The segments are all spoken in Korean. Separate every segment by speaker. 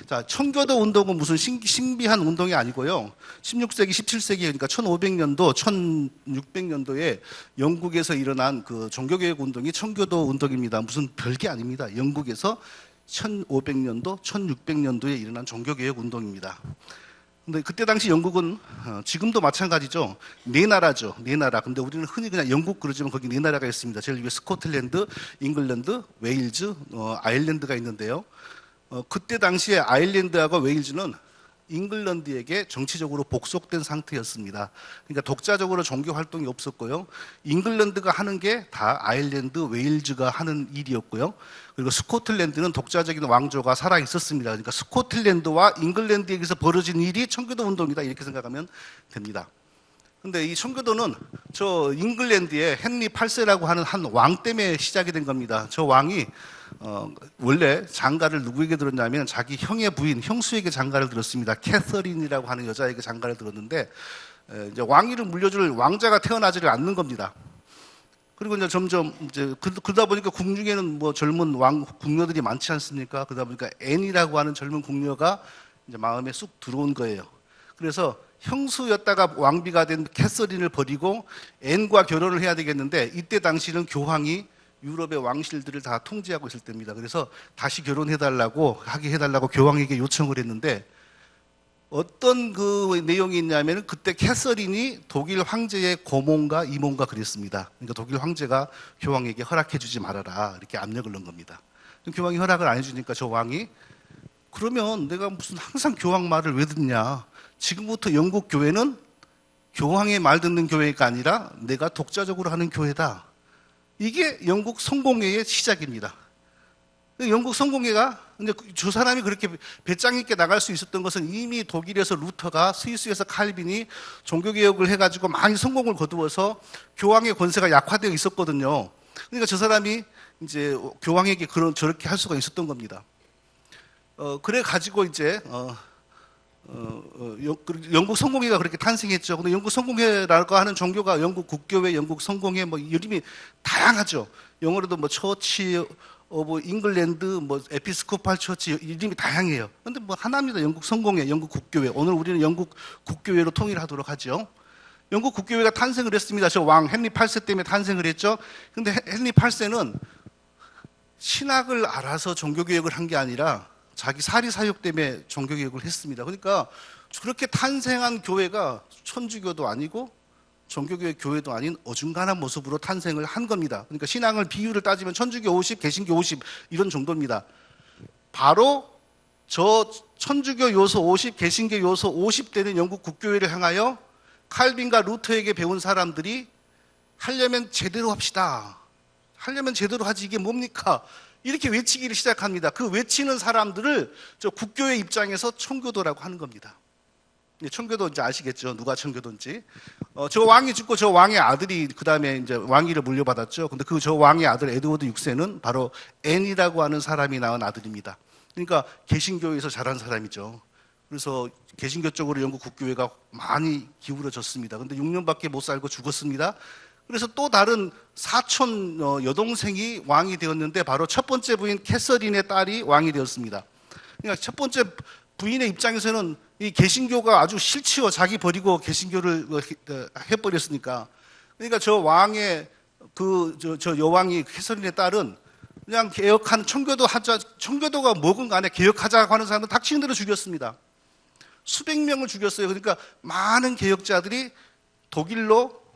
Speaker 1: 자, 청교도 운동은 무슨 신비한 운동이 아니고요. 16세기, 17세기, 그러니까 1500년도, 1600년도에 영국에서 일어난 그 종교개혁 운동이 청교도 운동입니다. 무슨 별게 아닙니다. 영국에서 1500년도, 1600년도에 일어난 종교개혁 운동입니다. 근데 그때 당시 영국은 지금도 마찬가지죠. 네 나라죠. 네 나라. 근데 우리는 흔히 그냥 영국 그러지만 거기 네 나라가 있습니다. 제일 위에 스코틀랜드, 잉글랜드, 웨일즈, 아일랜드가 있는데요. 그때 당시에 아일랜드하고 웨일즈는 잉글랜드에게 정치적으로 복속된 상태였습니다. 그러니까 독자적으로 종교 활동이 없었고요. 잉글랜드가 하는 게 다 아일랜드, 웨일즈가 하는 일이었고요. 그리고 스코틀랜드는 독자적인 왕조가 살아 있었습니다. 그러니까 스코틀랜드와 잉글랜드에게서 벌어진 일이 청교도 운동이다 이렇게 생각하면 됩니다. 근데 이 청교도는 저 잉글랜드의 헨리 8세라고 하는 한 왕 때문에 시작이 된 겁니다. 저 왕이 원래 장가를 누구에게 들었냐면 자기 형의 부인, 형수에게 장가를 들었습니다. 캐서린이라고 하는 여자에게 장가를 들었는데 이제 왕위를 물려줄 왕자가 태어나지를 않는 겁니다. 그리고 이제 점점 이제 그러다 보니까 궁중에는 뭐 젊은 궁녀들이 많지 않습니까? 그러다 보니까 앤이라고 하는 젊은 궁녀가 이제 마음에 쑥 들어온 거예요. 그래서 형수였다가 왕비가 된 캐서린을 버리고 앤과 결혼을 해야 되겠는데 이때 당시는 교황이 유럽의 왕실들을 다 통제하고 있을 때입니다. 그래서 다시 하게 해달라고 교황에게 요청을 했는데 어떤 그 내용이 있냐면 그때 캐서린이 독일 황제의 고모인가 이모인가 그랬습니다. 그러니까 독일 황제가 교황에게 허락해 주지 말아라 이렇게 압력을 넣은 겁니다. 교황이 허락을 안 해주니까 저 왕이 그러면 내가 무슨 항상 교황 말을 왜 듣냐. 지금부터 영국 교회는 교황의 말 듣는 교회가 아니라 내가 독자적으로 하는 교회다. 이게 영국 성공회의 시작입니다. 영국 성공회가 근데 저 사람이 그렇게 배짱 있게 나갈 수 있었던 것은 이미 독일에서 루터가 스위스에서 칼빈이 종교개혁을 해가지고 많이 성공을 거두어서 교황의 권세가 약화되어 있었거든요. 그러니까 저 사람이 이제 교황에게 저렇게 할 수가 있었던 겁니다. 그래 가지고 이제 영국 성공회가 그렇게 탄생했죠. 근데 영국 성공회라고 하는 종교가 영국 국교회, 영국 성공회 뭐 이름이 다양하죠. 영어로도 뭐 처치 오브 잉글랜드, 뭐 에피스코팔 처치 이름이 다양해요. 근데 뭐 하나입니다. 영국 성공회, 영국 국교회. 오늘 우리는 영국 국교회로 통일하도록 하죠. 영국 국교회가 탄생을 했습니다. 저 왕 헨리 8세 때문에 탄생을 했죠. 근데 헨리 8세는 신학을 알아서 종교개혁을 한 게 아니라 자기 사리사욕 때문에 종교개혁을 했습니다. 그러니까 그렇게 탄생한 교회가 천주교도 아니고 종교교회 교회도 아닌 어중간한 모습으로 탄생을 한 겁니다. 그러니까 신앙을 비율을 따지면 천주교 50, 개신교 50 이런 정도입니다. 바로 저 천주교 요소 50, 개신교 요소 50되는 영국 국교회를 향하여 칼빈과 루터에게 배운 사람들이 하려면 제대로 합시다. 하려면 제대로 하지 이게 뭡니까? 이렇게 외치기를 시작합니다. 그 외치는 사람들을 저 국교회 입장에서 청교도라고 하는 겁니다. 청교도 이제 아시겠죠? 누가 청교도인지. 저 왕이 죽고 저 왕의 아들이 그 다음에 이제 왕위를 물려받았죠. 근데 저 왕의 아들 에드워드 6세는 바로 앤이라고 하는 사람이 낳은 아들입니다. 그러니까 개신교에서 자란 사람이죠. 그래서 개신교 쪽으로 영국 국교회가 많이 기울어졌습니다. 근데 6년밖에 못 살고 죽었습니다. 그래서 또 다른 사촌 여동생이 왕이 되었는데 바로 첫 번째 부인 캐서린의 딸이 왕이 되었습니다. 그러니까 첫 번째 부인의 입장에서는 이 개신교가 아주 싫지요. 자기 버리고 개신교를 해버렸으니까. 그러니까 저 왕의 저 여왕이 캐서린의 딸은 그냥 개혁한 청교도가 뭐건 간에 개혁하자고 하는 사람은 닥치는 대로 죽였습니다. 수백 명을 죽였어요. 그러니까 많은 개혁자들이 독일로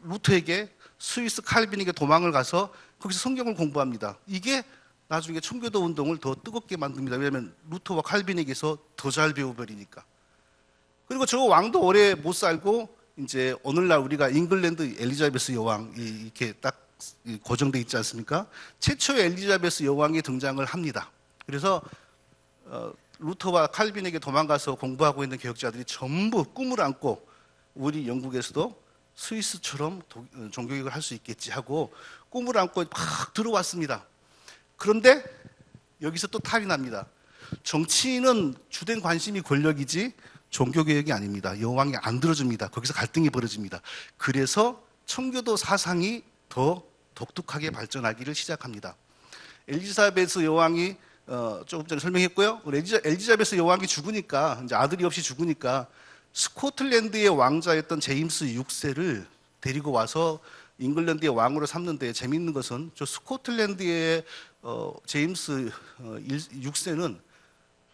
Speaker 1: 루터에게 스위스 칼빈에게 도망을 가서 거기서 성경을 공부합니다. 이게 나중에 청교도 운동을 더 뜨겁게 만듭니다. 왜냐하면 루터와 칼빈에게서 더 잘 배워버리니까. 그리고 저 왕도 오래 못 살고 이제 오늘날 우리가 잉글랜드 엘리자베스 여왕이 이렇게 딱 고정돼 있지 않습니까? 최초의 엘리자베스 여왕이 등장을 합니다. 그래서 루터와 칼빈에게 도망가서 공부하고 있는 개혁자들이 전부 꿈을 안고 우리 영국에서도 스위스처럼 종교개혁을 할 수 있겠지 하고 꿈을 안고 막 들어왔습니다. 그런데 여기서 또 탈이 납니다. 정치인은 주된 관심이 권력이지 종교개혁이 아닙니다. 여왕이 안 들어줍니다. 거기서 갈등이 벌어집니다. 그래서 청교도 사상이 더 독특하게 발전하기를 시작합니다. 엘리자베스 여왕이 조금 전에 설명했고요. 엘리자베스 여왕이 죽으니까 이제 아들이 없이 죽으니까 스코틀랜드의 왕자였던 제임스 6세를 데리고 와서 잉글랜드의 왕으로 삼는데 재미있는 것은 저 스코틀랜드의 제임스 6세는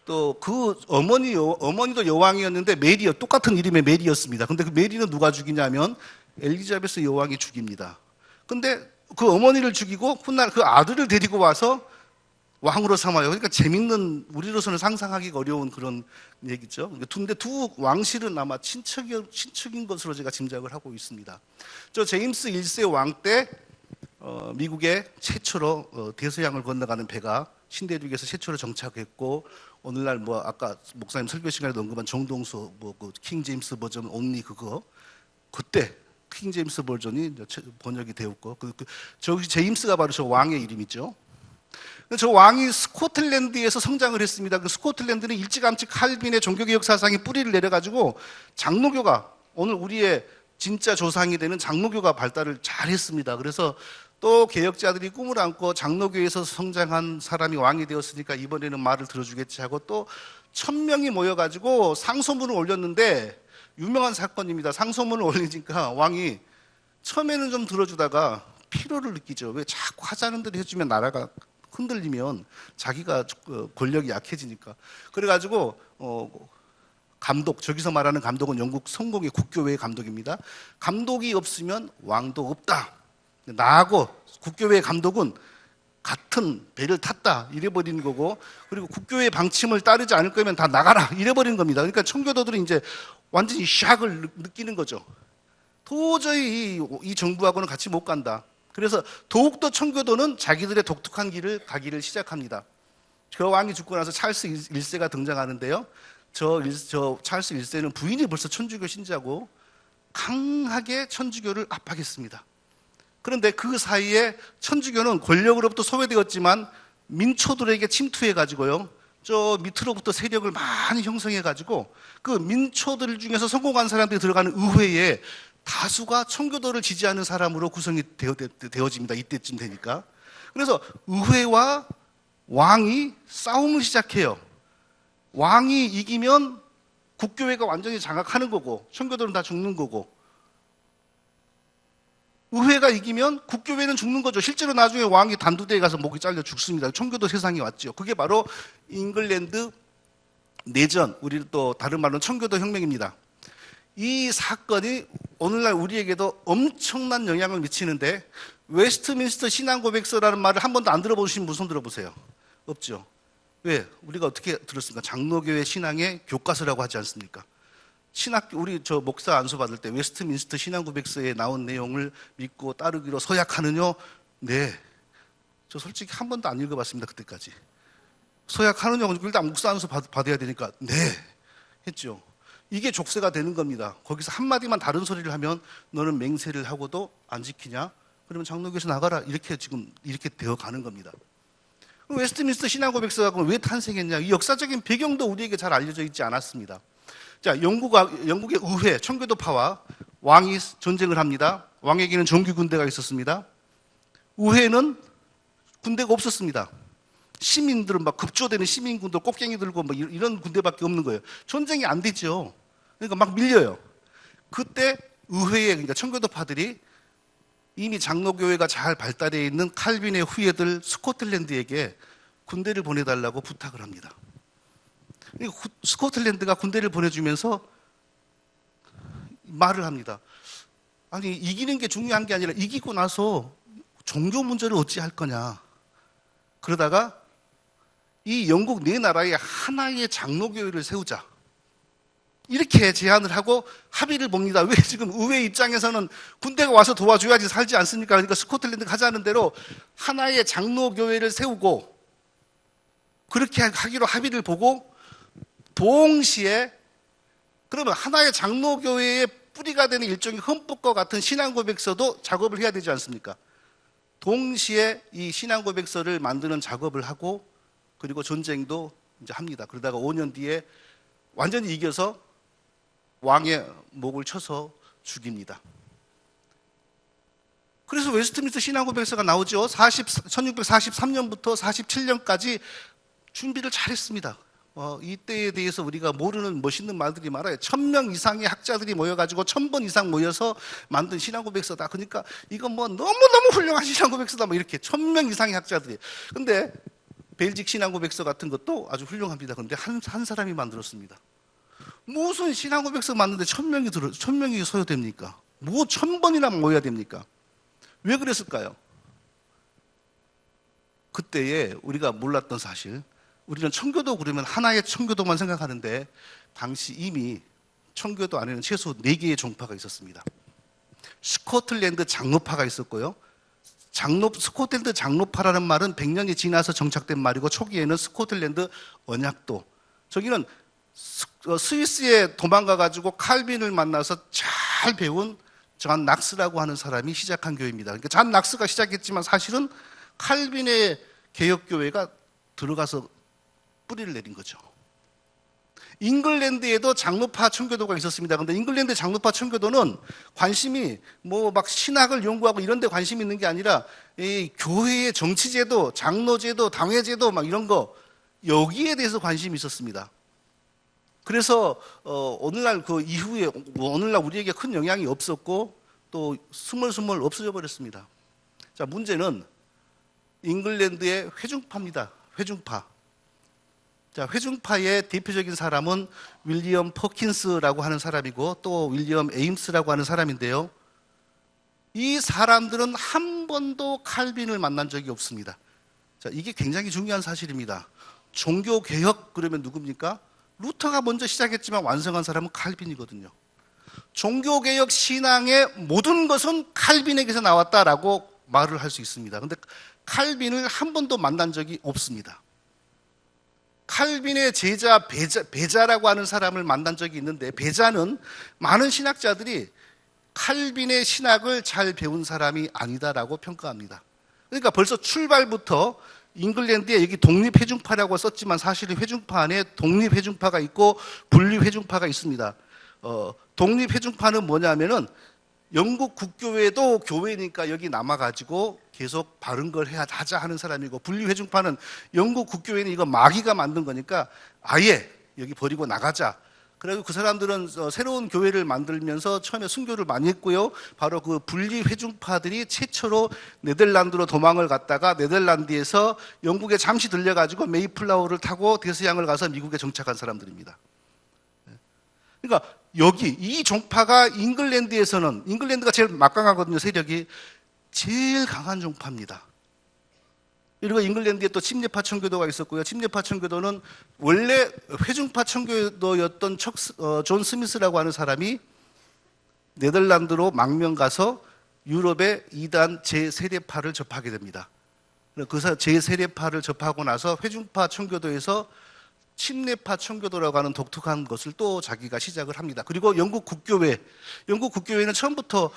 Speaker 1: 또 그 어머니도 여왕이었는데 메리요 똑같은 이름의 메리였습니다. 근데 그 메리는 누가 죽이냐면 엘리자베스 여왕이 죽입니다. 근데 그 어머니를 죽이고 훗날 그 아들을 데리고 와서 왕으로 삼아요. 그러니까 재밌는 우리로서는 상상하기가 어려운 그런 얘기죠. 근데 두 왕실은 아마 친척인 것으로 제가 짐작을 하고 있습니다. 저 제임스 1세 왕 때 미국의 최초로 대서양을 건너가는 배가 신대륙에서 최초로 정착했고 오늘날 뭐 아까 목사님 설교 시간에도 언급한 정동수 그 킹 제임스 버전 온리 그때 킹 제임스 버전이 번역이 되었고 저 제임스가 바로 저 왕의 이름이죠. 저 왕이 스코틀랜드에서 성장을 했습니다. 그 스코틀랜드는 일찌감치 칼빈의 종교개혁 사상이 뿌리를 내려가지고 장로교가 오늘 우리의 진짜 조상이 되는 장로교가 발달을 잘했습니다. 그래서 또 개혁자들이 꿈을 안고 장로교에서 성장한 사람이 왕이 되었으니까 이번에는 말을 들어주겠지 하고 또 1000명이 모여가지고 상소문을 올렸는데 유명한 사건입니다. 상소문을 올리니까 왕이 처음에는 좀 들어주다가 피로를 느끼죠. 왜 자꾸 하자는 대로 해주면 나라가 흔들리면 자기가 권력이 약해지니까. 그래가지고 감독, 저기서 말하는 감독은 영국 성공의 국교회의 감독입니다. 감독이 없으면 왕도 없다. 나하고 국교회의 감독은 같은 배를 탔다 이래버리는 거고, 그리고 국교회의 방침을 따르지 않을 거면 다 나가라 이래버리는 겁니다. 그러니까 청교도들은 이제 완전히 샥을 느끼는 거죠. 도저히 이 정부하고는 같이 못 간다. 그래서 더욱더 청교도는 자기들의 독특한 길을 가기를 시작합니다. 저 왕이 죽고 나서 찰스 1세가 등장하는데요. 저 찰스 1세는 부인이 벌써 천주교 신자고 강하게 천주교를 압박했습니다. 그런데 그 사이에 천주교는 권력으로부터 소외되었지만 민초들에게 침투해가지고요. 저 밑으로부터 세력을 많이 형성해가지고 그 민초들 중에서 성공한 사람들이 들어가는 의회에 다수가 청교도를 지지하는 사람으로 구성이 되어집니다. 이때쯤 되니까. 그래서 의회와 왕이 싸움을 시작해요. 왕이 이기면 국교회가 완전히 장악하는 거고 청교도는 다 죽는 거고, 의회가 이기면 국교회는 죽는 거죠. 실제로 나중에 왕이 단두대에 가서 목이 잘려 죽습니다. 청교도 세상이 왔죠. 그게 바로 잉글랜드 내전, 우리 또 다른 말로는 청교도 혁명입니다. 이 사건이 오늘날 우리에게도 엄청난 영향을 미치는데, 웨스트민스터 신앙고백서라는 말을 한 번도 안 들어보신 분 손 들어보세요. 없죠. 왜? 우리가 어떻게 들었습니까? 장로교회 신앙의 교과서라고 하지 않습니까? 우리 저 목사 안수 받을 때 웨스트민스터 신앙고백서에 나온 내용을 믿고 따르기로 서약하느냐? 네. 저 솔직히 한 번도 안 읽어봤습니다. 그때까지. 서약하느냐? 일단 목사 안수 받아야 되니까 네 했죠. 이게 족쇄가 되는 겁니다. 거기서 한마디만 다른 소리를 하면 너는 맹세를 하고도 안 지키냐? 그러면 장로교에서 나가라. 이렇게 되어 가는 겁니다. 웨스트민스터 신앙고백서가 왜 탄생했냐? 이 역사적인 배경도 우리에게 잘 알려져 있지 않았습니다. 자, 영국의 의회, 청교도파와 왕이 전쟁을 합니다. 왕에게는 정규 군대가 있었습니다. 의회는 군대가 없었습니다. 시민들은 막 급조되는 시민군들, 꽃갱이 들고 뭐 이런 군대밖에 없는 거예요. 전쟁이 안 되죠. 그러니까 막 밀려요. 그때 의회에, 그러니까 청교도파들이 이미 장로교회가 잘 발달해 있는 칼빈의 후예들 스코틀랜드에게 군대를 보내달라고 부탁을 합니다. 스코틀랜드가 군대를 보내주면서 말을 합니다. 아니, 이기는 게 중요한 게 아니라 이기고 나서 종교 문제를 어찌 할 거냐. 그러다가 이 영국 네 나라에 하나의 장로교회를 세우자. 이렇게 제안을 하고 합의를 봅니다. 왜? 지금 의회 입장에서는 군대가 와서 도와줘야지 살지 않습니까? 그러니까 스코틀랜드가 하자는 대로 하나의 장로교회를 세우고 그렇게 하기로 합의를 보고, 동시에 그러면 하나의 장로교회의 뿌리가 되는 일종의 헌법과 같은 신앙고백서도 작업을 해야 되지 않습니까? 동시에 이 신앙고백서를 만드는 작업을 하고, 그리고 전쟁도 이제 합니다. 그러다가 5년 뒤에 완전히 이겨서 왕의 목을 쳐서 죽입니다. 그래서 웨스트민스터 신앙고백서가 나오죠. 1643년부터 47년까지 준비를 잘했습니다. 이때에 대해서 우리가 모르는 멋있는 말들이 많아요. 1000명 이상의 학자들이 모여가지고 1000번 이상 모여서 만든 신앙고백서다. 그러니까 이건 뭐 너무너무 훌륭한 신앙고백서다. 뭐 이렇게 1000명 이상의 학자들이. 근데 벨직 신앙고백서 같은 것도 아주 훌륭합니다. 근데 한 사람이 만들었습니다. 무슨 신앙고백서 만드는데 1000명이 소요됩니까? 뭐 1000번이나 모여야 됩니까? 왜 그랬을까요? 그때에 우리가 몰랐던 사실, 우리는 청교도 그러면 하나의 청교도만 생각하는데 당시 이미 청교도 안에는 최소 4개의 종파가 있었습니다. 스코틀랜드 장로파가 있었고요. 스코틀랜드 장로파라는 말은 100년이 지나서 정착된 말이고 초기에는 스코틀랜드 언약도, 저기는 스위스에 도망가가지고 칼빈을 만나서 잘 배운 잔 낙스라고 하는 사람이 시작한 교회입니다. 그러니까 잔 낙스가 시작했지만 사실은 칼빈의 개혁교회가 들어가서 뿌리를 내린 거죠. 잉글랜드에도 장로파 청교도가 있었습니다. 그런데 잉글랜드 장로파 청교도는 관심이 뭐 막 신학을 연구하고 이런 데 관심이 있는 게 아니라 이 교회의 정치제도, 장로제도, 당회제도 막 이런 거, 여기에 대해서 관심이 있었습니다. 그래서 오늘날 그 이후에 오늘날 우리에게 큰 영향이 없었고 또 스멀스멀 없어져 버렸습니다. 자, 문제는 잉글랜드의 회중파입니다. 회중파. 자, 회중파의 대표적인 사람은 윌리엄 퍼킨스라고 하는 사람이고 또 윌리엄 에임스라고 하는 사람인데요. 이 사람들은 한 번도 칼빈을 만난 적이 없습니다. 자, 이게 굉장히 중요한 사실입니다. 종교개혁 그러면 누굽니까? 루터가 먼저 시작했지만 완성한 사람은 칼빈이거든요. 종교개혁 신앙의 모든 것은 칼빈에게서 나왔다라고 말을 할 수 있습니다. 그런데 칼빈을 한 번도 만난 적이 없습니다. 칼빈의 제자 베자라고 하는 사람을 만난 적이 있는데, 베자는 많은 신학자들이 칼빈의 신학을 잘 배운 사람이 아니다라고 평가합니다. 그러니까 벌써 출발부터 잉글랜드에 여기 독립회중파라고 썼지만 사실은 회중파 안에 독립회중파가 있고 분리회중파가 있습니다. 독립회중파는 뭐냐면은 영국 국교회도 교회니까 여기 남아가지고 계속 바른 걸 하자 하는 사람이고, 분리회중파는 영국 국교회는 이거 마귀가 만든 거니까 아예 여기 버리고 나가자. 그래서 그 사람들은 새로운 교회를 만들면서 처음에 순교를 많이 했고요. 바로 그 분리회중파들이 최초로 네덜란드로 도망을 갔다가 네덜란드에서 영국에 잠시 들려가지고 메이플라워를 타고 대서양을 가서 미국에 정착한 사람들입니다. 그러니까 여기 이 종파가 잉글랜드에서는, 잉글랜드가 제일 막강하거든요. 세력이 제일 강한 종파입니다. 그리고 잉글랜드에 또 침례파 청교도가 있었고요. 침례파 청교도는 원래 회중파 청교도였던 존 스미스라고 하는 사람이 네덜란드로 망명 가서 유럽의 이단 제3대파를 접하게 됩니다. 그 제3대파를 접하고 나서 회중파 청교도에서 침례파 청교도라고 하는 독특한 것을 또 자기가 시작을 합니다. 그리고 영국 국교회는 처음부터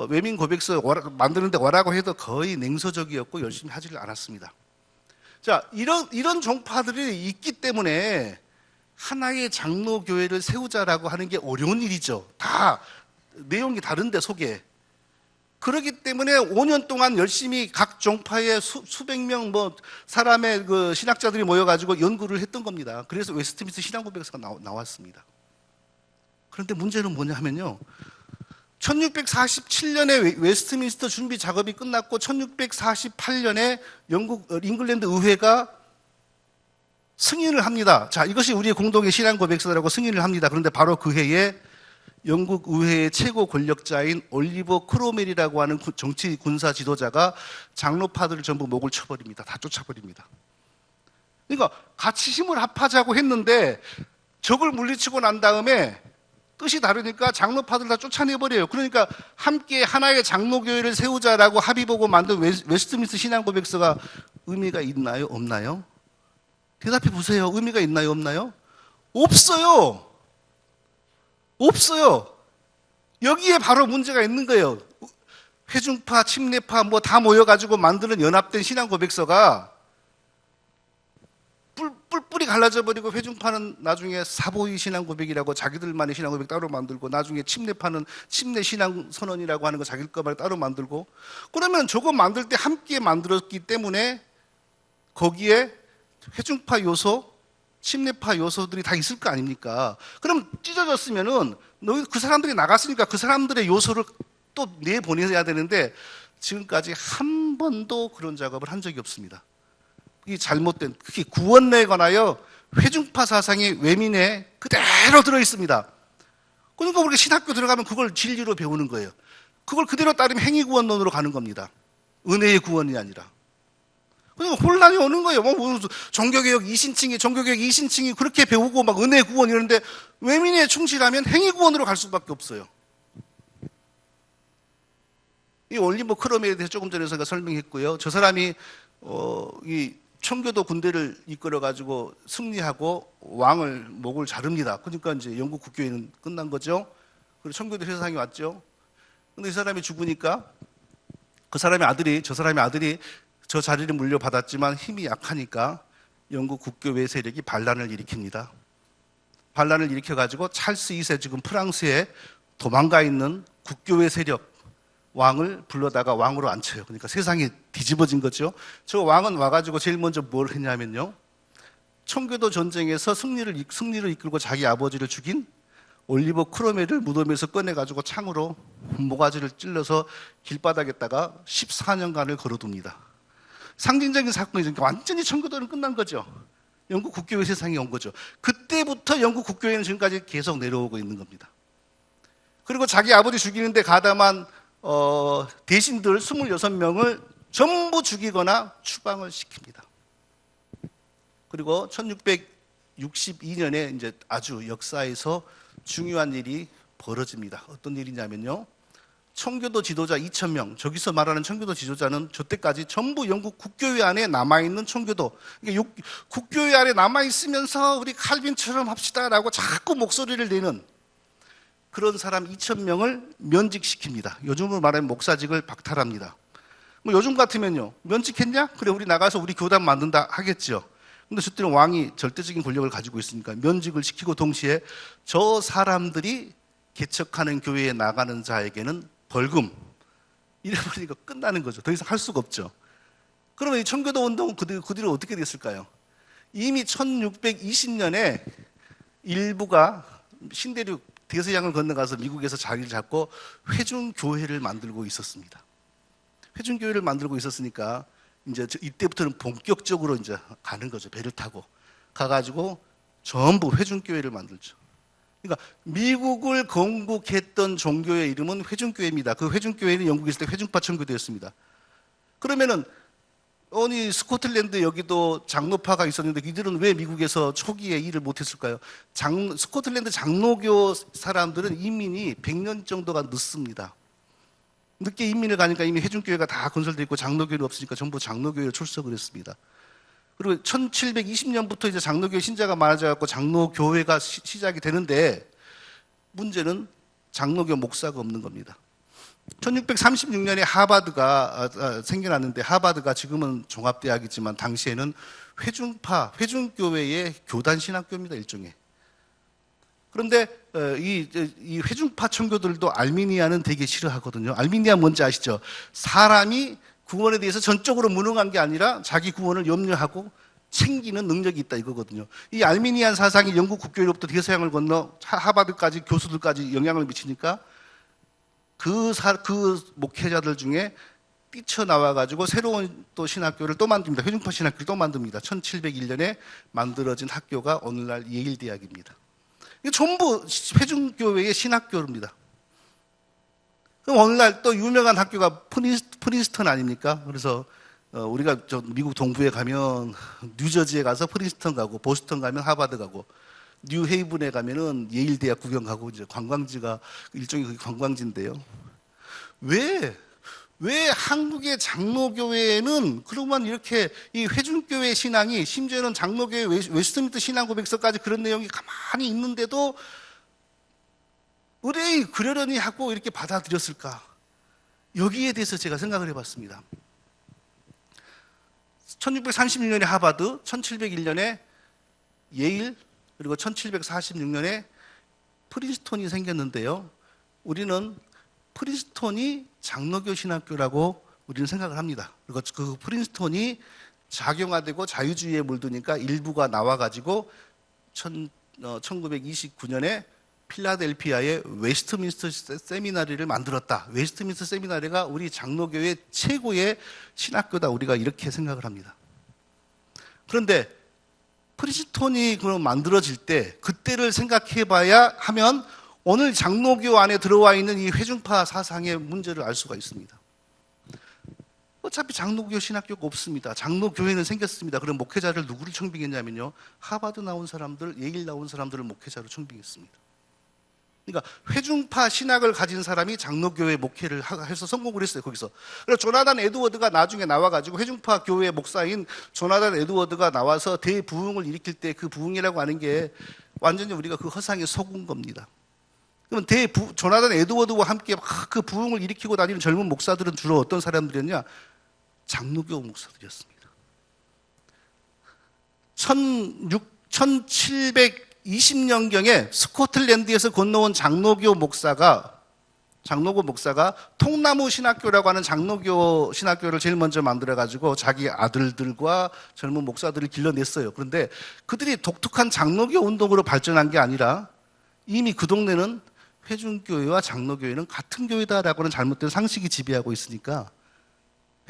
Speaker 1: 외민 고백서 만드는데 오라고 해도 거의 냉소적이었고 열심히 하지를 않았습니다. 자, 이런 종파들이 있기 때문에 하나의 장로교회를 세우자라고 하는 게 어려운 일이죠. 다 내용이 다른데 속에. 그렇기 때문에 5년 동안 열심히 각 종파의 수백 명 사람의 그 신학자들이 모여가지고 연구를 했던 겁니다. 그래서 웨스트민스터 신앙고백서가 나왔습니다. 그런데 문제는 뭐냐 하면요, 1647년에 웨스트민스터 준비 작업이 끝났고 1648년에 잉글랜드 의회가 승인을 합니다. 자, 이것이 우리의 공동의 신앙고백서라고 승인을 합니다. 그런데 바로 그 해에 영국 의회의 최고 권력자인 올리버 크로멜이라고 하는 정치 군사 지도자가 장로파들을 전부 목을 쳐버립니다. 다 쫓아버립니다. 그러니까 같이 힘을 합하자고 했는데 적을 물리치고 난 다음에 뜻이 다르니까 장로파들 다 쫓아내버려요. 그러니까 함께 하나의 장로교회를 세우자라고 합의 보고 만든 웨스트민스터 신앙고백서가 의미가 있나요? 없나요? 대답해 보세요. 의미가 있나요? 없나요? 없어요. 없어요. 여기에 바로 문제가 있는 거예요. 회중파, 침례파 다 모여가지고 만드는 연합된 신앙고백서가 뿔뿔이 갈라져 버리고, 회중파는 나중에 사보이 신앙고백이라고 자기들만의 신앙고백 따로 만들고, 나중에 침례파는 침례 신앙선언이라고 하는 거 자기 것만 따로 만들고, 그러면 저거 만들 때 함께 만들었기 때문에 거기에 회중파 요소, 침례파 요소들이 다 있을 거 아닙니까? 그럼 찢어졌으면은 그 사람들이 나갔으니까 그 사람들의 요소를 또 내보내야 되는데 지금까지 한 번도 그런 작업을 한 적이 없습니다. 이 잘못된, 특히 구원내에 관하여 회중파 사상의 외민에 그대로 들어있습니다. 그러니까 우리가 신학교 들어가면 그걸 진리로 배우는 거예요. 그걸 그대로 따르면 행위구원론으로 가는 겁니다. 은혜의 구원이 아니라. 그러니까 혼란이 오는 거예요. 종교개혁 이신층이 그렇게 배우고 막 은혜 구원 이러는데 외민에 충실하면 행위 구원으로 갈 수밖에 없어요. 이 올리버 크롬에 대해서 조금 전에 제가 설명했고요. 저 사람이 이 청교도 군대를 이끌어 가지고 승리하고 왕을 목을 자릅니다. 그러니까 이제 영국 국교회는 끝난 거죠. 그리고 청교도 세상에 왔죠. 근데 이 사람이 죽으니까 저 사람의 아들이 저 자리를 물려받았지만 힘이 약하니까 영국 국교회 세력이 반란을 일으킵니다. 반란을 일으켜가지고 찰스 2세 지금 프랑스에 도망가 있는 국교회 세력 왕을 불러다가 왕으로 앉혀요. 그러니까 세상이 뒤집어진 거죠. 저 왕은 와가지고 제일 먼저 뭘 했냐면요. 청교도 전쟁에서 승리를 이끌고 자기 아버지를 죽인 올리버 크로메를 무덤에서 꺼내가지고 창으로 모가지를 찔러서 길바닥에다가 14년간을 걸어둡니다. 상징적인 사건이죠. 완전히 청교도는 끝난 거죠. 영국 국교회 세상에 온 거죠. 그때부터 영국 국교회는 지금까지 계속 내려오고 있는 겁니다. 그리고 자기 아버지 죽이는데 가담한 대신들 26명을 전부 죽이거나 추방을 시킵니다. 그리고 1662년에 이제 아주 역사에서 중요한 일이 벌어집니다. 어떤 일이냐면요. 청교도 지도자 2,000명, 저기서 말하는 청교도 지도자는 저 때까지 전부 영국 국교회 안에 남아있는 청교도, 그러니까 국교회 안에 남아있으면서 우리 칼빈처럼 합시다라고 자꾸 목소리를 내는 그런 사람 2,000명을 면직시킵니다. 요즘으로 말하면 목사직을 박탈합니다. 뭐 요즘 같으면요, 면직했냐? 그래, 우리 나가서 우리 교단 만든다 하겠죠. 근데 저때는 왕이 절대적인 권력을 가지고 있으니까 면직을 시키고 동시에 저 사람들이 개척하는 교회에 나가는 자에게는 벌금, 이래버리니까 끝나는 거죠. 더 이상 할 수가 없죠. 그러면 이 청교도 운동은 그 뒤로 어떻게 됐을까요? 이미 1620년에 일부가 신대륙 대서양을 건너가서 미국에서 자리를 잡고 회중교회를 만들고 있었습니다. 회중교회를 만들고 있었으니까 이제 이때부터는 본격적으로 이제 가는 거죠. 배를 타고 가가지고 전부 회중교회를 만들죠. 그러니까 미국을 건국했던 종교의 이름은 회중교회입니다. 그 회중교회는 영국에 있을 때 회중파 청교도였습니다. 그러면은 스코틀랜드 여기도 장로파가 있었는데 이들은 왜 미국에서 초기에 일을 못했을까요? 스코틀랜드 장로교 사람들은 이민이 100년 정도가 늦습니다. 늦게 이민을 가니까 이미 회중교회가 다 건설되어 있고 장로교회는 없으니까 전부 장로교회로 출석을 했습니다. 그리고 1720년부터 이제 장로교회 신자가 많아져갖고 장로교회가 시작이 되는데 문제는 장로교 목사가 없는 겁니다. 1636년에 하버드가 생겨났는데 하버드가 지금은 종합대학이지만 당시에는 회중교회의 교단 신학교입니다, 일종의. 그런데 이 회중파 청교들도 알미니아는 되게 싫어하거든요. 알미니아 뭔지 아시죠? 사람이 구원에 대해서 전적으로 무능한 게 아니라 자기 구원을 염려하고 챙기는 능력이 있다 이거거든요. 이 알미니안 사상이 영국 국교회로부터 대서양을 건너 하버드까지 교수들까지 영향을 미치니까 그 목회자들 중에 뛰쳐나와가지고 새로운 또 신학교를 또 만듭니다. 회중파 신학교를 또 만듭니다. 1701년에 만들어진 학교가 오늘날 예일대학입니다. 이게 전부 회중교회의 신학교입니다. 그럼 오늘날 또 유명한 학교가 프린스턴 아닙니까? 그래서 우리가 미국 동부에 가면 뉴저지에 가서 프린스턴 가고 보스턴 가면 하버드 가고 뉴헤이븐에 가면은 예일 대학 구경 가고 이제 관광지가 일종의 관광지인데요. 왜 한국의 장로교회는 그동안 이렇게 이 회중교회 신앙이 심지어는 장로교회 웨스트민스터 신앙 고백서까지 그런 내용이 가만히 있는데도 의뢰이 그러려니 하고 이렇게 받아들였을까? 여기에 대해서 제가 생각을 해봤습니다. 1636년에 하버드, 1701년에 예일, 그리고 1746년에 프린스턴이 생겼는데요. 우리는 프린스턴이 장로교 신학교라고 우리는 생각을 합니다. 그리고 그 프린스턴이 작용화되고 자유주의에 물드니까 일부가 나와가지고 1929년에 필라델피아의 웨스트민스터 세미나리를 만들었다. 웨스트민스터 세미나리가 우리 장로교회 최고의 신학교다. 우리가 이렇게 생각을 합니다. 그런데 프린스턴이 그럼 만들어질 때 그때를 생각해 봐야 하면 오늘 장로교 안에 들어와 있는 이 회중파 사상의 문제를 알 수가 있습니다. 어차피 장로교 신학교가 없습니다. 장로교회는 생겼습니다. 그럼 목회자를 누구를 청빙했냐면요, 하버드 나온 사람들, 예일 나온 사람들을 목회자로 청빙했습니다. 그러니까 회중파 신학을 가진 사람이 장로교회 목회를 해서 성공을 했어요. 거기서. 그래서 조나단 에드워드가 나중에 나와가지고 회중파 교회 목사인 조나단 에드워드가 나와서 대부흥을 일으킬 때 그 부흥이라고 하는 게 완전히 우리가 그 허상에 속은 겁니다. 그러면 조나단 에드워드와 함께 막 그 부흥을 일으키고 다니는 젊은 목사들은 주로 어떤 사람들이었냐? 장로교 목사들이었습니다. 1720년경에 스코틀랜드에서 건너온 장로교 목사가 통나무 신학교라고 하는 장로교 신학교를 제일 먼저 만들어가지고 자기 아들들과 젊은 목사들을 길러냈어요. 그런데 그들이 독특한 장로교 운동으로 발전한 게 아니라 이미 그 동네는 회중교회와 장로교회는 같은 교회다라고 하는 잘못된 상식이 지배하고 있으니까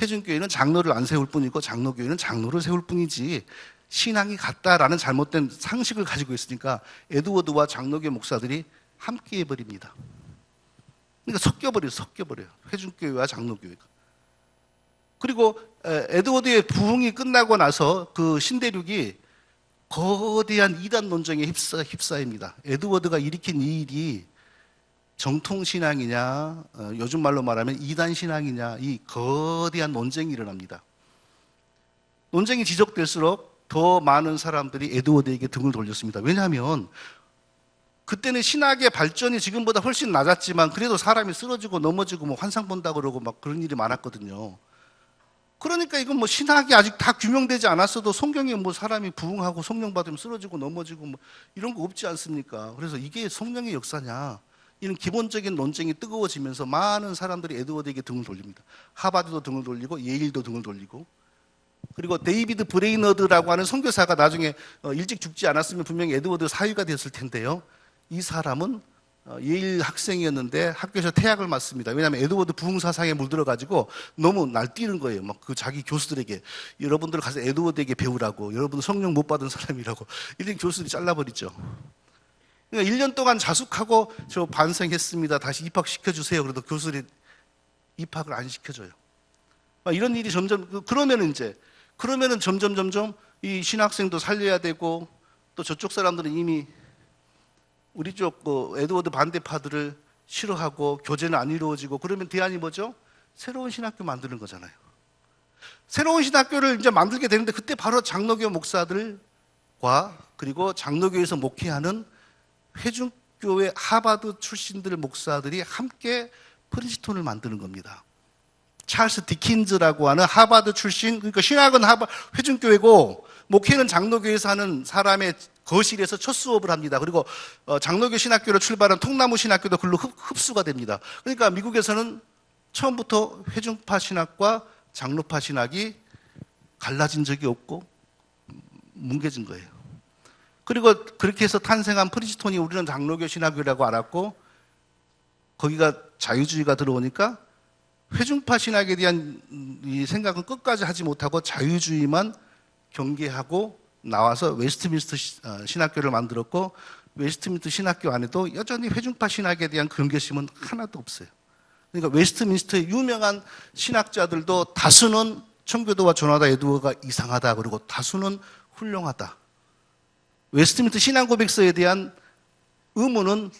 Speaker 1: 회중교회는 장로를 안 세울 뿐이고 장로교회는 장로를 세울 뿐이지 신앙이 같다라는 잘못된 상식을 가지고 있으니까 에드워드와 장로교 목사들이 함께 해버립니다. 그러니까 섞여버려요. 회중교회와 장로교회가. 그리고 에드워드의 부흥이 끝나고 나서 그 신대륙이 거대한 이단 논쟁에 휩싸입니다. 에드워드가 일으킨 이 일이 정통신앙이냐, 요즘 말로 말하면 이단신앙이냐, 이 거대한 논쟁이 일어납니다. 논쟁이 지속될수록 더 많은 사람들이 에드워드에게 등을 돌렸습니다. 왜냐하면 그때는 신학의 발전이 지금보다 훨씬 낮았지만 그래도 사람이 쓰러지고 넘어지고 뭐 환상 본다 그러고 막 그런 일이 많았거든요. 그러니까 이건 뭐 신학이 아직 다 규명되지 않았어도 성경에 뭐 사람이 부흥하고 성령 받으면 쓰러지고 넘어지고 뭐 이런 거 없지 않습니까? 그래서 이게 성령의 역사냐? 이런 기본적인 논쟁이 뜨거워지면서 많은 사람들이 에드워드에게 등을 돌립니다. 하버드도 등을 돌리고 예일도 등을 돌리고, 그리고 데이비드 브레이너드라고 하는 선교사가 나중에 일찍 죽지 않았으면 분명히 에드워드 사위가 됐을 텐데요. 이 사람은 예일 학생이었는데 학교에서 퇴학을 맞습니다. 왜냐하면 에드워드 부흥 사상에 물들어가지고 너무 날뛰는 거예요. 막 그 자기 교수들에게 여러분들 가서 에드워드에게 배우라고, 여러분들 성령 못 받은 사람이라고 이런 교수들이 잘라버리죠. 그러니까 1년 동안 자숙하고 저 반성했습니다. 다시 입학시켜주세요. 그래도 교수들이 입학을 안 시켜줘요. 이런 일이 그러면은 점점 이 신학생도 살려야 되고 또 저쪽 사람들은 이미 우리 쪽 에드워드 반대파들을 싫어하고 교제는 안 이루어지고 그러면 대안이 뭐죠? 새로운 신학교 만드는 거잖아요. 새로운 신학교를 이제 만들게 되는데 그때 바로 장로교 목사들과 그리고 장로교에서 목회하는 회중교회 하버드 출신들 목사들이 함께 프린스턴을 만드는 겁니다. 찰스 디킨즈라고 하는 하버드 출신, 그러니까 신학은 회중교회고 목회는 장로교에서 하는 사람의 거실에서 첫 수업을 합니다. 그리고 장로교 신학교로 출발한 통나무 신학교도 글로 흡수가 됩니다. 그러니까 미국에서는 처음부터 회중파 신학과 장로파 신학이 갈라진 적이 없고 뭉개진 거예요. 그리고 그렇게 해서 탄생한 프린스턴이 우리는 장로교 신학교라고 알았고 거기가 자유주의가 들어오니까 회중파 신학에 대한 이 생각은 끝까지 하지 못하고 자유주의만 경계하고 나와서 웨스트민스터 신학교를 만들었고 웨스트민스터 신학교 안에도 여전히 회중파 신학에 대한 경계심은 하나도 없어요. 그러니까 웨스트민스터의 유명한 신학자들도 다수는 청교도와 조나단 에드워드가 이상하다 그러고 다수는 훌륭하다. 웨스트민스터 신앙고백서에 대한 의문은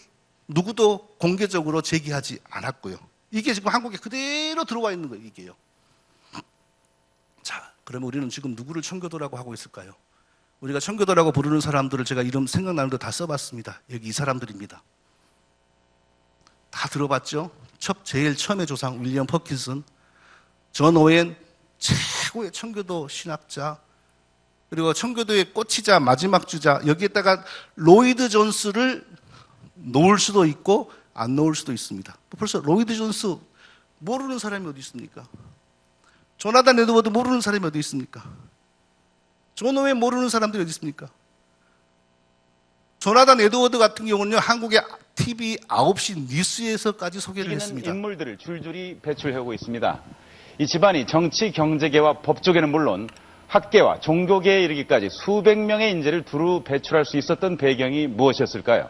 Speaker 1: 누구도 공개적으로 제기하지 않았고요. 이게 지금 한국에 그대로 들어와 있는 거예요, 이게요. 자, 그러면 우리는 지금 누구를 청교도라고 하고 있을까요? 우리가 청교도라고 부르는 사람들을 제가 이름 생각나는 데 다 써봤습니다. 여기 이 사람들입니다. 다 들어봤죠? 제일 처음의 조상 윌리엄 퍼킨슨, 존 오웬, 최고의 청교도 신학자, 그리고 청교도의 꽃이자 마지막 주자, 여기에다가 로이드 존스를 놓을 수도 있고 안 놓을 수도 있습니다. 벌써 로이드 존스 모르는 사람이 어디 있습니까? 조나단 에드워드 모르는 사람이 어디 있습니까? 존 오웬 모르는 사람들이 어디 있습니까? 조나단 에드워드 같은 경우는요, 한국의 TV 9시 뉴스에서까지 소개를 했습니다.
Speaker 2: 인물들을 줄줄이 배출하고 있습니다. 이 집안이 정치, 경제계와 법조계는 물론 학계와 종교계에 이르기까지 수백 명의 인재를 두루 배출할 수 있었던 배경이 무엇이었을까요?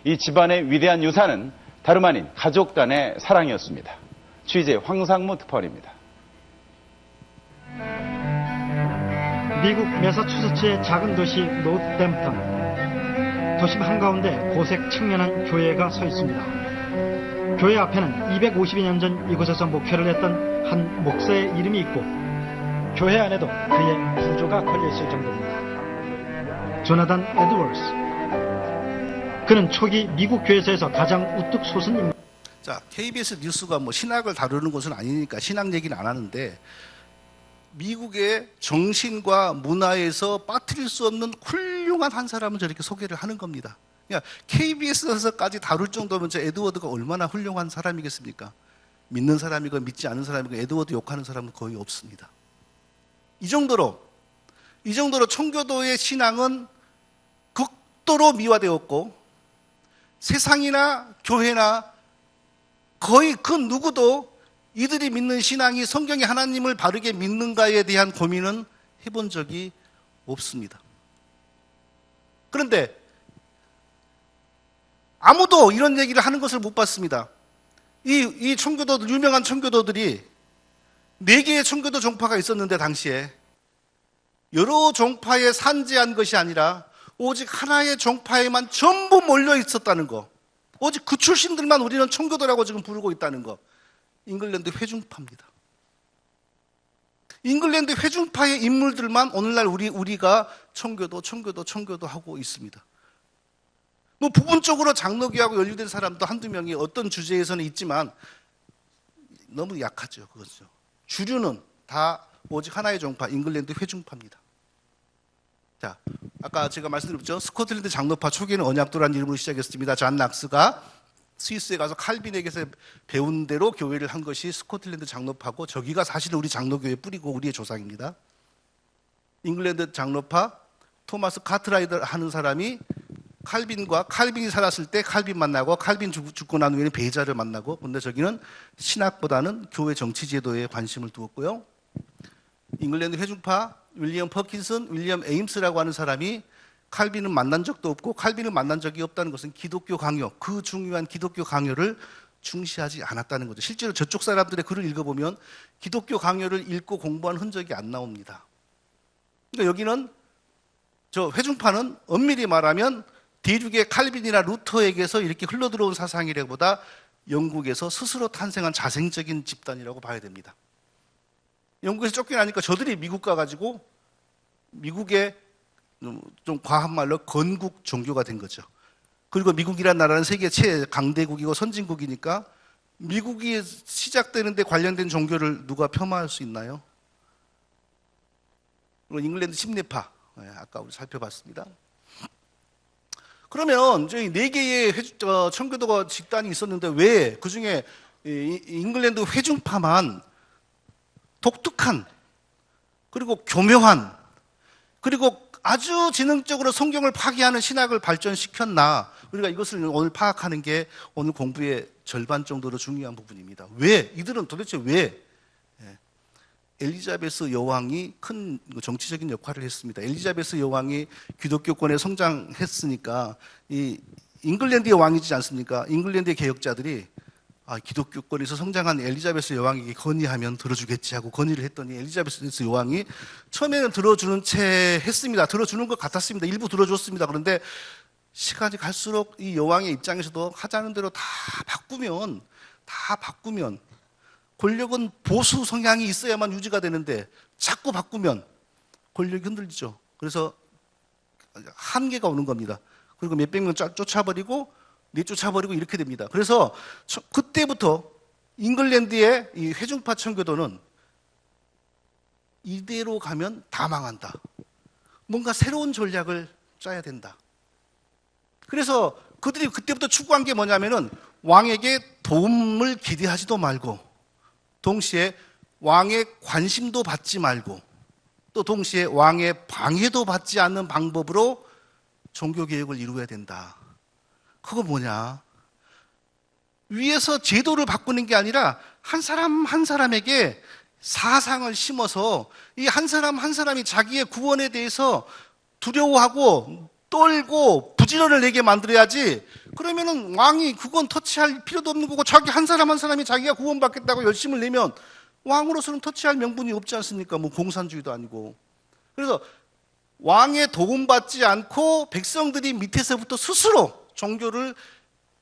Speaker 2: 이 집안의 위대한 유산은 다름 아닌 가족 간의 사랑이었습니다. 취재 황상무 특파원입니다.
Speaker 3: 미국 매사추세츠의 작은 도시 노스댐프턴. 도심 한가운데 고색 청년한 교회가 서 있습니다. 교회 앞에는 252년 전 이곳에서 목회를 했던 한 목사의 이름이 있고 교회 안에도 그의 부조가 걸려있을 정도입니다. 조나단 에드워스. 그는 초기 미국 교회에서 가장 우뚝 솟은 인물.
Speaker 1: 자, KBS 뉴스가 뭐 신학을 다루는 곳은 아니니까 신학 얘기는 안 하는데 미국의 정신과 문화에서 빠뜨릴 수 없는 훌륭한 한 사람을 저렇게 소개를 하는 겁니다. 그러니까 KBS에서까지 다룰 정도면 저 에드워드가 얼마나 훌륭한 사람이겠습니까? 믿는 사람이건 믿지 않는 사람이건 에드워드 욕하는 사람은 거의 없습니다. 이 정도로 청교도의 신앙은 극도로 미화되었고 세상이나 교회나 거의 그 누구도 이들이 믿는 신앙이 성경의 하나님을 바르게 믿는가에 대한 고민은 해본 적이 없습니다. 그런데 아무도 이런 얘기를 하는 것을 못 봤습니다. 이 청교도들, 유명한 청교도들이 4개의 청교도 종파가 있었는데 당시에 여러 종파에 산재한 것이 아니라 오직 하나의 종파에만 전부 몰려 있었다는 거. 오직 그 출신들만 우리는 청교도라고 지금 부르고 있다는 거. 잉글랜드 회중파입니다. 잉글랜드 회중파의 인물들만 오늘날 우리가 청교도 하고 있습니다. 뭐 부분적으로 장로교하고 연루된 사람도 한두 명이 어떤 주제에서는 있지만 너무 약하죠. 그것죠. 주류는 다 오직 하나의 종파, 잉글랜드 회중파입니다. 자, 아까 제가 말씀드렸죠. 스코틀랜드 장로파 초기에는 언약도라는 이름으로 시작했습니다. 잔 낙스가 스위스에 가서 칼빈에게서 배운 대로 교회를 한 것이 스코틀랜드 장로파고 저기가 사실은 우리 장로교회 뿌리고 우리의 조상입니다. 잉글랜드 장로파 토마스 카트라이더 하는 사람이 칼빈이 살았을 때 칼빈 만나고 칼빈 죽고 난 후에는 베자를 만나고 근데 저기는 신학보다는 교회 정치 제도에 관심을 두었고요. 잉글랜드 회중파 윌리엄 퍼킨슨, 윌리엄 에임스라고 하는 사람이 칼빈은 만난 적도 없고 칼빈을 만난 적이 없다는 것은 기독교 강요, 그 중요한 기독교 강요를 중시하지 않았다는 거죠. 실제로 저쪽 사람들의 글을 읽어보면 기독교 강요를 읽고 공부한 흔적이 안 나옵니다. 그러니까 여기는 저 회중파는 엄밀히 말하면 대륙의 칼빈이나 루터에게서 이렇게 흘러들어온 사상이라기보다 영국에서 스스로 탄생한 자생적인 집단이라고 봐야 됩니다. 영국에서 쫓겨나니까 저들이 미국 가가지고 미국의 좀 과한 말로 건국 종교가 된 거죠. 그리고 미국이라는 나라는 세계 최강대국이고 선진국이니까 미국이 시작되는데 관련된 종교를 누가 폄하할 수 있나요? 잉글랜드 심리파, 아까 우리 살펴봤습니다. 그러면 저희 4개의 청교도가 집단이 있었는데 왜 그중에 잉글랜드 회중파만 독특한 그리고 교묘한 그리고 아주 지능적으로 성경을 파괴하는 신학을 발전시켰나? 우리가 이것을 오늘 파악하는 게 오늘 공부의 절반 정도로 중요한 부분입니다. 왜? 이들은 도대체 왜? 엘리자베스 여왕이 큰 정치적인 역할을 했습니다. 엘리자베스 여왕이 기독교권에 성장했으니까 이 잉글랜드의 왕이지 않습니까? 잉글랜드의 개혁자들이 기독교권에서 성장한 엘리자베스 여왕에게 건의하면 들어주겠지 하고 건의를 했더니 엘리자베스 여왕이 처음에는 들어주는 채 했습니다. 들어주는 것 같았습니다. 일부 들어줬습니다. 그런데 시간이 갈수록 이 여왕의 입장에서도 하자는 대로 다 바꾸면 권력은 보수 성향이 있어야만 유지가 되는데 자꾸 바꾸면 권력이 흔들리죠. 그래서 한계가 오는 겁니다. 그리고 몇백 명 쫓아버리고 내쫓아버리고 이렇게 됩니다. 그래서 그때부터 잉글랜드의 이 회중파 청교도는 이대로 가면 다 망한다. 뭔가 새로운 전략을 짜야 된다. 그래서 그들이 그때부터 추구한 게 뭐냐면은 왕에게 도움을 기대하지도 말고 동시에 왕의 관심도 받지 말고 또 동시에 왕의 방해도 받지 않는 방법으로 종교개혁을 이루어야 된다. 그거 뭐냐? 위에서 제도를 바꾸는 게 아니라 한 사람 한 사람에게 사상을 심어서 이 한 사람 한 사람이 자기의 구원에 대해서 두려워하고 떨고 부지런을 내게 만들어야지. 그러면은 왕이 그건 터치할 필요도 없는 거고 자기 한 사람 한 사람이 자기가 구원받겠다고 열심을 내면 왕으로서는 터치할 명분이 없지 않습니까? 뭐 공산주의도 아니고. 그래서 왕의 도움받지 않고 백성들이 밑에서부터 스스로 종교를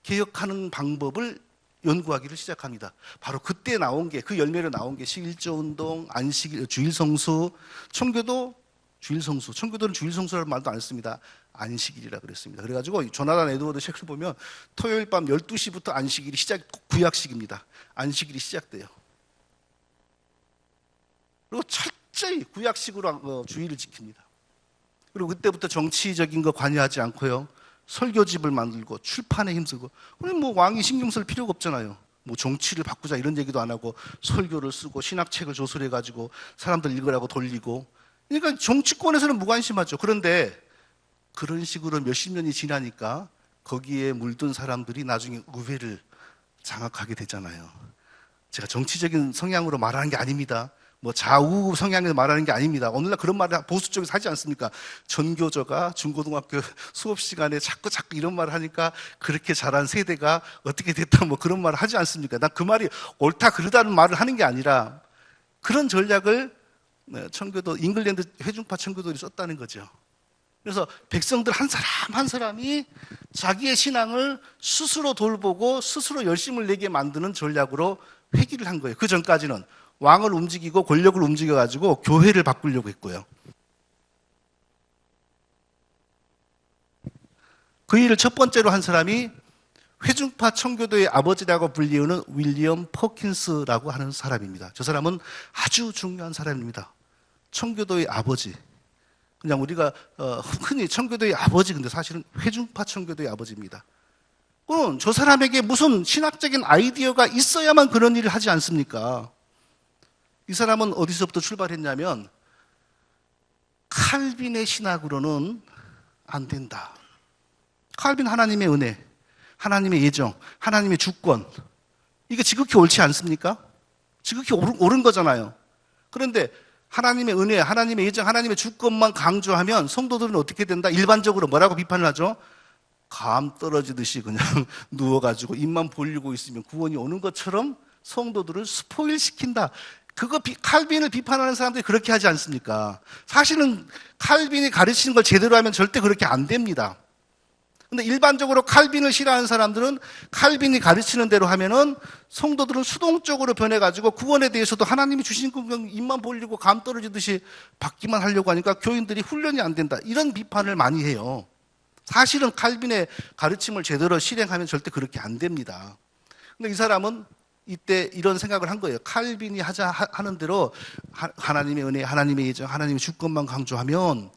Speaker 1: 개혁하는 방법을 연구하기를 시작합니다. 바로 그때 나온 게, 그 열매로 나온 게 11조 운동, 안식, 주일성수, 청교도 주일성수. 청교도는 주일성수라는 말도 안 했습니다. 안식일이라 그랬습니다. 그래가지고 조나단 에드워드 책을 보면 토요일 밤 12시부터 안식일이 구약식입니다. 안식일이 시작돼요. 그리고 철저히 구약식으로 주의를 지킵니다. 그리고 그때부터 정치적인 거 관여하지 않고요. 설교집을 만들고 출판에 힘쓰고. 그럼 뭐 왕이 신경 쓸 필요가 없잖아요. 뭐 정치를 바꾸자 이런 얘기도 안 하고 설교를 쓰고 신학책을 조설해가지고 사람들 읽으라고 돌리고. 그러니까 정치권에서는 무관심하죠. 그런데 그런 식으로 몇십 년이 지나니까 거기에 물든 사람들이 나중에 의회를 장악하게 되잖아요. 제가 정치적인 성향으로 말하는 게 아닙니다. 뭐 좌우 성향에서 말하는 게 아닙니다. 오늘날 그런 말을 보수 쪽에서 하지 않습니까? 전교조가 중고등학교 수업 시간에 자꾸 이런 말을 하니까 그렇게 자란 세대가 어떻게 됐다 뭐 그런 말을 하지 않습니까? 난 그 말이 옳다 그르다는 말을 하는 게 아니라 그런 전략을 청교도 잉글랜드 회중파 청교도들이 썼다는 거죠. 그래서 백성들 한 사람 한 사람이 자기의 신앙을 스스로 돌보고 스스로 열심을 내게 만드는 전략으로 회귀를 한 거예요. 그 전까지는 왕을 움직이고 권력을 움직여가지고 교회를 바꾸려고 했고요. 그 일을 첫 번째로 한 사람이 회중파 청교도의 아버지라고 불리우는 윌리엄 퍼킨스라고 하는 사람입니다. 저 사람은 아주 중요한 사람입니다. 청교도의 아버지. 그냥 우리가 흔히 청교도의 아버지, 근데 사실은 회중파 청교도의 아버지입니다. 그럼 저 사람에게 무슨 신학적인 아이디어가 있어야만 그런 일을 하지 않습니까? 이 사람은 어디서부터 출발했냐면 칼빈의 신학으로는 안 된다. 칼빈 하나님의 은혜, 하나님의 예정, 하나님의 주권, 이게 지극히 옳지 않습니까? 지극히 옳은 거잖아요. 그런데 하나님의 은혜, 하나님의 예정, 하나님의 주권만 강조하면 성도들은 어떻게 된다? 일반적으로 뭐라고 비판을 하죠? 감 떨어지듯이 그냥 누워가지고 입만 벌리고 있으면 구원이 오는 것처럼 성도들을 스포일시킨다. 그거 칼빈을 비판하는 사람들이 그렇게 하지 않습니까? 사실은 칼빈이 가르치는 걸 제대로 하면 절대 그렇게 안 됩니다. 근데 일반적으로 칼빈을 싫어하는 사람들은 칼빈이 가르치는 대로 하면은 성도들은 수동적으로 변해가지고 구원에 대해서도 하나님이 주신 거 입만 벌리고 감 떨어지듯이 받기만 하려고 하니까 교인들이 훈련이 안 된다. 이런 비판을 많이 해요. 사실은 칼빈의 가르침을 제대로 실행하면 절대 그렇게 안 됩니다. 근데 이 사람은 이때 이런 생각을 한 거예요. 칼빈이 하는 대로 하나님의 은혜, 하나님의 예정, 하나님의 주권만 강조하면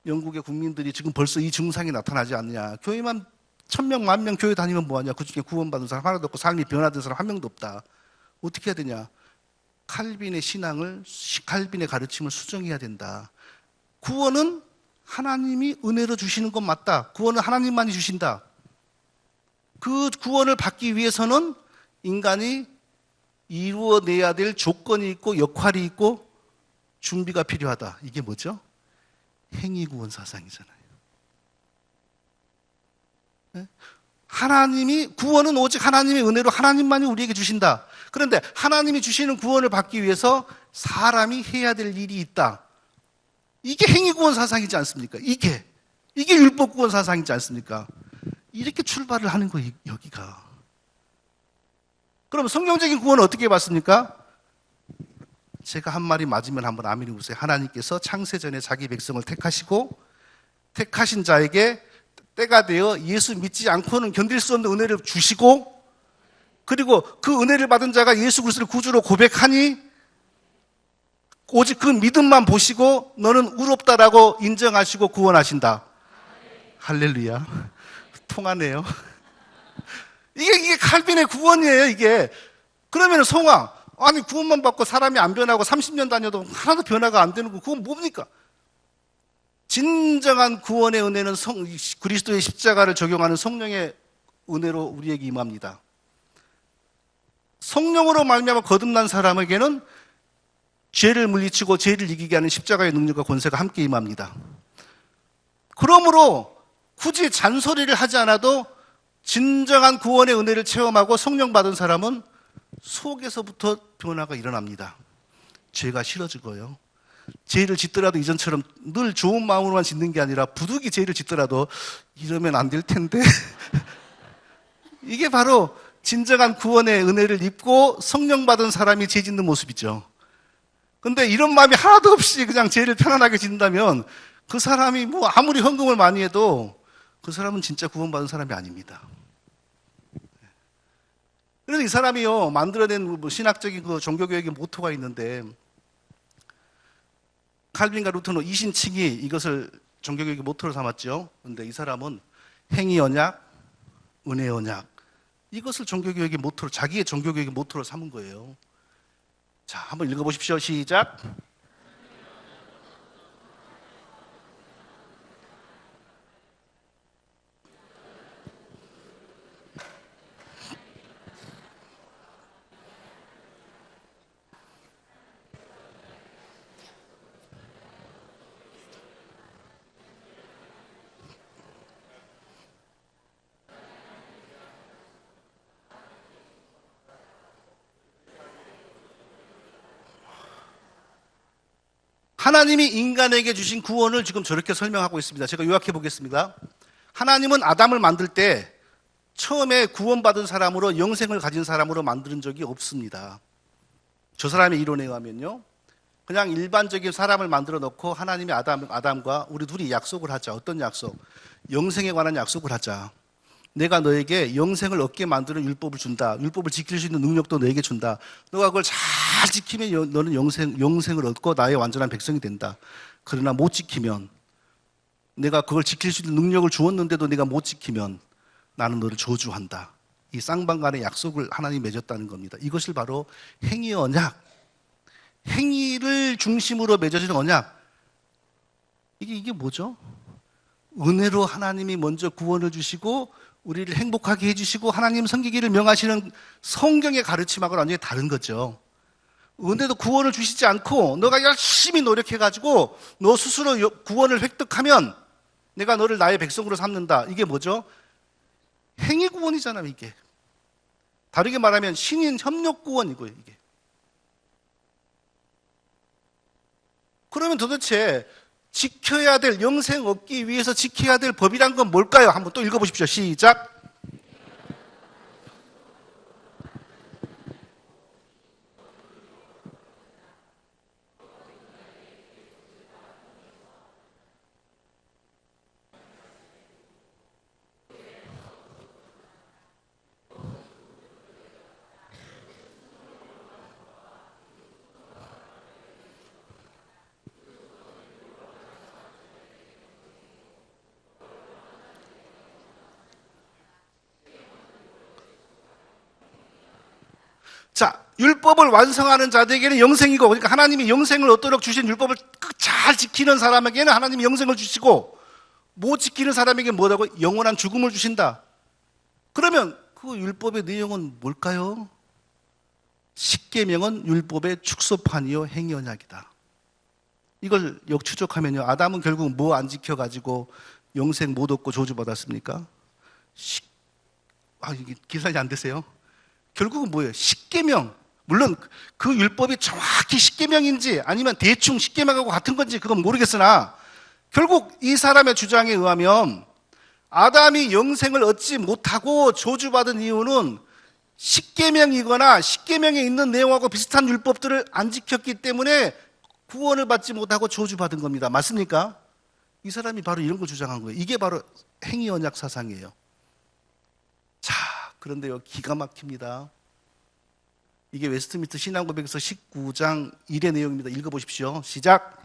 Speaker 1: 영국의 국민들이 지금 벌써 이 증상이 나타나지 않느냐. 교회만 1000명, 10,000명 교회 다니면 뭐하냐. 그중에 구원받은 사람 하나도 없고 삶이 변화된 사람 한 명도 없다. 어떻게 해야 되냐. 칼빈의 신앙을, 칼빈의 가르침을 수정해야 된다. 구원은 하나님이 은혜로 주시는 건 맞다. 구원은 하나님만이 주신다. 그 구원을 받기 위해서는 인간이 이루어내야 될 조건이 있고 역할이 있고 준비가 필요하다. 이게 뭐죠? 행위구원 사상이잖아요. 네? 하나님이, 구원은 오직 하나님의 은혜로 하나님만이 우리에게 주신다. 그런데 하나님이 주시는 구원을 받기 위해서 사람이 해야 될 일이 있다. 이게 행위구원 사상이지 않습니까? 이게 율법구원 사상이지 않습니까? 이렇게 출발을 하는 거예요, 여기가. 그럼 성경적인 구원은 어떻게 봤습니까? 제가 한 말이 맞으면 한번 아멘 해보세요. 하나님께서 창세전에 자기 백성을 택하시고 택하신 자에게 때가 되어 예수 믿지 않고는 견딜 수 없는 은혜를 주시고 그리고 그 은혜를 받은 자가 예수 그리스도를 구주로 고백하니 오직 그 믿음만 보시고 너는 의롭다라고 인정하시고 구원하신다. 할렐루야. 통하네요. 이게 칼빈의 구원이에요, 이게. 그러면 성화, 아니 구원만 받고 사람이 안 변하고 30년 다녀도 하나도 변화가 안 되는 거 그건 뭡니까? 진정한 구원의 은혜는 그리스도의 십자가를 적용하는 성령의 은혜로 우리에게 임합니다. 성령으로 말미암아 거듭난 사람에게는 죄를 물리치고 죄를 이기게 하는 십자가의 능력과 권세가 함께 임합니다. 그러므로 굳이 잔소리를 하지 않아도 진정한 구원의 은혜를 체험하고 성령 받은 사람은 속에서부터 변화가 일어납니다. 죄가 싫어지고요. 죄를 짓더라도 이전처럼 늘 좋은 마음으로만 짓는 게 아니라 부득이 죄를 짓더라도 이러면 안 될 텐데 이게 바로 진정한 구원의 은혜를 입고 성령 받은 사람이 죄 짓는 모습이죠. 근데 이런 마음이 하나도 없이 그냥 죄를 편안하게 짓는다면 그 사람이 뭐 아무리 헌금을 많이 해도 그 사람은 진짜 구원받은 사람이 아닙니다. 그래서 이 사람이요 만들어낸 신학적인 그 종교교육의 모토가 있는데 칼빈과 루터는 이신칭이 이것을 종교교육의 모토로 삼았죠. 그런데 이 사람은 행위 언약, 은혜 언약 이것을 종교교육의 모토로 자기의 종교교육의 모토로 삼은 거예요. 자, 한번 읽어보십시오. 시작. 하나님이 인간에게 주신 구원을 지금 저렇게 설명하고 있습니다. 제가 요약해 보겠습니다. 하나님은 아담을 만들 때 처음에 구원받은 사람으로 영생을 가진 사람으로 만드는 적이 없습니다. 저 사람의 이론에 의하면요. 그냥 일반적인 사람을 만들어 놓고 하나님이 아담과 우리 둘이 약속을 하자. 어떤 약속? 영생에 관한 약속을 하자. 내가 너에게 영생을 얻게 만드는 율법을 준다. 율법을 지킬 수 있는 능력도 너에게 준다. 너가 그걸 잘 지키면 너는 영생을 얻고 나의 완전한 백성이 된다. 그러나 못 지키면 내가 그걸 지킬 수 있는 능력을 주었는데도 내가 못 지키면 나는 너를 저주한다. 이 쌍방간의 약속을 하나님이 맺었다는 겁니다. 이것을 바로 행위 언약, 행위를 중심으로 맺어지는 언약. 이게 뭐죠? 은혜로 하나님이 먼저 구원을 주시고 우리를 행복하게 해주시고 하나님 섬기기를 명하시는 성경의 가르침하고는 완전히 다른 거죠. 은혜도 구원을 주시지 않고 너가 열심히 노력해가지고 너 스스로 구원을 획득하면 내가 너를 나의 백성으로 삼는다. 이게 뭐죠? 행위 구원이잖아요, 이게. 다르게 말하면 신인 협력 구원이고요, 이게. 그러면 도대체 지켜야 될 영생 얻기 위해서 지켜야 될 법이란 건 뭘까요? 한번 또 읽어보십시오. 시작. 자, 율법을 완성하는 자들에게는 영생이고, 그러니까 하나님이 영생을 얻도록 주신 율법을 잘 지키는 사람에게는 하나님이 영생을 주시고, 못 지키는 사람에게 뭐라고? 영원한 죽음을 주신다. 그러면 그 율법의 내용은 뭘까요? 십계명은 율법의 축소판이요 행위 언약이다. 이걸 역추적하면요, 아담은 결국 뭐 안 지켜가지고 영생 못 얻고 저주받았습니까? 이게 계산이 안 되세요? 결국은 뭐예요? 십계명. 물론 그 율법이 정확히 십계명인지 아니면 대충 십계명하고 같은 건지 그건 모르겠으나 결국 이 사람의 주장에 의하면 아담이 영생을 얻지 못하고 저주받은 이유는 십계명이거나 십계명에 있는 내용하고 비슷한 율법들을 안 지켰기 때문에 구원을 받지 못하고 저주받은 겁니다. 맞습니까? 이 사람이 바로 이런 걸 주장한 거예요. 이게 바로 행위 언약 사상이에요. 자, 그런데요, 기가 막힙니다. 이게 웨스트민스터 신앙고백에서 19장 1의 내용입니다. 읽어보십시오. 시작.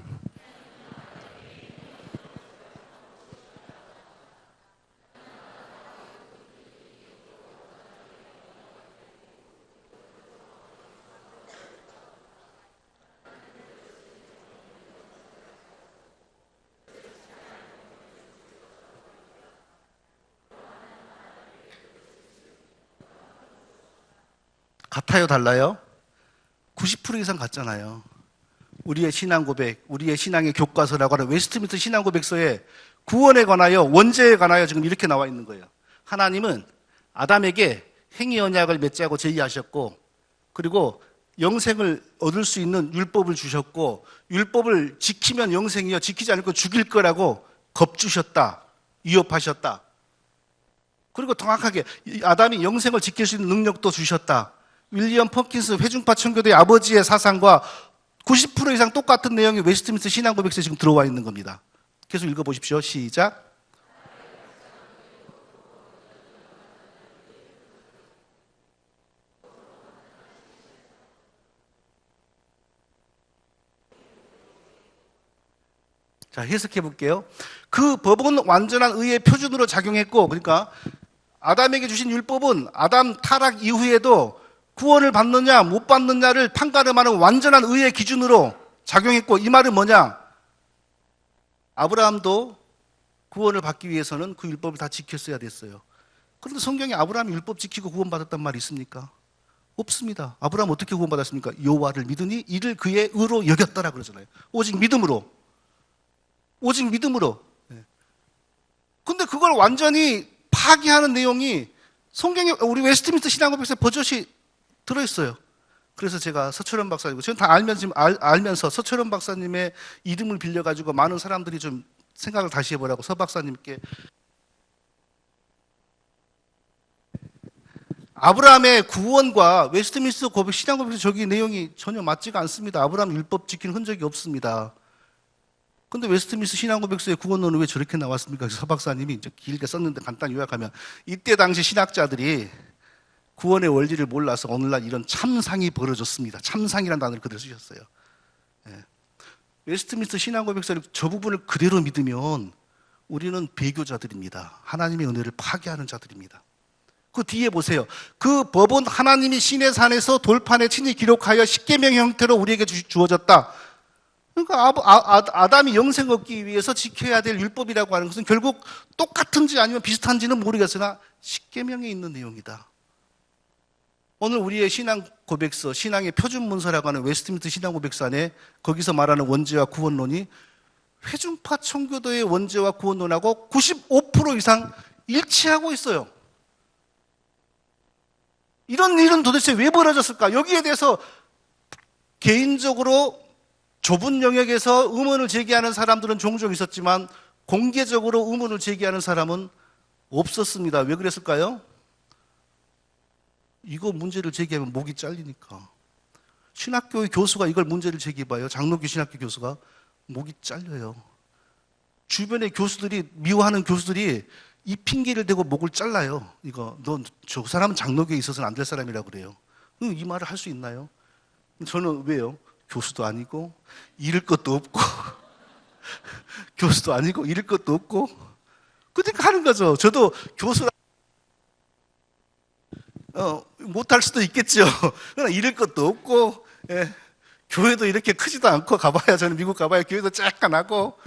Speaker 1: 같아요, 달라요? 90% 이상 같잖아요. 우리의 신앙 고백, 우리의 신앙의 교과서라고 하는 웨스트민스터 신앙 고백서에 구원에 관하여, 원죄에 관하여 지금 이렇게 나와 있는 거예요. 하나님은 아담에게 행위 언약을 맺자고 제의하셨고, 그리고 영생을 얻을 수 있는 율법을 주셨고, 율법을 지키면 영생이요, 지키지 않을 거 죽일 거라고 겁주셨다, 위협하셨다. 그리고 정확하게 아담이 영생을 지킬 수 있는 능력도 주셨다. 윌리엄 펌킨스 회중파 청교도의 아버지의 사상과 90% 이상 똑같은 내용이 웨스트민스터 신앙 고백서에 지금 들어와 있는 겁니다. 계속 읽어보십시오. 시작. 자, 해석해 볼게요. 그 법은 완전한 의의 표준으로 작용했고, 그러니까 아담에게 주신 율법은 아담 타락 이후에도 구원을 받느냐 못 받느냐를 판가름하는 완전한 의의 기준으로 작용했고, 이 말은 뭐냐? 아브라함도 구원을 받기 위해서는 그 율법을 다 지켰어야 됐어요. 그런데 성경에 아브라함이 율법 지키고 구원받았단 말이 있습니까? 없습니다. 아브라함 어떻게 구원받았습니까? 여호와를 믿으니 이를 그의 의로 여겼더라 그러잖아요. 오직 믿음으로. 오직 믿음으로. 근데 그걸 완전히 파기하는 내용이 성경에 우리 웨스트민스터 신앙고백서에 버젓이 들어있어요. 그래서 제가 서철원 박사님, 저는 다 알면서 서철원 박사님의 이름을 빌려가지고 많은 사람들이 좀 생각을 다시 해보라고 서 박사님께 아브라함의 구원과 웨스트민스터 고백, 신앙고백서 저기 내용이 전혀 맞지가 않습니다. 아브라함 율법 지킨 흔적이 없습니다. 근데 웨스트민스터 신앙고백서의 구원론은 왜 저렇게 나왔습니까? 서 박사님이 이제 길게 썼는데 간단히 요약하면 이때 당시 신학자들이 구원의 원리를 몰라서 오늘날 이런 참상이 벌어졌습니다. 참상이라는 단어를 그대로 쓰셨어요. 웨스트민스터 신앙고백서의 저 부분을 그대로 믿으면 우리는 배교자들입니다. 하나님의 은혜를 파괴하는 자들입니다. 그 뒤에 보세요. 그 법은 하나님이 시내 산에서 돌판에 친히 기록하여 십계명의 형태로 우리에게 주어졌다. 그러니까 아담이 영생 얻기 위해서 지켜야 될 율법이라고 하는 것은 결국 똑같은지 아니면 비슷한지는 모르겠으나 십계명에 있는 내용이다. 오늘 우리의 신앙 고백서, 신앙의 표준 문서라고 하는 웨스트민스터 신앙 고백서 안에 거기서 말하는 원죄와 구원론이 회중파 청교도의 원죄와 구원론하고 95% 이상 일치하고 있어요. 이런 일은 도대체 왜 벌어졌을까? 여기에 대해서 개인적으로 좁은 영역에서 의문을 제기하는 사람들은 종종 있었지만 공개적으로 의문을 제기하는 사람은 없었습니다. 왜 그랬을까요? 이거 문제를 제기하면 목이 잘리니까. 신학교의 교수가 이걸 문제를 제기해봐요. 장로교 신학교 교수가 목이 잘려요. 주변의 교수들이, 미워하는 교수들이 이 핑계를 대고 목을 잘라요. 이거 너 저 사람은 장로교에 있어서는 안 될 사람이라고 그래요. 이 말을 할 수 있나요? 저는 왜요? 교수도 아니고 잃을 것도 없고 교수도 아니고 잃을 것도 없고 그러니까 하는 거죠. 저도 교수라 못할 수도 있겠죠. 그러나 잃을 것도 없고, 교회도 이렇게 크지도 않고 가봐야, 저는 미국 가봐야 교회도 잠깐 하고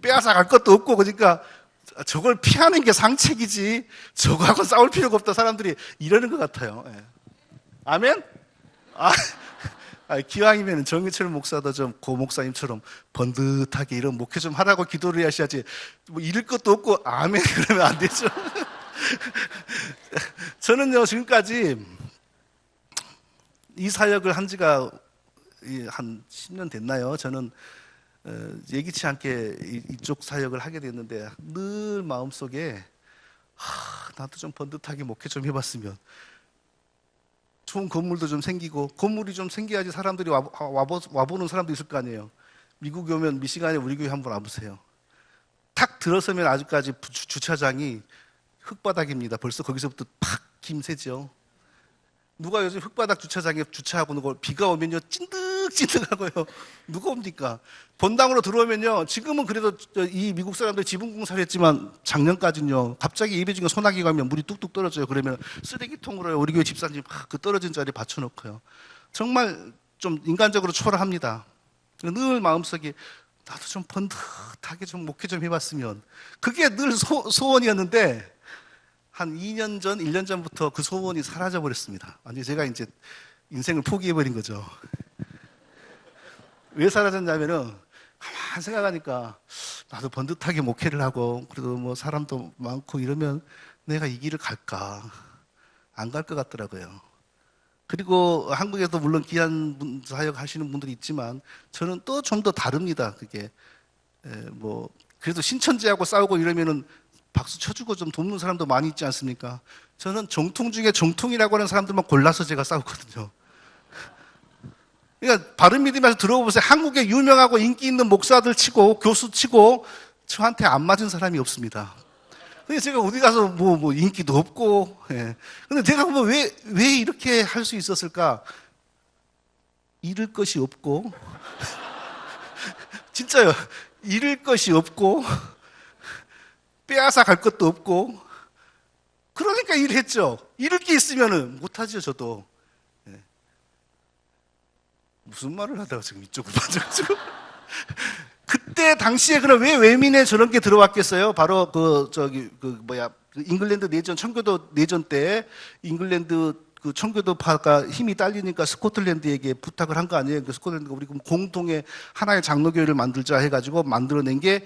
Speaker 1: 빼앗아 갈 것도 없고, 그러니까 저걸 피하는 게 상책이지 저거하고 싸울 필요가 없다 사람들이 이러는 것 같아요. 아멘? 기왕이면 정의철 목사도 좀 고 목사님처럼 번듯하게 이런 목회 좀 하라고 기도를 하셔야지. 뭐 잃을 것도 없고 아멘 그러면 안 되죠. 저는요 지금까지 이 사역을 한 지가 한 10년 됐나요? 저는 예기치 않게 이쪽 사역을 하게 됐는데 늘 마음속에 나도 좀 번듯하게 목회 좀 해봤으면, 좋은 건물도 좀 생기고, 건물이 좀 생겨야지 사람들이 와보는 사람도 있을 거 아니에요. 미국에 오면 미시간에 우리 교회 한번 와보세요. 탁 들어서면 아직까지 주차장이 흙바닥입니다. 벌써 거기서부터 팍 김새죠. 누가 요즘 흙바닥 주차장에 주차하고 그걸 비가 오면요 찐득찐득하고요. 누가 옵니까? 본당으로 들어오면요, 지금은 그래도 이 미국 사람들 지붕 공사를 했지만 작년까지는요 갑자기 예배 중에 소나기 가면 물이 뚝뚝 떨어져요. 그러면 쓰레기통으로 우리 교회 집사님 그 떨어진 자리에 받쳐놓고요. 정말 좀 인간적으로 초라합니다. 늘 마음속에 나도 좀 번듯하게 좀 목회 좀 해봤으면, 그게 늘 소원이었는데 한 2년 전, 1년 전부터 그 소원이 사라져 버렸습니다. 완전히 제가 이제 인생을 포기해 버린 거죠. 왜 사라졌냐면은 가만 생각하니까 나도 번듯하게 목회를 하고 그래도 뭐 사람도 많고 이러면 내가 이 길을 갈까? 안 갈 것 같더라고요. 그리고 한국에도 물론 귀한 사역 하시는 분들이 있지만 저는 또 좀 더 다릅니다. 그게 뭐 그래도 신천지하고 싸우고 이러면은 박수 쳐주고 좀 돕는 사람도 많이 있지 않습니까? 저는 정통 중에 정통이라고 하는 사람들만 골라서 제가 싸우거든요. 그러니까 바른 믿음에서 들어보세요. 한국에 유명하고 인기 있는 목사들 치고 교수 치고 저한테 안 맞은 사람이 없습니다. 근데 제가 어디 가서 뭐 인기도 없고, 예. 근데 제가 보면 왜 이렇게 할 수 있었을까? 잃을 것이 없고, 진짜요. 잃을 것이 없고, 빼앗아 갈 것도 없고, 그러니까 일했죠. 잃을 게 있으면은 못하죠, 저도. 예. 무슨 말을 하다가 지금 이쪽으로 빠져가지고. 그때 당시에 그럼 왜 외민에 저런 게 들어왔겠어요? 바로 잉글랜드 내전, 청교도 내전 때 잉글랜드 그 청교도파가 힘이 딸리니까 스코틀랜드에게 부탁을 한 거 아니에요? 그 스코틀랜드가 우리 공동의 하나의 장로교회를 만들자 해가지고 만들어낸 게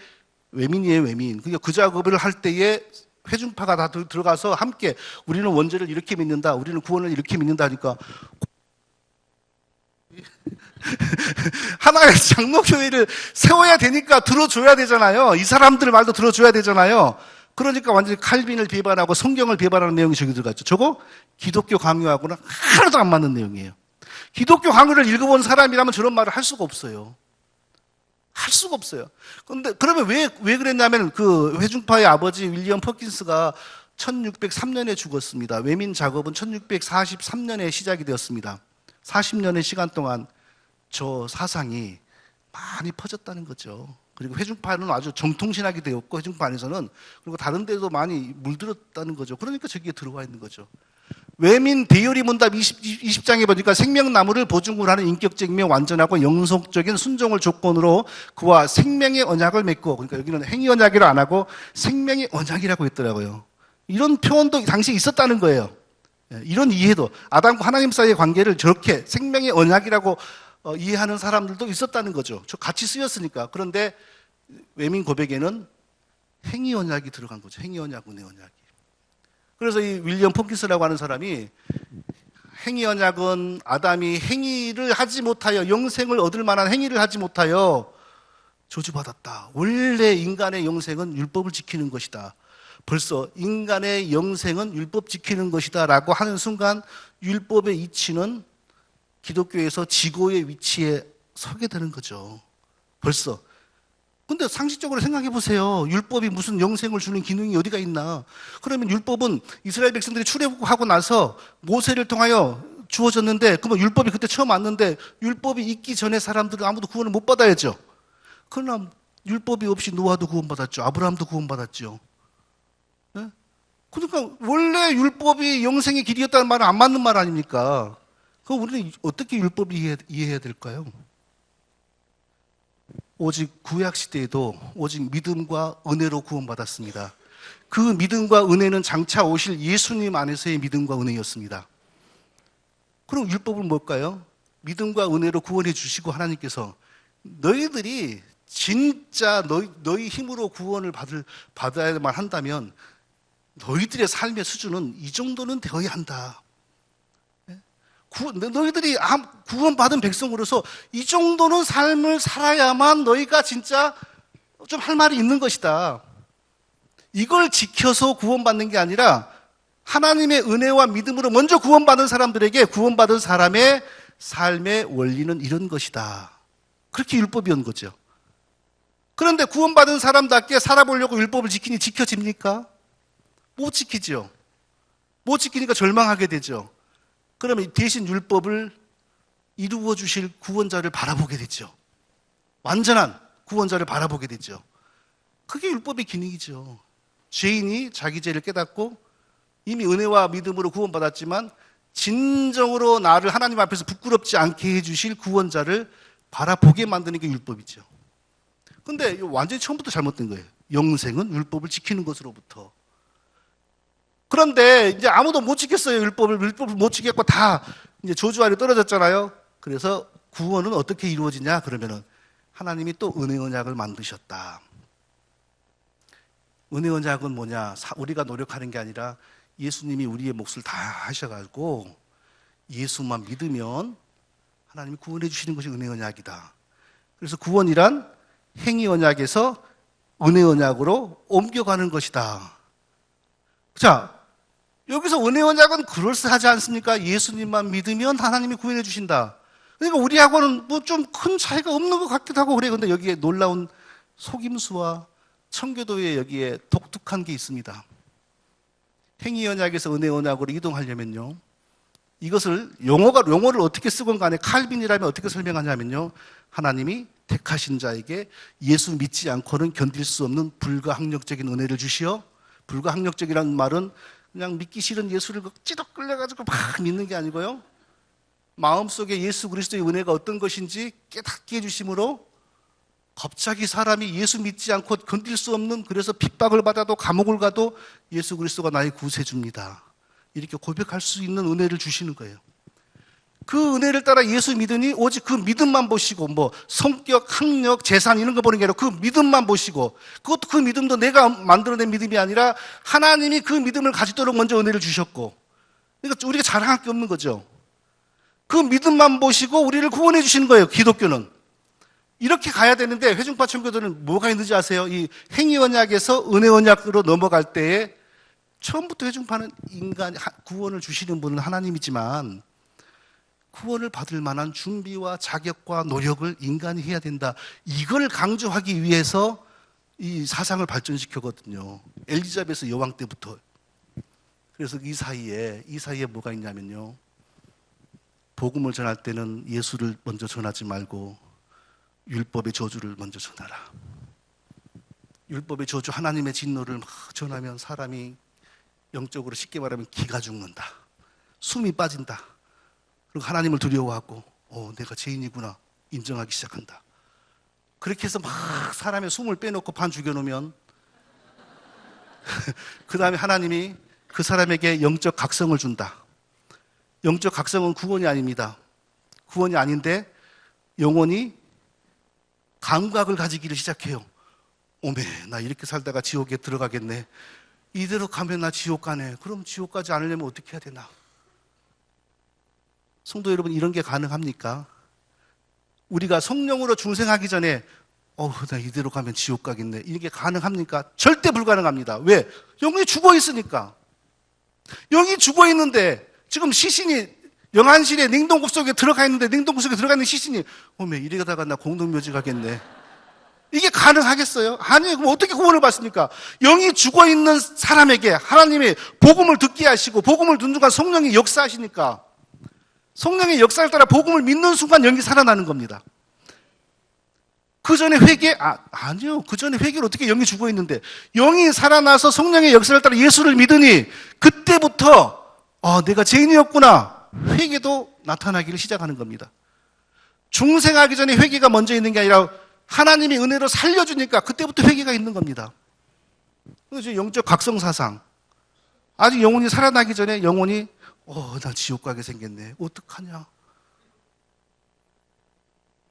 Speaker 1: 외민이에요, 외민. 그러니까 그 작업을 할 때에 회중파가 다 들어가서 함께 우리는 원죄를 이렇게 믿는다, 우리는 구원을 이렇게 믿는다 하니까 하나의 장로교회를 세워야 되니까 들어줘야 되잖아요. 이 사람들 말도 들어줘야 되잖아요. 그러니까 완전히 칼빈을 비판하고 성경을 비판하는 내용이 저기 들어갔죠. 저거 기독교 강요하고는 하나도 안 맞는 내용이에요. 기독교 강요를 읽어본 사람이라면 저런 말을 할 수가 없어요. 할 수가 없어요. 그런데 그러면 왜 그랬냐면 그 회중파의 아버지 윌리엄 퍼킨스가 1603년에 죽었습니다. 외민 작업은 1643년에 시작이 되었습니다. 40년의 시간 동안 저 사상이 많이 퍼졌다는 거죠. 그리고 회중파는 아주 정통신학이 되었고 회중파 안에서는 그리고 다른 데도 많이 물들었다는 거죠. 그러니까 저기에 들어와 있는 거죠. 외민 대열이 문답 20장에 보니까 생명나무를 보증으로 하는 인격적이며 완전하고 영속적인 순종을 조건으로 그와 생명의 언약을 맺고, 그러니까 여기는 행위 언약이라 안 하고 생명의 언약이라고 했더라고요. 이런 표현도 당시에 있었다는 거예요. 이런 이해도 아담과 하나님 사이의 관계를 저렇게 생명의 언약이라고 이해하는 사람들도 있었다는 거죠. 저 같이 쓰였으니까. 그런데 외민 고백에는 행위 언약이 들어간 거죠. 행위 언약, 은혜 언약이. 그래서 이 윌리엄 폼킨스라고 하는 사람이 행위 언약은 아담이 행위를 하지 못하여 영생을 얻을 만한 행위를 하지 못하여 저주받았다. 원래 인간의 영생은 율법을 지키는 것이다. 벌써 인간의 영생은 율법 지키는 것이다 라고 하는 순간 율법의 이치는 기독교에서 지고의 위치에 서게 되는 거죠. 벌써. 근데 상식적으로 생각해 보세요. 율법이 무슨 영생을 주는 기능이 어디가 있나? 그러면 율법은 이스라엘 백성들이 출애굽하고 나서 모세를 통하여 주어졌는데, 그러면 율법이 그때 처음 왔는데 율법이 있기 전에 사람들은 아무도 구원을 못 받아야죠. 그러나 율법이 없이 노아도 구원받았죠. 아브라함도 구원받았죠. 네? 그러니까 원래 율법이 영생의 길이었다는 말은 안 맞는 말 아닙니까? 그럼 우리는 어떻게 율법을 이해해야 될까요? 오직 구약 시대에도 오직 믿음과 은혜로 구원받았습니다. 그 믿음과 은혜는 장차 오실 예수님 안에서의 믿음과 은혜였습니다. 그럼 율법은 뭘까요? 믿음과 은혜로 구원해 주시고 하나님께서 너희들이 진짜 너희 힘으로 구원을 받아야만 한다면 너희들의 삶의 수준은 이 정도는 되어야 한다. 너희들이 구원받은 백성으로서 이 정도는 삶을 살아야만 너희가 진짜 좀 할 말이 있는 것이다. 이걸 지켜서 구원받는 게 아니라 하나님의 은혜와 믿음으로 먼저 구원받은 사람들에게 구원받은 사람의 삶의 원리는 이런 것이다. 그렇게 율법이온 거죠. 그런데 구원받은 사람답게 살아보려고 율법을 지키니 지켜집니까? 못 지키죠. 못 지키니까 절망하게 되죠. 그러면 대신 율법을 이루어 주실 구원자를 바라보게 되죠. 완전한 구원자를 바라보게 되죠. 그게 율법의 기능이죠. 죄인이 자기 죄를 깨닫고 이미 은혜와 믿음으로 구원받았지만 진정으로 나를 하나님 앞에서 부끄럽지 않게 해주실 구원자를 바라보게 만드는 게 율법이죠. 근데 완전히 처음부터 잘못된 거예요. 영생은 율법을 지키는 것으로부터. 그런데 이제 아무도 못 지켰어요. 율법을 못 지켰고 다 이제 저주 아래 떨어졌잖아요. 그래서 구원은 어떻게 이루어지냐? 그러면은 하나님이 또 은혜 언약을 만드셨다. 은혜 언약은 뭐냐? 우리가 노력하는 게 아니라 예수님이 우리의 몫을 다 하셔가지고 예수만 믿으면 하나님이 구원해 주시는 것이 은혜 언약이다. 그래서 구원이란 행위 언약에서 은혜 언약으로 옮겨가는 것이다. 자, 여기서 은혜 언약은 그럴싸하지 않습니까? 예수님만 믿으면 하나님이 구원해 주신다. 그러니까 우리하고는 뭐 좀 큰 차이가 없는 것 같기도 하고 그래요. 근데 여기에 놀라운 속임수와 청교도의 여기에 독특한 게 있습니다. 행위 언약에서 은혜 언약으로 이동하려면요. 이것을 용어를 어떻게 쓰건 간에 칼빈이라면 어떻게 설명하냐면요. 하나님이 택하신 자에게 예수 믿지 않고는 견딜 수 없는 불가항력적인 은혜를 주시어, 불가항력적이라는 말은 그냥 믿기 싫은 예수를 찌덕 끌려가지고 막 믿는 게 아니고요. 마음속에 예수 그리스도의 은혜가 어떤 것인지 깨닫게 해주심으로 갑자기 사람이 예수 믿지 않고 견딜 수 없는, 그래서 핍박을 받아도 감옥을 가도 예수 그리스도가 나의 구세주입니다, 이렇게 고백할 수 있는 은혜를 주시는 거예요. 그 은혜를 따라 예수 믿으니 오직 그 믿음만 보시고, 뭐 성격, 학력, 재산 이런 거 보는 게 아니라 그 믿음만 보시고, 그것도 그 믿음도 내가 만들어낸 믿음이 아니라 하나님이 그 믿음을 가지도록 먼저 은혜를 주셨고, 그러니까 우리가 자랑할 게 없는 거죠. 그 믿음만 보시고 우리를 구원해 주시는 거예요, 기독교는. 이렇게 가야 되는데 회중파 청교도는 뭐가 있는지 아세요? 이 행위 언약에서 은혜 언약으로 넘어갈 때에 처음부터 회중파는 구원을 주시는 분은 하나님이지만 구원을 받을 만한 준비와 자격과 노력을 인간이 해야 된다. 이걸 강조하기 위해서 이 사상을 발전시켰거든요. 엘리자베스 여왕 때부터. 그래서 이 사이에 뭐가 있냐면요. 복음을 전할 때는 예수를 먼저 전하지 말고 율법의 저주를 먼저 전하라. 율법의 저주, 하나님의 진노를 막 전하면 사람이 영적으로 쉽게 말하면 기가 죽는다. 숨이 빠진다. 그리고 하나님을 두려워하고 내가 죄인이구나 인정하기 시작한다. 그렇게 해서 막 사람의 숨을 빼놓고 반 죽여놓으면 그 다음에 하나님이 그 사람에게 영적 각성을 준다. 영적 각성은 구원이 아닙니다. 구원이 아닌데 영혼이 감각을 가지기를 시작해요. 오메, 나 이렇게 살다가 지옥에 들어가겠네. 이대로 가면 나 지옥 가네. 그럼 지옥 가지 않으려면 어떻게 해야 되나? 성도 여러분, 이런 게 가능합니까? 우리가 성령으로 중생하기 전에 나 이대로 가면 지옥 가겠네. 이게 가능합니까? 절대 불가능합니다. 왜? 영이 죽어 있으니까. 영이 죽어 있는데 지금 시신이 영안실에 냉동고 속에 들어가 있는데 냉동고 속에 들어가 있는 시신이 어메 이러다가 나 공동묘지 가겠네. 이게 가능하겠어요? 아니에요. 그럼 어떻게 구원을 받습니까? 영이 죽어 있는 사람에게 하나님이 복음을 듣게 하시고 복음을 듣는 순간 성령이 역사하시니까 성령의 역사를 따라 복음을 믿는 순간 영이 살아나는 겁니다. 그 전에 아니요. 그 전에 회개를 어떻게 영이 죽어 있는데 영이 살아나서 성령의 역사를 따라 예수를 믿으니 그때부터 내가 죄인이었구나. 회개도 나타나기를 시작하는 겁니다. 중생하기 전에 회개가 먼저 있는 게 아니라 하나님이 은혜로 살려주니까 그때부터 회개가 있는 겁니다. 그래서 영적 각성사상. 아직 영혼이 살아나기 전에 영혼이 나 지옥 가게 생겼네. 어떡하냐.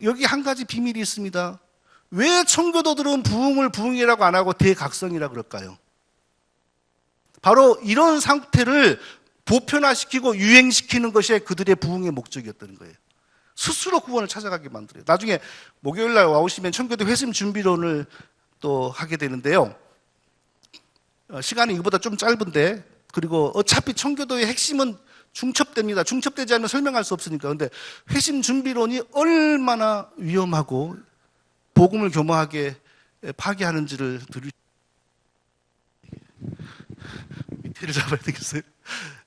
Speaker 1: 여기 한 가지 비밀이 있습니다. 왜 청교도들은 부흥을 부흥이라고 안 하고 대각성이라고 그럴까요? 바로 이런 상태를 보편화시키고 유행시키는 것이 그들의 부흥의 목적이었다는 거예요. 스스로 구원을 찾아가게 만들어요. 나중에 목요일날 와오시면 청교도 회심 준비론을 또 하게 되는데요. 시간이 이거보다 좀 짧은데, 그리고 어차피 청교도의 핵심은 중첩됩니다. 중첩되지 않으면 설명할 수 없으니까. 근데 회심 준비론이 얼마나 위험하고 복음을 교묘하게 파괴하는지를 밑에를 잡아야 되겠어요.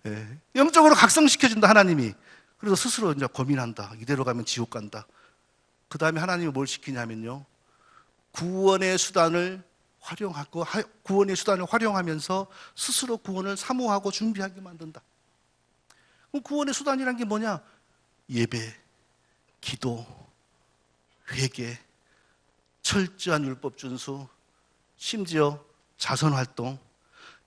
Speaker 1: 네. 영적으로 각성시켜준다, 하나님이. 그래서 스스로 이제 고민한다. 이대로 가면 지옥 간다. 그 다음에 하나님이 뭘 시키냐면요. 구원의 수단을 활용하면서 스스로 구원을 사모하고 준비하게 만든다. 그럼 구원의 수단이란 게 뭐냐? 예배, 기도, 회개, 철저한 율법 준수, 심지어 자선활동.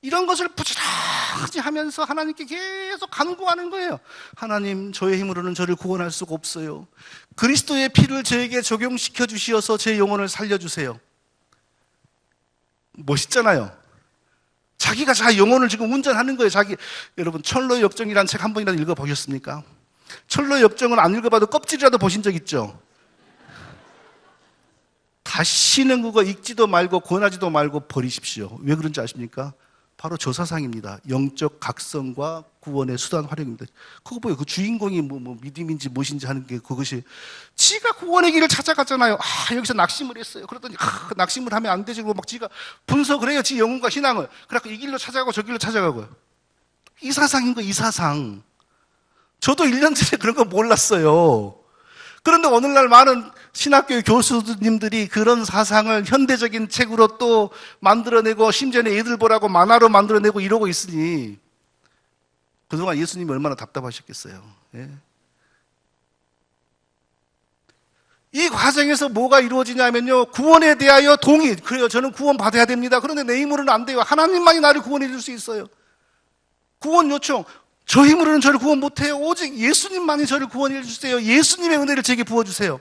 Speaker 1: 이런 것을 부지런히 하면서 하나님께 계속 간구하는 거예요. 하나님, 저의 힘으로는 저를 구원할 수가 없어요. 그리스도의 피를 저에게 적용시켜 주시어서 제 영혼을 살려주세요. 멋있잖아요. 자기가 자기 영혼을 지금 운전하는 거예요. 여러분, 철로의 역정이라는 책 한 번이라도 읽어보셨습니까? 철로의 역정은 안 읽어봐도 껍질이라도 보신 적 있죠? 다시는 그거 읽지도 말고 권하지도 말고 버리십시오. 왜 그런지 아십니까? 바로 저 사상입니다. 영적 각성과 구원의 수단 활용입니다. 그거 보여. 그 주인공이 뭐 믿음인지 무엇인지 하는 게 그것이 지가 구원의 길을 찾아갔잖아요. 여기서 낙심을 했어요. 그러더니 낙심을 하면 안 되지. 그러고 막 지가 분석을 해요. 지 영혼과 신앙을. 그래갖고 이 길로 찾아가고 저 길로 찾아가고요. 이 사상인 거, 이 사상. 저도 1년 전에 그런 거 몰랐어요. 그런데 오늘날 많은 신학교 교수님들이 그런 사상을 현대적인 책으로 또 만들어내고 심지어는 애들 보라고 만화로 만들어내고 이러고 있으니 그동안 예수님이 얼마나 답답하셨겠어요. 예. 이 과정에서 뭐가 이루어지냐면요, 구원에 대하여 동의. 그래요, 저는 구원 받아야 됩니다. 그런데 내 힘으로는 안 돼요. 하나님만이 나를 구원해 줄 수 있어요. 구원 요청. 저 힘으로는 저를 구원 못해요. 오직 예수님만이 저를 구원해 주세요. 예수님의 은혜를 제게 부어주세요.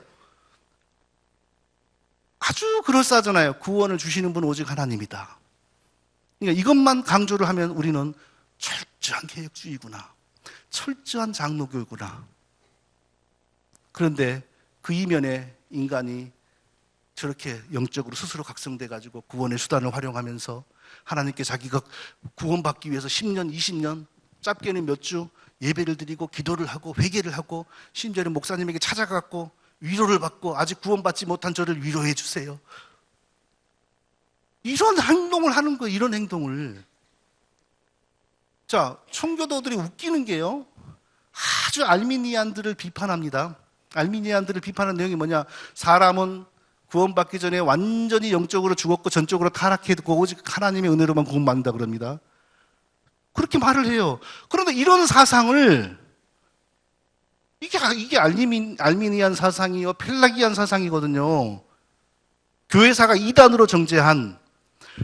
Speaker 1: 아주 그럴싸하잖아요. 구원을 주시는 분은 오직 하나님이다. 그러니까 이것만 강조를 하면 우리는 철저한 개혁주의구나, 철저한 장로교구나. 그런데 그 이면에 인간이 저렇게 영적으로 스스로 각성돼가지고 구원의 수단을 활용하면서 하나님께 자기가 구원받기 위해서 10년, 20년, 짧게는 몇 주 예배를 드리고 기도를 하고 회개를 하고 심지어는 목사님에게 찾아갔고 위로를 받고 아직 구원받지 못한 저를 위로해 주세요. 이런 행동을 하는 거예요. 이런 행동을. 자, 청교도들이 웃기는 게요, 아주 알미니안들을 비판합니다. 알미니안들을 비판하는 내용이 뭐냐, 사람은 구원받기 전에 완전히 영적으로 죽었고 전적으로 타락했고 오직 하나님의 은혜로만 구원받는다 그럽니다. 그렇게 말을 해요. 그런데 이런 사상을, 이게 알미니안 사상이요, 펠라기안 사상이거든요. 교회사가 이단으로 정죄한,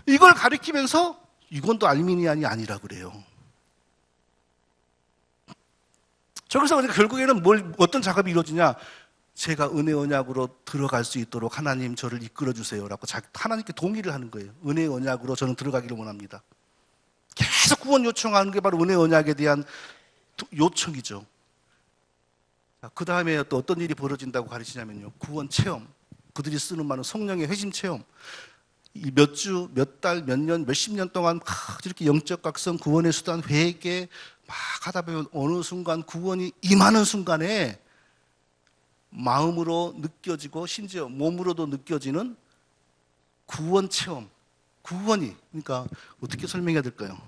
Speaker 1: 이걸 가리키면서 이건 또 알미니안이 아니라 그래요. 저기서 그러니까 결국에는 어떤 작업이 이루어지냐, 제가 은혜 언약으로 들어갈 수 있도록 하나님 저를 이끌어 주세요라고 하나님께 동의를 하는 거예요. 은혜 언약으로 저는 들어가기를 원합니다. 계속 구원 요청하는 게 바로 은혜 언약에 대한 요청이죠. 그 다음에 또 어떤 일이 벌어진다고 가르치냐면요, 구원 체험. 그들이 쓰는 말은 성령의 회심 체험. 몇 주, 몇 달, 몇 년, 몇십 년 동안 막 이렇게 영적 각성, 구원의 수단, 회개 막 하다 보면 어느 순간 구원이 임하는 순간에 마음으로 느껴지고 심지어 몸으로도 느껴지는 구원 체험. 구원이, 그러니까 어떻게 설명해야 될까요?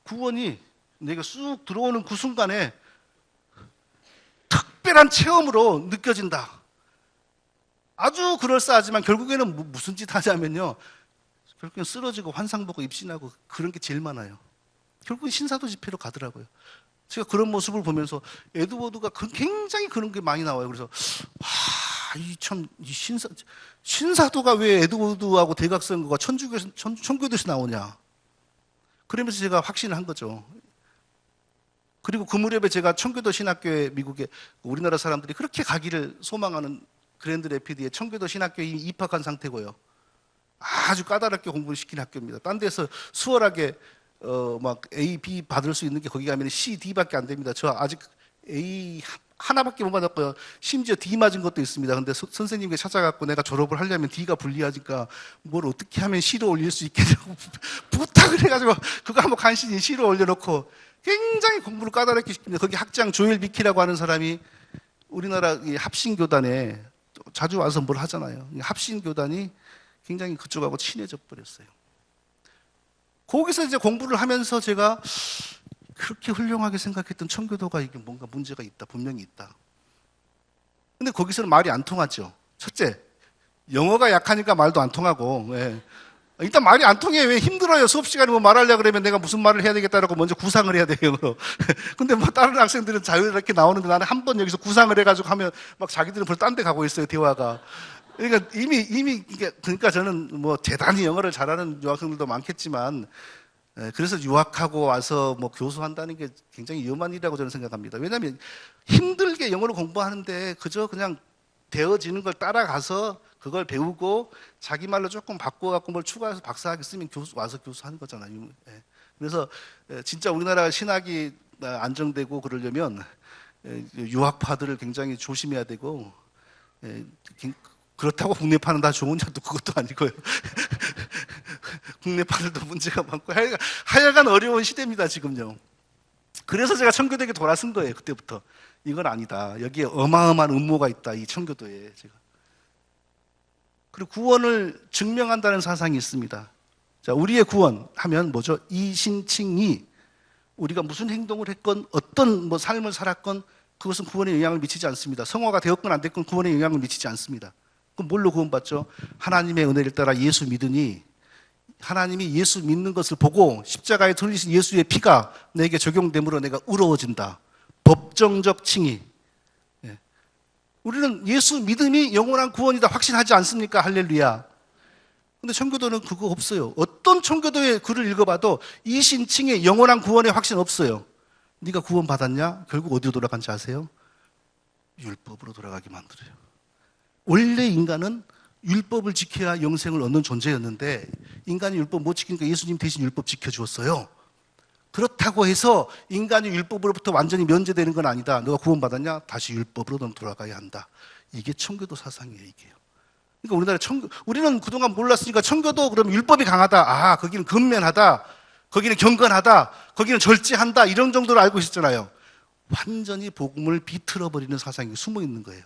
Speaker 1: 구원이 내가 쑥 들어오는 그 순간에 특별한 체험으로 느껴진다. 아주 그럴싸하지만 결국에는 무슨 짓 하냐면요, 결국엔 쓰러지고 환상 보고 입신하고 그런 게 제일 많아요. 결국은 신사도 집회로 가더라고요. 제가 그런 모습을 보면서 에드워드가 굉장히 그런 게 많이 나와요. 그래서 신사도가 왜 에드워드하고 대각선거가 천주교에서 나오냐. 그러면서 제가 확신을 한 거죠. 그리고 그 무렵에 제가 청교도 신학교에 미국에 우리나라 사람들이 그렇게 가기를 소망하는 그랜드 레피드에 청교도 신학교에 입학한 상태고요. 아주 까다롭게 공부를 시키는 학교입니다. 딴 데서 수월하게 막 A, B 받을 수 있는 게 거기 가면 C, D밖에 안 됩니다. 저 아직 A 하나밖에 못 받았고요. 심지어 D 맞은 것도 있습니다. 근데 선생님께 찾아갖고 내가 졸업을 하려면 D가 불리하니까 뭘 어떻게 하면 C로 올릴 수 있겠냐고 부탁을 해가지고 그거 한번 간신히 C로 올려놓고 굉장히 공부를 까다롭게 시킵니다. 거기 학장 조엘 비키라고 하는 사람이 우리나라 이 합신교단에 자주 와서 뭘 하잖아요. 합신교단이 굉장히 그쪽하고 친해져 버렸어요. 거기서 이제 공부를 하면서 제가 그렇게 훌륭하게 생각했던 청교도가 이게 뭔가 문제가 있다, 분명히 있다. 근데 거기서는 말이 안 통하죠. 첫째, 영어가 약하니까 말도 안 통하고, 예. 일단 말이 안 통해. 왜 힘들어요. 수업 시간에 뭐 말하려고 그러면 내가 무슨 말을 해야 되겠다라고 먼저 구상을 해야 돼요, 영어로. 근데 뭐 다른 학생들은 자유롭게 나오는데 나는 한 번 여기서 구상을 해가지고 하면 막 자기들은 벌써 딴 데 가고 있어요, 대화가. 그러니까 이미, 그러니까 저는 뭐 대단히 영어를 잘하는 유학생들도 많겠지만 그래서 유학하고 와서 뭐 교수한다는 게 굉장히 위험한 일이라고 저는 생각합니다. 왜냐하면 힘들게 영어를 공부하는데 그저 그냥 되어지는 걸 따라가서 그걸 배우고 자기 말로 조금 바꿔갖고 뭘 추가해서 박사학위 쓰면 와서 교수하는 거잖아요. 그래서 진짜 우리나라 신학이 안정되고 그러려면 유학파들을 굉장히 조심해야 되고, 그렇다고 국내파는 다 좋으냐도 그것도 아니고요. 국내파들도 문제가 많고 하여간 어려운 시대입니다, 지금요. 그래서 제가 청교도에 돌아선 거예요, 그때부터. 이건 아니다. 여기에 어마어마한 음모가 있다, 이 청교도에. 제가. 그리고 구원을 증명한다는 사상이 있습니다. 자, 우리의 구원 하면 뭐죠? 이신칭이 우리가 무슨 행동을 했건 어떤 뭐 삶을 살았건 그것은 구원에 영향을 미치지 않습니다. 성화가 되었건 안 됐건 구원에 영향을 미치지 않습니다. 그럼 뭘로 구원받죠? 하나님의 은혜를 따라 예수 믿으니 하나님이 예수 믿는 것을 보고 십자가에 돌리신 예수의 피가 내게 적용됨으로 내가 의로워진다. 법정적 칭의. 우리는 예수 믿음이 영원한 구원이다 확신하지 않습니까? 할렐루야. 근데 청교도는 그거 없어요. 어떤 청교도의 글을 읽어봐도 이신칭의 영원한 구원의 확신 없어요. 네가 구원 받았냐? 결국 어디로 돌아간지 아세요? 율법으로 돌아가게 만들어요. 원래 인간은 율법을 지켜야 영생을 얻는 존재였는데 인간이 율법 못 지키니까 예수님 대신 율법 지켜주었어요. 그렇다고 해서 인간이 율법으로부터 완전히 면제되는 건 아니다. 너가 구원받았냐? 다시 율법으로 넌 돌아가야 한다. 이게 청교도 사상이에요, 이게요. 그러니까 우리는 그동안 몰랐으니까 청교도 그러면 율법이 강하다. 아, 거기는 근면하다. 거기는 경건하다. 거기는 절제한다. 이런 정도로 알고 있었잖아요. 완전히 복음을 비틀어버리는 사상이 숨어 있는 거예요.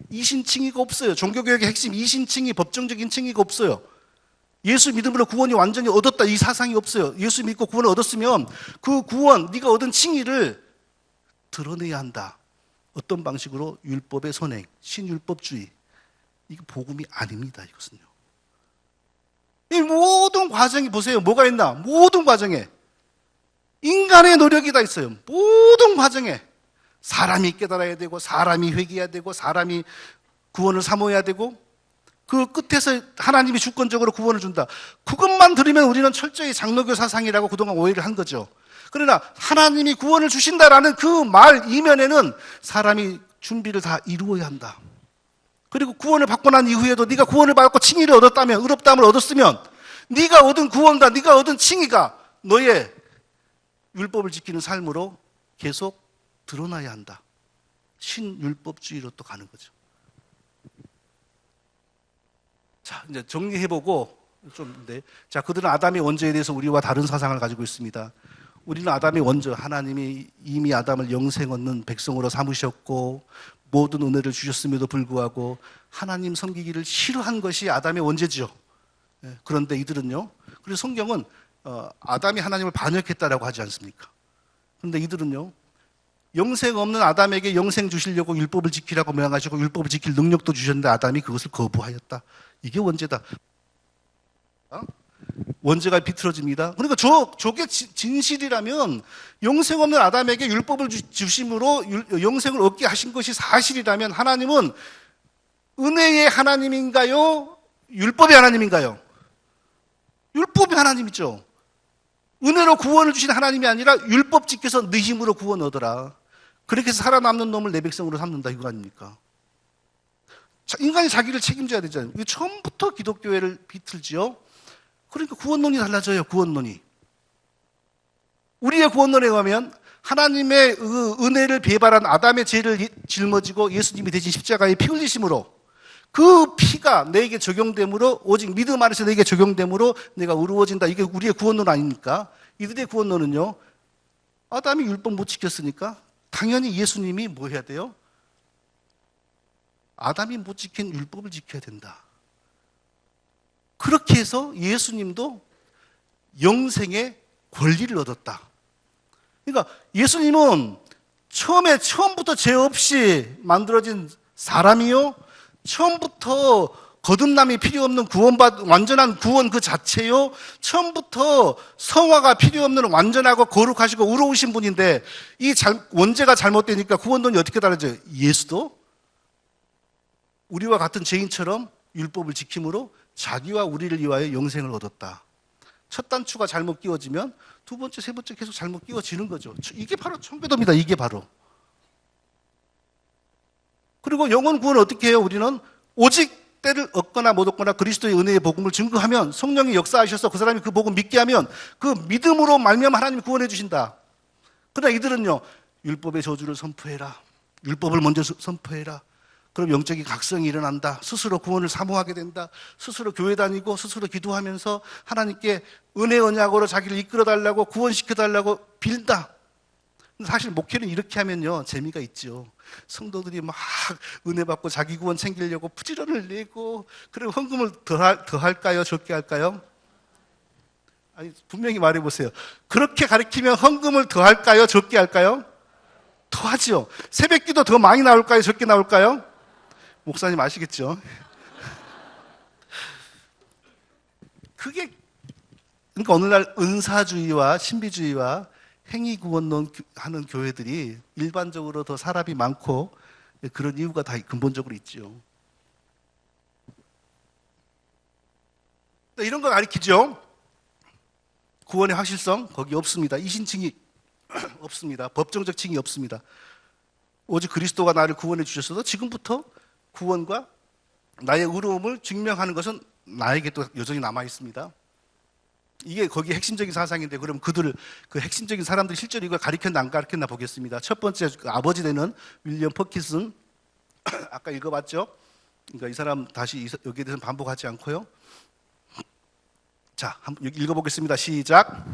Speaker 1: 이신칭의가 없어요. 종교개혁의 핵심 이신칭의, 법정적인 칭의가 없어요. 예수 믿음으로 구원이 완전히 얻었다 이 사상이 없어요. 예수 믿고 구원을 얻었으면 그 구원, 네가 얻은 칭의를 드러내야 한다. 어떤 방식으로? 율법의 선행, 신율법주의. 이거 복음이 아닙니다, 이것은요. 이 모든 과정이 보세요. 뭐가 있나? 모든 과정에 인간의 노력이 다 있어요. 모든 과정에 사람이 깨달아야 되고 사람이 회개해야 되고 사람이 구원을 사모해야 되고 그 끝에서 하나님이 주권적으로 구원을 준다. 그것만 들으면 우리는 철저히 장로교 사상이라고 그동안 오해를 한 거죠. 그러나 하나님이 구원을 주신다라는 그 말 이면에는 사람이 준비를 다 이루어야 한다. 그리고 구원을 받고 난 이후에도 네가 구원을 받고 칭의를 얻었다면, 의롭다함을 얻었으면 네가 얻은 구원과 네가 얻은 칭의가 너의 율법을 지키는 삶으로 계속 드러나야 한다. 신율법주의로 또 가는 거죠. 자, 이제 정리해보고 자, 그들은 아담의 원죄에 대해서 우리와 다른 사상을 가지고 있습니다. 우리는 아담의 원죄, 하나님이 이미 아담을 영생 얻는 백성으로 삼으셨고 모든 은혜를 주셨음에도 불구하고 하나님 섬기기를 싫어한 것이 아담의 원죄죠. 그런데 이들은요. 그래서 성경은 아담이 하나님을 반역했다라고 하지 않습니까? 그런데 이들은요. 영생 없는 아담에게 영생 주시려고 율법을 지키라고 명하시고 율법을 지킬 능력도 주셨는데 아담이 그것을 거부하였다. 이게 원죄다. 원죄가 비틀어집니다. 그러니까 저게 진실이라면 영생 없는 아담에게 율법을 주심으로 영생을 얻게 하신 것이 사실이라면 하나님은 은혜의 하나님인가요? 율법의 하나님인가요? 율법의 하나님이죠. 은혜로 구원을 주신 하나님이 아니라 율법 지켜서 네 힘으로 구원 얻어라. 그렇게 해서 살아남는 놈을 내 백성으로 삼는다 이거 아닙니까? 인간이 자기를 책임져야 되잖아요. 이게 처음부터 기독교회를 비틀지요. 그러니까 구원론이 달라져요. 구원론이. 우리의 구원론에 의하면 하나님의 은혜를 배발한 아담의 죄를 짊어지고 예수님이 대신 십자가에 피 흘리심으로 그 피가 내게 적용됨으로 오직 믿음 안에서 내게 적용됨으로 내가 의로워진다. 이게 우리의 구원론 아닙니까? 이들의 구원론은요. 아담이 율법 못 지켰으니까 당연히 예수님이 뭐 해야 돼요? 아담이 못 지킨 율법을 지켜야 된다. 그렇게 해서 예수님도 영생의 권리를 얻었다. 그러니까 예수님은 처음부터 죄 없이 만들어진 사람이요. 처음부터 거듭남이 필요 없는 완전한 구원 그 자체요. 처음부터 성화가 필요 없는 완전하고 거룩하시고 의로우신 분인데 이 원죄가 잘못되니까 구원론이 어떻게 달라져요? 예수도 우리와 같은 죄인처럼 율법을 지킴으로 자기와 우리를 위하여 영생을 얻었다. 첫 단추가 잘못 끼워지면 두 번째, 세 번째 계속 잘못 끼워지는 거죠. 이게 바로 청교도입니다. 이게 바로. 그리고 영혼 구원을 어떻게 해요? 우리는 오직 때를 얻거나 못 얻거나 그리스도의 은혜의 복음을 증거하면, 성령이 역사하셔서 그 사람이 그 복음 믿게 하면 그 믿음으로 말미암아 하나님이 구원해 주신다. 그러나 이들은요, 율법의 저주를 선포해라. 율법을 먼저 선포해라. 그럼 영적인 각성이 일어난다. 스스로 구원을 사모하게 된다. 스스로 교회 다니고 스스로 기도하면서 하나님께 은혜 언약으로 자기를 이끌어 달라고, 구원시켜 달라고 빌다. 사실 목회는 이렇게 하면요, 재미가 있죠. 성도들이 막 은혜 받고 자기 구원 챙기려고 부지런을 내고, 그리고 헌금을 더 할까요? 적게 할까요? 아니, 분명히 말해보세요. 그렇게 가르치면 헌금을 더 할까요? 적게 할까요? 더 하죠. 새벽 기도 더 많이 나올까요? 적게 나올까요? 목사님 아시겠죠? 그게, 그러니까 오늘날 은사주의와 신비주의와 행위구원론 하는 교회들이 일반적으로 더 사람이 많고, 그런 이유가 다 근본적으로 있죠. 이런 거 가르치죠. 구원의 확실성 거기 없습니다. 이신칭이 없습니다. 법정적 칭이 없습니다. 오직 그리스도가 나를 구원해 주셨어도 지금부터 구원과 나의 의로움을 증명하는 것은 나에게 또 여전히 남아 있습니다. 이게 거기 핵심적인 사상인데, 그럼 그 핵심적인 사람들이 실제로 이걸 가르쳤나 안 가르쳤나 보겠습니다. 첫 번째, 그 아버지 되는 윌리엄 퍼킨슨, 아까 읽어봤죠? 그러니까 이 사람 다시 여기에 대해서는 반복하지 않고요. 자, 한번 읽어보겠습니다. 시작.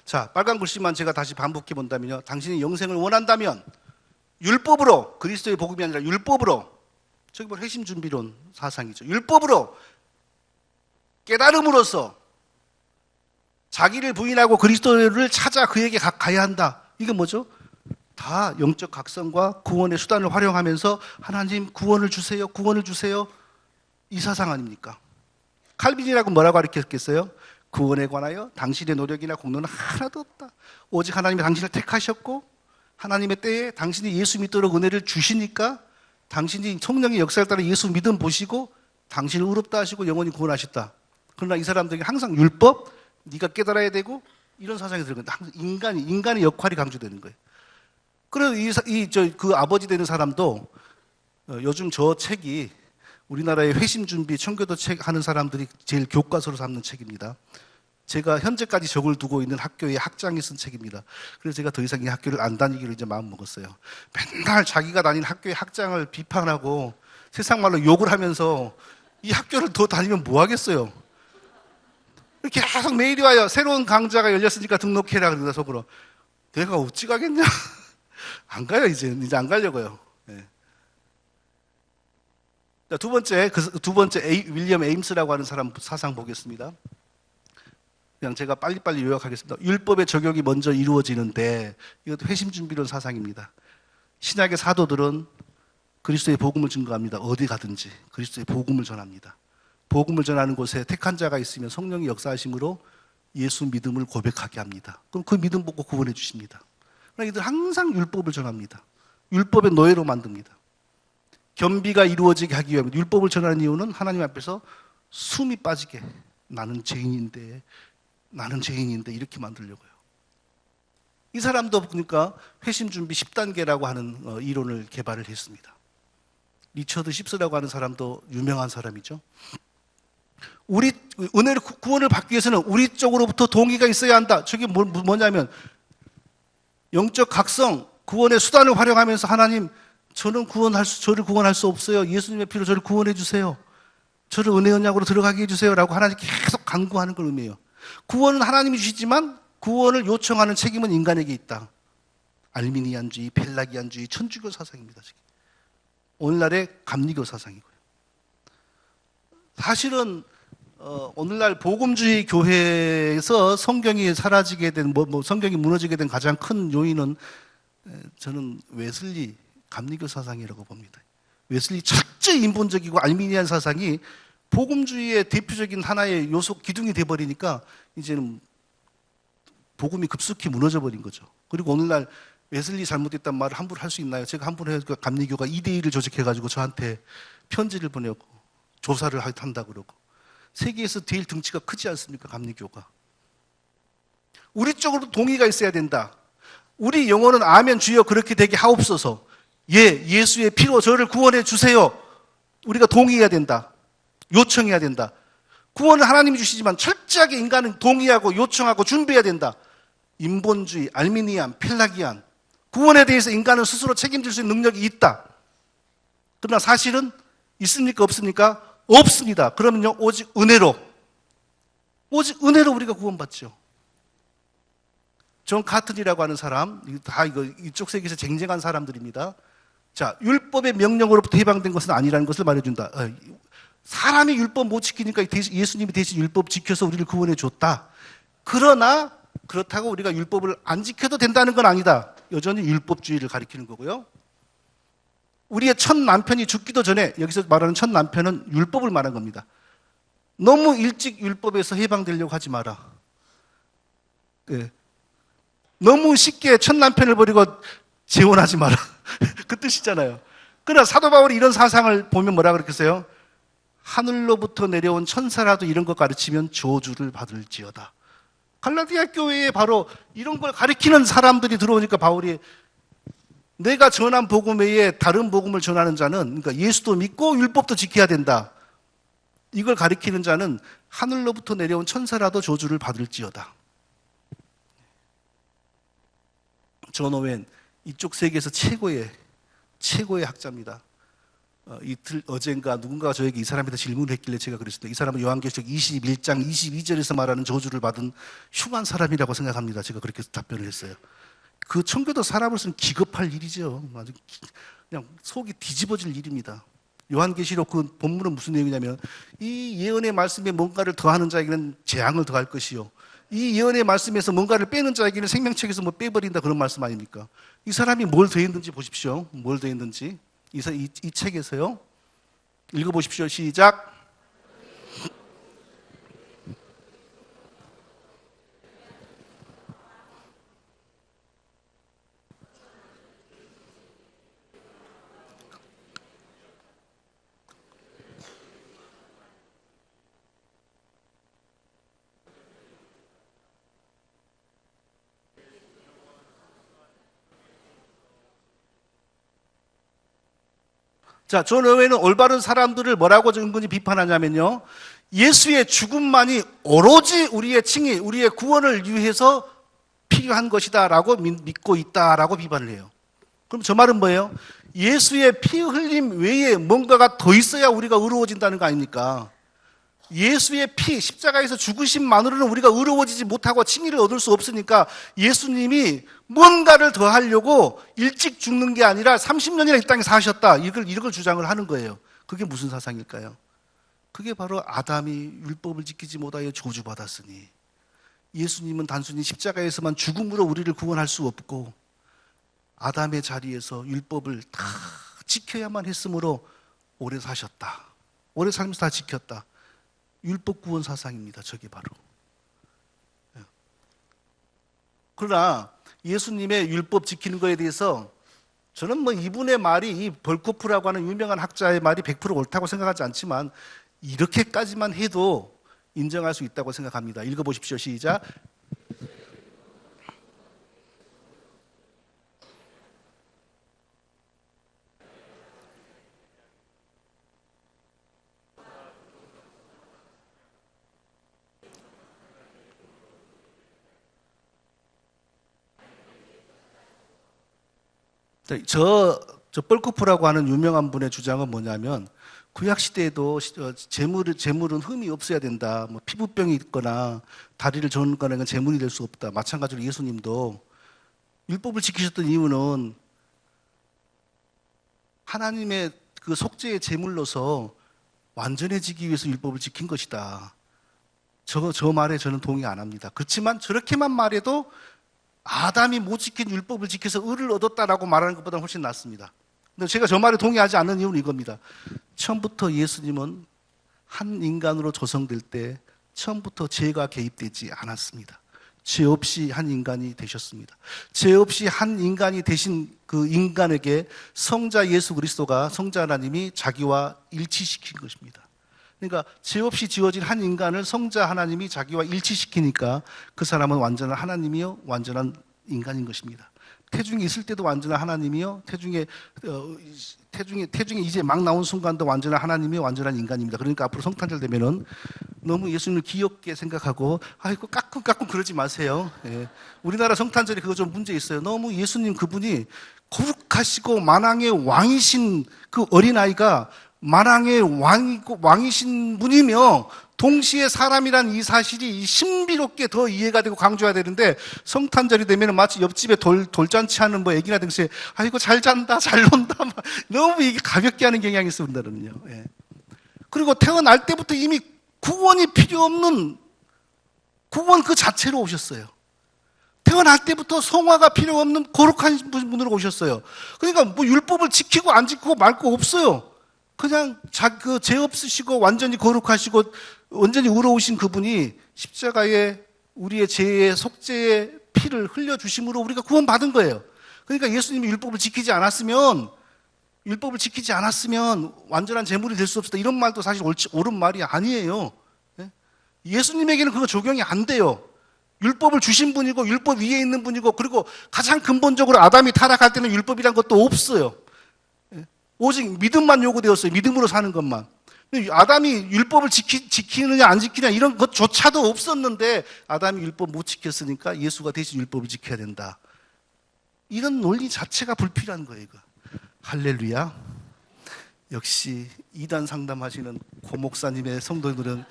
Speaker 1: 자, 빨간 글씨만 제가 다시 반복해 본다면요. 당신이 영생을 원한다면 율법으로, 그리스도의 복음이 아니라 율법으로, 저기 뭐 핵심 준비론 사상이죠. 율법으로 깨달음으로써 자기를 부인하고 그리스도를 찾아 그에게 가야 한다. 이게 뭐죠? 다 영적 각성과 구원의 수단을 활용하면서 하나님 구원을 주세요, 구원을 주세요. 이 사상 아닙니까? 칼빈이라고 뭐라고 가르쳤겠어요? 구원에 관하여 당신의 노력이나 공로는 하나도 없다. 오직 하나님이 당신을 택하셨고, 하나님의 때에 당신이 예수 믿도록 은혜를 주시니까, 당신이 성령의 역사를 따라 예수 믿음 보시고 당신을 의롭다 하시고 영원히 구원하셨다. 그러나 이 사람들이 항상 율법, 네가 깨달아야 되고, 이런 사상이 들어가는데 항상 인간의 역할이 강조되는 거예요. 그래서 그 아버지 되는 사람도 요즘 저 책이 우리나라의 회심 준비 청교도 책 하는 사람들이 제일 교과서로 삼는 책입니다. 제가 현재까지 적을 두고 있는 학교의 학장이 쓴 책입니다. 그래서 제가 더 이상 이 학교를 안 다니기로 이제 마음 먹었어요. 맨날 자기가 다니는 학교의 학장을 비판하고 세상 말로 욕을 하면서 이 학교를 더 다니면 뭐 하겠어요? 이렇게 계속 메일이 와요. 새로운 강좌가 열렸으니까 등록해라. 그러다 속으로 내가 어찌 가겠냐? 안 가요. 이제 안 가려고요. 네. 자, 두 번째 윌리엄 에임스라고 하는 사람 사상 보겠습니다. 그냥 제가 빨리빨리 요약하겠습니다. 율법의 적용이 먼저 이루어지는데, 이것도 회심준비론 사상입니다. 신약의 사도들은 그리스도의 복음을 증거합니다. 어디 가든지 그리스도의 복음을 전합니다. 복음을 전하는 곳에 택한 자가 있으면 성령의 역사하심으로 예수 믿음을 고백하게 합니다. 그럼 그 믿음 보고 구원해 주십니다. 그러나 이들 항상 율법을 전합니다. 율법의 노예로 만듭니다. 겸비가 이루어지게 하기 위해 율법을 전하는 이유는 하나님 앞에서 숨이 빠지게, 나는 죄인인데 이렇게 만들려고요. 이 사람도 그러니까 회심 준비 10단계라고 하는 이론을 개발을 했습니다. 리처드 십스라고 하는 사람도 유명한 사람이죠. 우리 은혜를 구원을 받기 위해서는 우리 쪽으로부터 동의가 있어야 한다. 저게 뭐냐면 영적 각성, 구원의 수단을 활용하면서 하나님, 저를 구원할 수 없어요. 예수님의 피로 저를 구원해 주세요. 저를 은혜 언약으로 들어가게 해 주세요라고 하나님 계속 간구하는 걸 의미해요. 구원은 하나님이 주시지만 구원을 요청하는 책임은 인간에게 있다. 알미니안주의, 펠라기안주의, 천주교 사상입니다. 오늘날의 감리교 사상이고요. 사실은 오늘날 복음주의 교회에서 성경이 사라지게 된, 성경이 무너지게 된 가장 큰 요인은 저는 웨슬리 감리교 사상이라고 봅니다. 웨슬리 철저히 인본적이고 알미니안 사상이 복음주의의 대표적인 하나의 요소 기둥이 돼버리니까 이제는 복음이 급속히 무너져 버린 거죠. 그리고 오늘날 웨슬리 잘못됐단 말을 함부로 할 수 있나요? 제가 함부로 해서 감리교가 2대1을 조직해가지고 저한테 편지를 보내고 조사를 한다 그러고 세계에서 제일 등치가 크지 않습니까? 감리교가. 우리 쪽으로 동의가 있어야 된다. 우리 영혼은 아멘 주여 그렇게 되게 하옵소서. 예, 예수의 피로 저를 구원해 주세요. 우리가 동의해야 된다. 요청해야 된다. 구원을 하나님이 주시지만 철저하게 인간은 동의하고 요청하고 준비해야 된다. 인본주의, 알미니안, 펠라기안 구원에 대해서 인간은 스스로 책임질 수 있는 능력이 있다. 그러나 사실은 있습니까? 없습니까? 없습니다. 그러면요 오직 은혜로 우리가 구원받죠. 존 카튼이라고 하는 사람, 다 이쪽 세계에서 쟁쟁한 사람들입니다. 자, 율법의 명령으로부터 해방된 것은 아니라는 것을 말해준다. 사람이 율법 못 지키니까 예수님이 대신 율법 지켜서 우리를 구원해 줬다. 그러나 그렇다고 우리가 율법을 안 지켜도 된다는 건 아니다. 여전히 율법주의를 가리키는 거고요. 우리의 첫 남편이 죽기도 전에, 여기서 말하는 첫 남편은 율법을 말한 겁니다. 너무 일찍 율법에서 해방되려고 하지 마라. 네. 너무 쉽게 첫 남편을 버리고 재혼하지 마라. 그 뜻이잖아요. 그러나 사도 바울이 이런 사상을 보면 뭐라 그랬겠어요? 하늘로부터 내려온 천사라도 이런 것 가르치면 저주를 받을지어다. 갈라디아 교회에 바로 이런 걸 가르치는 사람들이 들어오니까 바울이 내가 전한 복음 외에 다른 복음을 전하는 자는, 그러니까 예수도 믿고 율법도 지켜야 된다. 이걸 가리키는 자는 하늘로부터 내려온 천사라도 저주를 받을지어다. 존 오웬, 이쪽 세계에서 최고의 학자입니다. 어젠가 누군가가 저에게 이 사람에 대해 질문을 했길래 제가 그랬습니다. 이 사람은 요한계시록 21장 22절에서 말하는 저주를 받은 흉한 사람이라고 생각합니다. 제가 그렇게 답변을 했어요. 그 청교도 사람으로서는 기겁할 일이죠. 아주 그냥 속이 뒤집어질 일입니다. 요한계시록 그 본문은 무슨 내용이냐면 이 예언의 말씀에 뭔가를 더하는 자에게는 재앙을 더할 것이요, 이 예언의 말씀에서 뭔가를 빼는 자에게는 생명책에서 뭐 빼버린다, 그런 말씀 아닙니까? 이 사람이 뭘 더했는지 보십시오. 뭘 더했는지 이 책에서요. 읽어보십시오. 시작. 자, 존 오웬은 올바른 사람들을 뭐라고 은근히 비판하냐면요, 예수의 죽음만이 오로지 우리의 칭의, 우리의 구원을 위해서 필요한 것이다 라고 믿고 있다라고 비판을 해요. 그럼 저 말은 뭐예요? 예수의 피 흘림 외에 뭔가가 더 있어야 우리가 의로워진다는 거 아닙니까? 예수의 피, 십자가에서 죽으심만으로는 우리가 의로워지지 못하고 칭의를 얻을 수 없으니까 예수님이 뭔가를 더 하려고 일찍 죽는 게 아니라 30년이나 이 땅에 사셨다, 이걸 주장을 하는 거예요. 그게 무슨 사상일까요? 그게 바로 아담이 율법을 지키지 못하여 저주받았으니 예수님은 단순히 십자가에서만 죽음으로 우리를 구원할 수 없고 아담의 자리에서 율법을 다 지켜야만 했으므로 오래 사셨다, 오래 살면서 다 지켰다. 율법 구원 사상입니다. 저게 바로. 그러나 예수님의 율법 지키는 거에 대해서 저는 뭐 이분의 말이, 이 벌코프라고 하는 유명한 학자의 말이 100% 옳다고 생각하지 않지만 이렇게까지만 해도 인정할 수 있다고 생각합니다. 읽어보십시오. 시작. 저 뻘코프라고 하는 유명한 분의 주장은 뭐냐면, 구약 시대에도 재물은 흠이 없어야 된다. 뭐 피부병이 있거나 다리를 저는 거나 재물이 될 수 없다. 마찬가지로 예수님도 율법을 지키셨던 이유는 하나님의 그 속죄의 제물로서 완전해지기 위해서 율법을 지킨 것이다. 저 말에 저는 동의 안 합니다. 그렇지만 저렇게만 말해도 아담이 못 지킨 율법을 지켜서 의를 얻었다라고 말하는 것보다 훨씬 낫습니다. 근데 제가 저 말에 동의하지 않는 이유는 이겁니다. 처음부터 예수님은 한 인간으로 조성될 때 처음부터 죄가 개입되지 않았습니다. 죄 없이 한 인간이 되셨습니다. 죄 없이 한 인간이 되신 그 인간에게 성자 예수 그리스도가, 성자 하나님이 자기와 일치시킨 것입니다. 그러니까 죄 없이 지어진 한 인간을 성자 하나님이 자기와 일치시키니까 그 사람은 완전한 하나님이요 완전한 인간인 것입니다. 태중에 있을 때도 완전한 하나님이요, 태중에 이제 막 나온 순간도 완전한 하나님이요 완전한 인간입니다. 그러니까 앞으로 성탄절 되면은 너무 예수님을 귀엽게 생각하고 아이고 까꿍 그러지 마세요. 예. 우리나라 성탄절이 그거 좀 문제 있어요. 너무 예수님 그분이 거룩하시고 만왕의 왕이신 그 어린아이가 만왕의 왕이신 분이며 동시에 사람이란 이 사실이 신비롭게 더 이해가 되고 강조해야 되는데, 성탄절이 되면 마치 옆집에 돌잔치 하는 뭐 애기나 등수에 아이고 잘 잔다 잘 논다 너무 이게 가볍게 하는 경향이 있습니다는요. 예. 그리고 태어날 때부터 이미 구원이 필요 없는 구원 그 자체로 오셨어요. 태어날 때부터 성화가 필요 없는 거룩한 분으로 오셨어요. 그러니까 뭐 율법을 지키고 안 지키고 말 거 없어요. 그냥 그 죄 없으시고 완전히 거룩하시고 완전히 의로우신 그분이 십자가에 우리의 죄의 속죄의 피를 흘려주심으로 우리가 구원받은 거예요. 그러니까 예수님이 율법을 지키지 않았으면 완전한 제물이 될 수 없었다, 이런 말도 사실 옳은 말이 아니에요. 예수님에게는 그거 적용이 안 돼요. 율법을 주신 분이고 율법 위에 있는 분이고, 그리고 가장 근본적으로 아담이 타락할 때는 율법이란 것도 없어요. 오직 믿음만 요구되었어요. 믿음으로 사는 것만. 아담이 율법을 지키느냐 안 지키느냐 이런 것조차도 없었는데 아담이 율법 못 지켰으니까 예수가 대신 율법을 지켜야 된다. 이런 논리 자체가 불필요한 거예요. 이거. 할렐루야. 역시 이단 상담하시는 고 목사님의 성도들은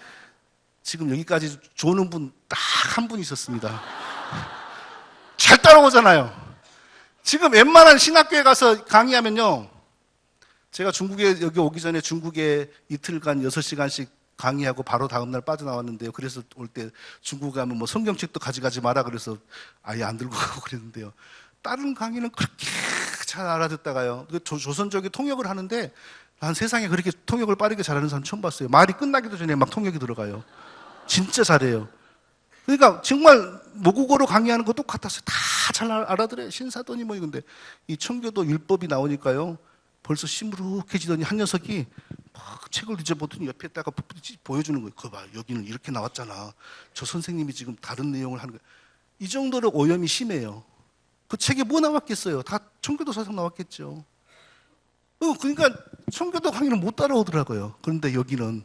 Speaker 1: 지금 여기까지 조는 분 딱 한 분 있었습니다. 잘 따라오잖아요. 지금 웬만한 신학교에 가서 강의하면요, 제가 중국에 여기 오기 전에 중국에 이틀간 6시간씩 강의하고 바로 다음날 빠져나왔는데요. 그래서 올 때 중국 가면 뭐 성경책도 가져가지 마라 그래서 아예 안 들고 가고 그랬는데요. 다른 강의는 그렇게 잘 알아듣다가요, 조선족이 통역을 하는데 난 세상에 그렇게 통역을 빠르게 잘하는 사람 처음 봤어요. 말이 끝나기도 전에 막 통역이 들어가요. 진짜 잘해요. 그러니까 정말 모국어로 강의하는 거 똑같았어요. 다 잘 알아들어요. 신사더니 뭐 이건데, 이 청교도 율법이 나오니까요 벌써 시무룩해지더니 한 녀석이 막 책을 뒤져보더니 옆에다가 보여주는 거예요. 그거 봐, 여기는 이렇게 나왔잖아. 저 선생님이 지금 다른 내용을 하는 거예요. 이 정도로 오염이 심해요. 그 책에 뭐 나왔겠어요? 다 청교도 사상 나왔겠죠. 그러니까 청교도 강의는 못 따라오더라고요. 그런데 여기는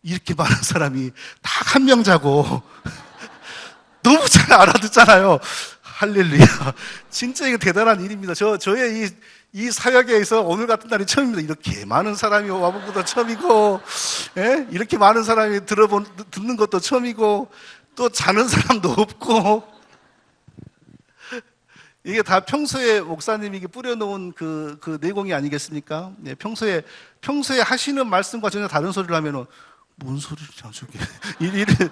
Speaker 1: 이렇게 많은 사람이 다 한 명 자고 너무 잘 알아듣잖아요. 할렐루야. 진짜 이거 대단한 일입니다. 저의 이 사역에서 오늘 같은 날이 처음입니다. 이렇게 많은 사람이 와본 것도 처음이고, 예? 이렇게 많은 사람이 듣는 것도 처음이고, 또 자는 사람도 없고, 이게 다 평소에 목사님이 뿌려놓은 그 내공이 아니겠습니까? 네, 평소에 하시는 말씀과 전혀 다른 소리를 하면은, 뭔 소리냐, 저게. 이렇게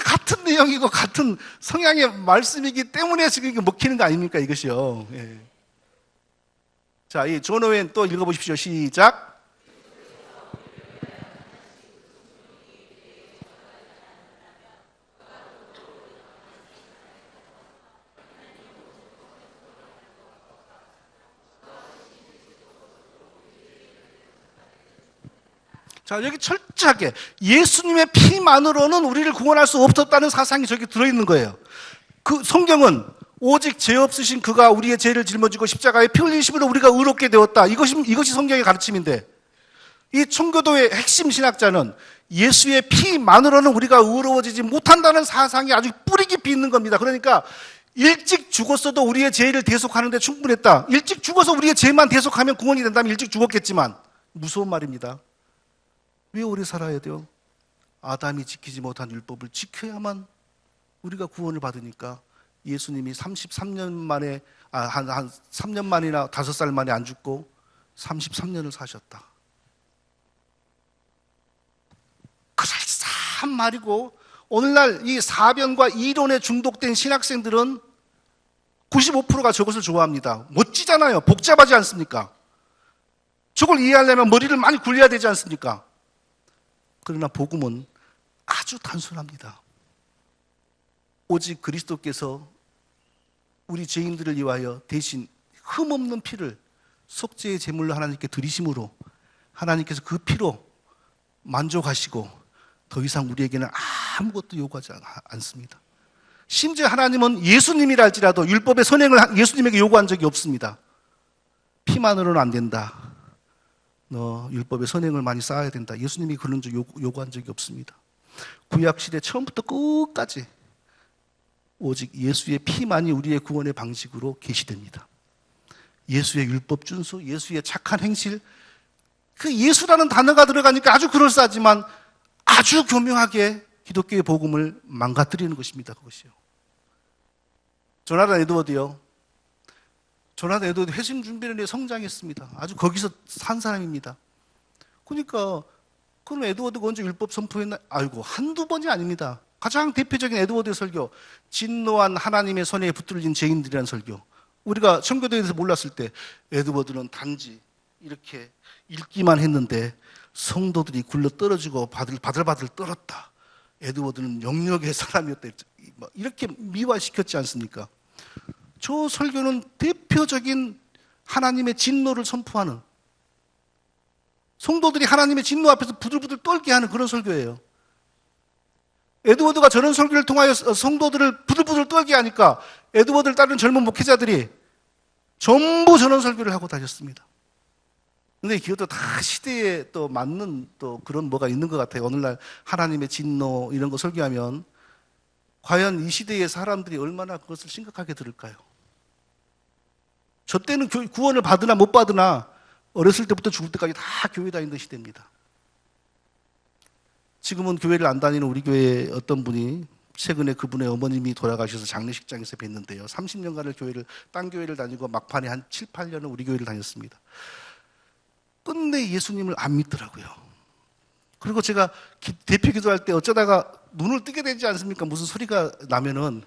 Speaker 1: 같은 내용이고 같은 성향의 말씀이기 때문에 지금 이게 먹히는 거 아닙니까, 이것이요. 예. 자, 이 존 오웬 또 읽어보십시오. 시작. 자, 여기 철저하게 예수님의 피만으로는 우리를 구원할 수 없었다는 사상이 저기 들어있는 거예요. 그 성경은 오직 죄 없으신 그가 우리의 죄를 짊어지고 십자가에 피 흘리심으로 우리가 의롭게 되었다. 이것이 성경의 가르침인데, 이 청교도의 핵심 신학자는 예수의 피만으로는 우리가 의로워지지 못한다는 사상이 아주 뿌리 깊이 있는 겁니다. 그러니까 일찍 죽었어도 우리의 죄를 대속하는 데 충분했다. 일찍 죽어서 우리의 죄만 대속하면 구원이 된다면 일찍 죽었겠지만, 무서운 말입니다. 왜 오래 살아야 돼요? 아담이 지키지 못한 율법을 지켜야만 우리가 구원을 받으니까 예수님이 33년 만에, 한 3년 만이나 5살 만에 안 죽고 33년을 사셨다. 그럴싸한 말이고, 오늘날 이 사변과 이론에 중독된 신학생들은 95%가 저것을 좋아합니다. 멋지잖아요. 복잡하지 않습니까? 저걸 이해하려면 머리를 많이 굴려야 되지 않습니까? 그러나 복음은 아주 단순합니다. 오직 그리스도께서 우리 죄인들을 위하여 대신 흠없는 피를 속죄의 제물로 하나님께 드리심으로 하나님께서 그 피로 만족하시고 더 이상 우리에게는 아무것도 요구하지 않습니다. 심지어 하나님은 예수님이라 할지라도 율법의 선행을 예수님에게 요구한 적이 없습니다. 피만으로는 안 된다. 너 율법의 선행을 많이 쌓아야 된다. 예수님이 그런 적 요구한 적이 없습니다. 구약시대 처음부터 끝까지 오직 예수의 피만이 우리의 구원의 방식으로 계시됩니다. 예수의 율법 준수, 예수의 착한 행실, 그 예수라는 단어가 들어가니까 아주 그럴싸하지만 아주 교묘하게 기독교의 복음을 망가뜨리는 것입니다. 그것이요. 조나단 에드워드요. 조나단 에드워드 회심 준비를 위해 성장했습니다. 아주 거기서 산 사람입니다. 그러니까 그럼 에드워드가 언제 율법 선포했나? 아이고, 한두 번이 아닙니다. 가장 대표적인 에드워드의 설교, 진노한 하나님의 손에 붙들린 죄인들이라는 설교. 우리가 청교도에 대해서 몰랐을 때 에드워드는 단지 이렇게 읽기만 했는데 성도들이 굴러 떨어지고 바들바들 떨었다. 에드워드는 영역의 사람이었다. 이렇게 미화시켰지 않습니까? 저 설교는 대표적인 하나님의 진노를 선포하는, 성도들이 하나님의 진노 앞에서 부들부들 떨게 하는 그런 설교예요. 에드워드가 저런 설교를 통하여 성도들을 부들부들 떨게 하니까 에드워드를 따르는 젊은 목회자들이 전부 저런 설교를 하고 다녔습니다. 근데 이것도 다 시대에 또 맞는 또 그런 뭐가 있는 것 같아요. 오늘날 하나님의 진노 이런 거 설교하면 과연 이 시대의 사람들이 얼마나 그것을 심각하게 들을까요? 저 때는 구원을 받으나 못 받으나 어렸을 때부터 죽을 때까지 다 교회 다니던 시대입니다. 지금은 교회를 안 다니는 우리 교회에 어떤 분이 최근에 그분의 어머님이 돌아가셔서 장례식장에서 뵀는데요. 30년간을 딴 교회를 다니고 막판에 한 7, 8년은 우리 교회를 다녔습니다. 끝내 예수님을 안 믿더라고요. 그리고 제가 대표 기도할 때 어쩌다가 눈을 뜨게 되지 않습니까? 무슨 소리가 나면은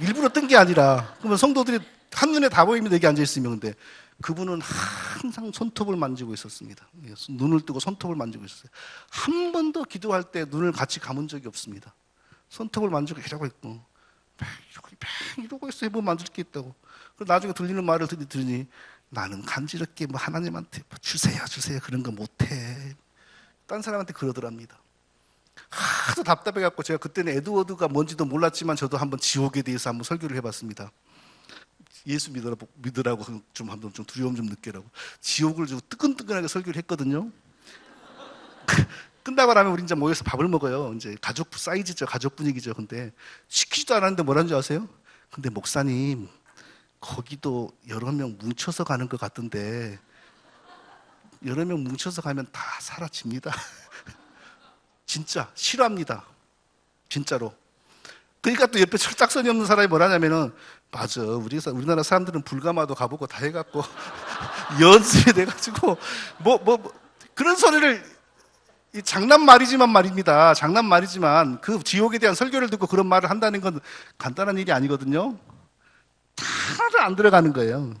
Speaker 1: 일부러 뜬 게 아니라 그러면 성도들이 한눈에 다 보입니다. 여기 앉아있으면. 근데 그분은 항상 손톱을 만지고 있었습니다. 눈을 뜨고 손톱을 만지고 있었어요. 한 번도 기도할 때 눈을 같이 감은 적이 없습니다. 손톱을 만지고 이러고 있고 이러고 있어요. 뭐 만질 게 있다고. 그리고 나중에 들리는 말을 들으니 나는 간지럽게 뭐 하나님한테 주세요 그런 거 못해. 딴 사람한테 그러더랍니다. 하도 답답해갖고 제가 그때는 에드워드가 뭔지도 몰랐지만 저도 한번 지옥에 대해서 한번 설교를 해봤습니다. 예수 믿으라고 좀 한번 좀 두려움 좀 느끼라고 지옥을 좀 뜨끈뜨끈하게 설교를 했거든요. 끝나고 나면 우리 이제 모여서 밥을 먹어요. 이제 가족 사이즈죠, 가족 분위기죠. 근데 시키지도 않았는데 뭐라는 줄 아세요? 근데 목사님 거기도 여러 명 뭉쳐서 가는 것 같던데 여러 명 뭉쳐서 가면 다 사라집니다. 진짜 싫어합니다. 진짜로. 그러니까 또 옆에 철딱선이 없는 사람이 뭐라냐면은 맞아. 우리나라 사람들은 불가마도 가보고 다 해갖고 연습이 돼가지고 그런 소리를 장난 말이지만 말입니다. 장난 말이지만 그 지옥에 대한 설교를 듣고 그런 말을 한다는 건 간단한 일이 아니거든요. 하나도 안 들어가는 거예요.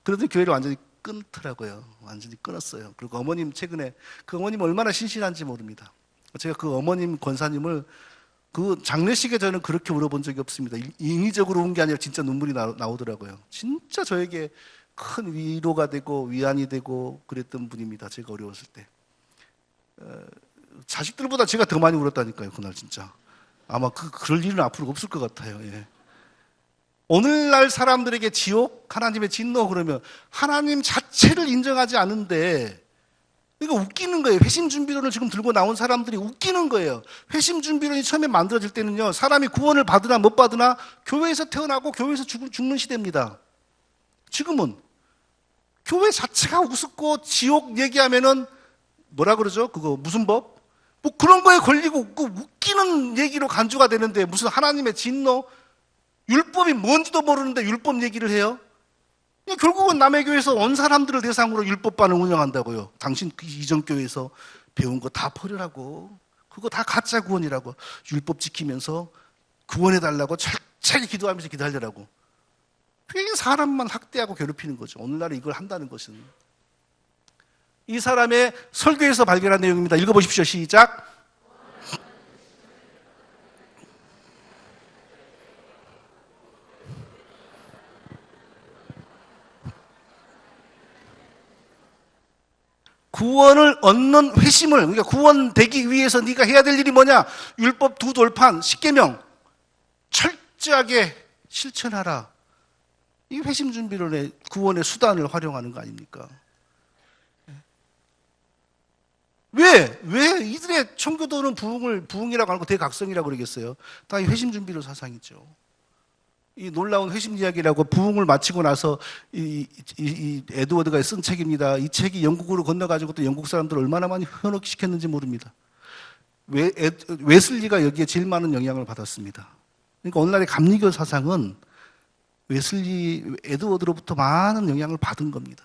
Speaker 1: 그래도 교회를 완전히 끊더라고요. 완전히 끊었어요. 그리고 어머님 최근에 그 어머님 얼마나 신실한지 모릅니다. 제가 그 어머님 권사님을 그 장례식에 저는 그렇게 물어본 적이 없습니다. 인위적으로 온 게 아니라 진짜 눈물이 나오더라고요. 진짜 저에게 큰 위로가 되고 위안이 되고 그랬던 분입니다. 제가 어려웠을 때. 자식들보다 제가 더 많이 울었다니까요. 그날 진짜. 아마 그럴 일은 앞으로 없을 것 같아요. 예. 오늘날 사람들에게 지옥, 하나님의 진노 그러면 하나님 자체를 인정하지 않은데 이거 웃기는 거예요. 회심준비론을 지금 들고 나온 사람들이 웃기는 거예요. 회심준비론이 처음에 만들어질 때는요, 사람이 구원을 받으나 못 받으나 교회에서 태어나고 교회에서 죽는 시대입니다. 지금은 교회 자체가 우습고 지옥 얘기하면은 뭐라 그러죠? 그거 무슨 법? 뭐 그런 거에 걸리고 웃기는 얘기로 간주가 되는데 무슨 하나님의 진노? 율법이 뭔지도 모르는데 율법 얘기를 해요? 결국은 남의 교회에서 온 사람들을 대상으로 율법반을 운영한다고요. 당신 그 이전 교회에서 배운 거 다 버리라고. 그거 다 가짜 구원이라고. 율법 지키면서 구원해달라고 철저히 기도하면서 기다리라고. 괜히 사람만 학대하고 괴롭히는 거죠. 오늘날에 이걸 한다는 것은. 이 사람의 설교에서 발견한 내용입니다. 읽어보십시오. 시작. 구원을 얻는 회심을, 그러니까 구원되기 위해서 네가 해야 될 일이 뭐냐? 율법 두 돌판, 10계명 철저하게 실천하라. 이 회심 준비론의 구원의 수단을 활용하는 거 아닙니까? 왜 이들의 청교도는 부흥이라고 하고 대각성이라고 그러겠어요? 다 이 회심 준비론 사상이죠. 이 놀라운 회심 이야기라고 부흥을 마치고 나서 이 에드워드가 쓴 책입니다. 이 책이 영국으로 건너가지고 또 영국 사람들을 얼마나 많이 현혹시켰는지 모릅니다. 웨슬리가 여기에 제일 많은 영향을 받았습니다. 그러니까 오늘날의 감리교 사상은 에드워드로부터 많은 영향을 받은 겁니다.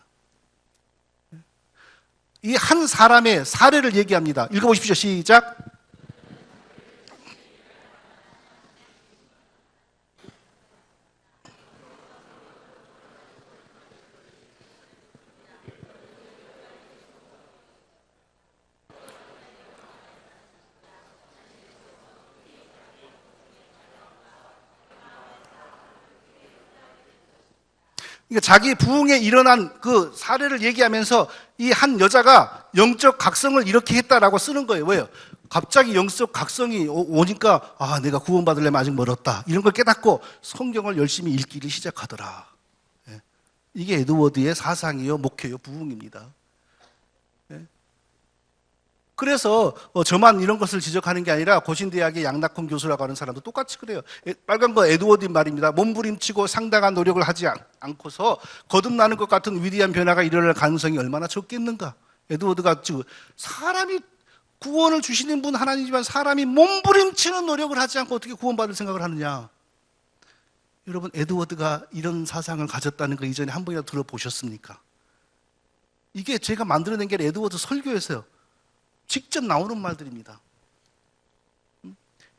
Speaker 1: 이 한 사람의 사례를 얘기합니다. 읽어보십시오. 시작. 그러니까 자기 부흥에 일어난 그 사례를 얘기하면서 이 한 여자가 영적 각성을 이렇게 했다라고 쓰는 거예요. 왜요? 갑자기 영적 각성이 오니까 내가 구원받으려면 아직 멀었다. 이런 걸 깨닫고 성경을 열심히 읽기를 시작하더라. 이게 에드워드의 사상이요, 목회요, 부흥입니다. 그래서 저만 이런 것을 지적하는 게 아니라 고신대학의 양낙훈 교수라고 하는 사람도 똑같이 그래요. 빨간 거 에드워드 말입니다. 몸부림치고 상당한 노력을 하지 않고서 거듭나는 것 같은 위대한 변화가 일어날 가능성이 얼마나 적겠는가. 에드워드가 지금 사람이 구원을 주시는 분 하나님이지만 사람이 몸부림치는 노력을 하지 않고 어떻게 구원받을 생각을 하느냐. 여러분, 에드워드가 이런 사상을 가졌다는 거 이전에 한 번이라도 들어보셨습니까? 이게 제가 만들어낸 게 에드워드 설교에서요. 직접 나오는 말들입니다.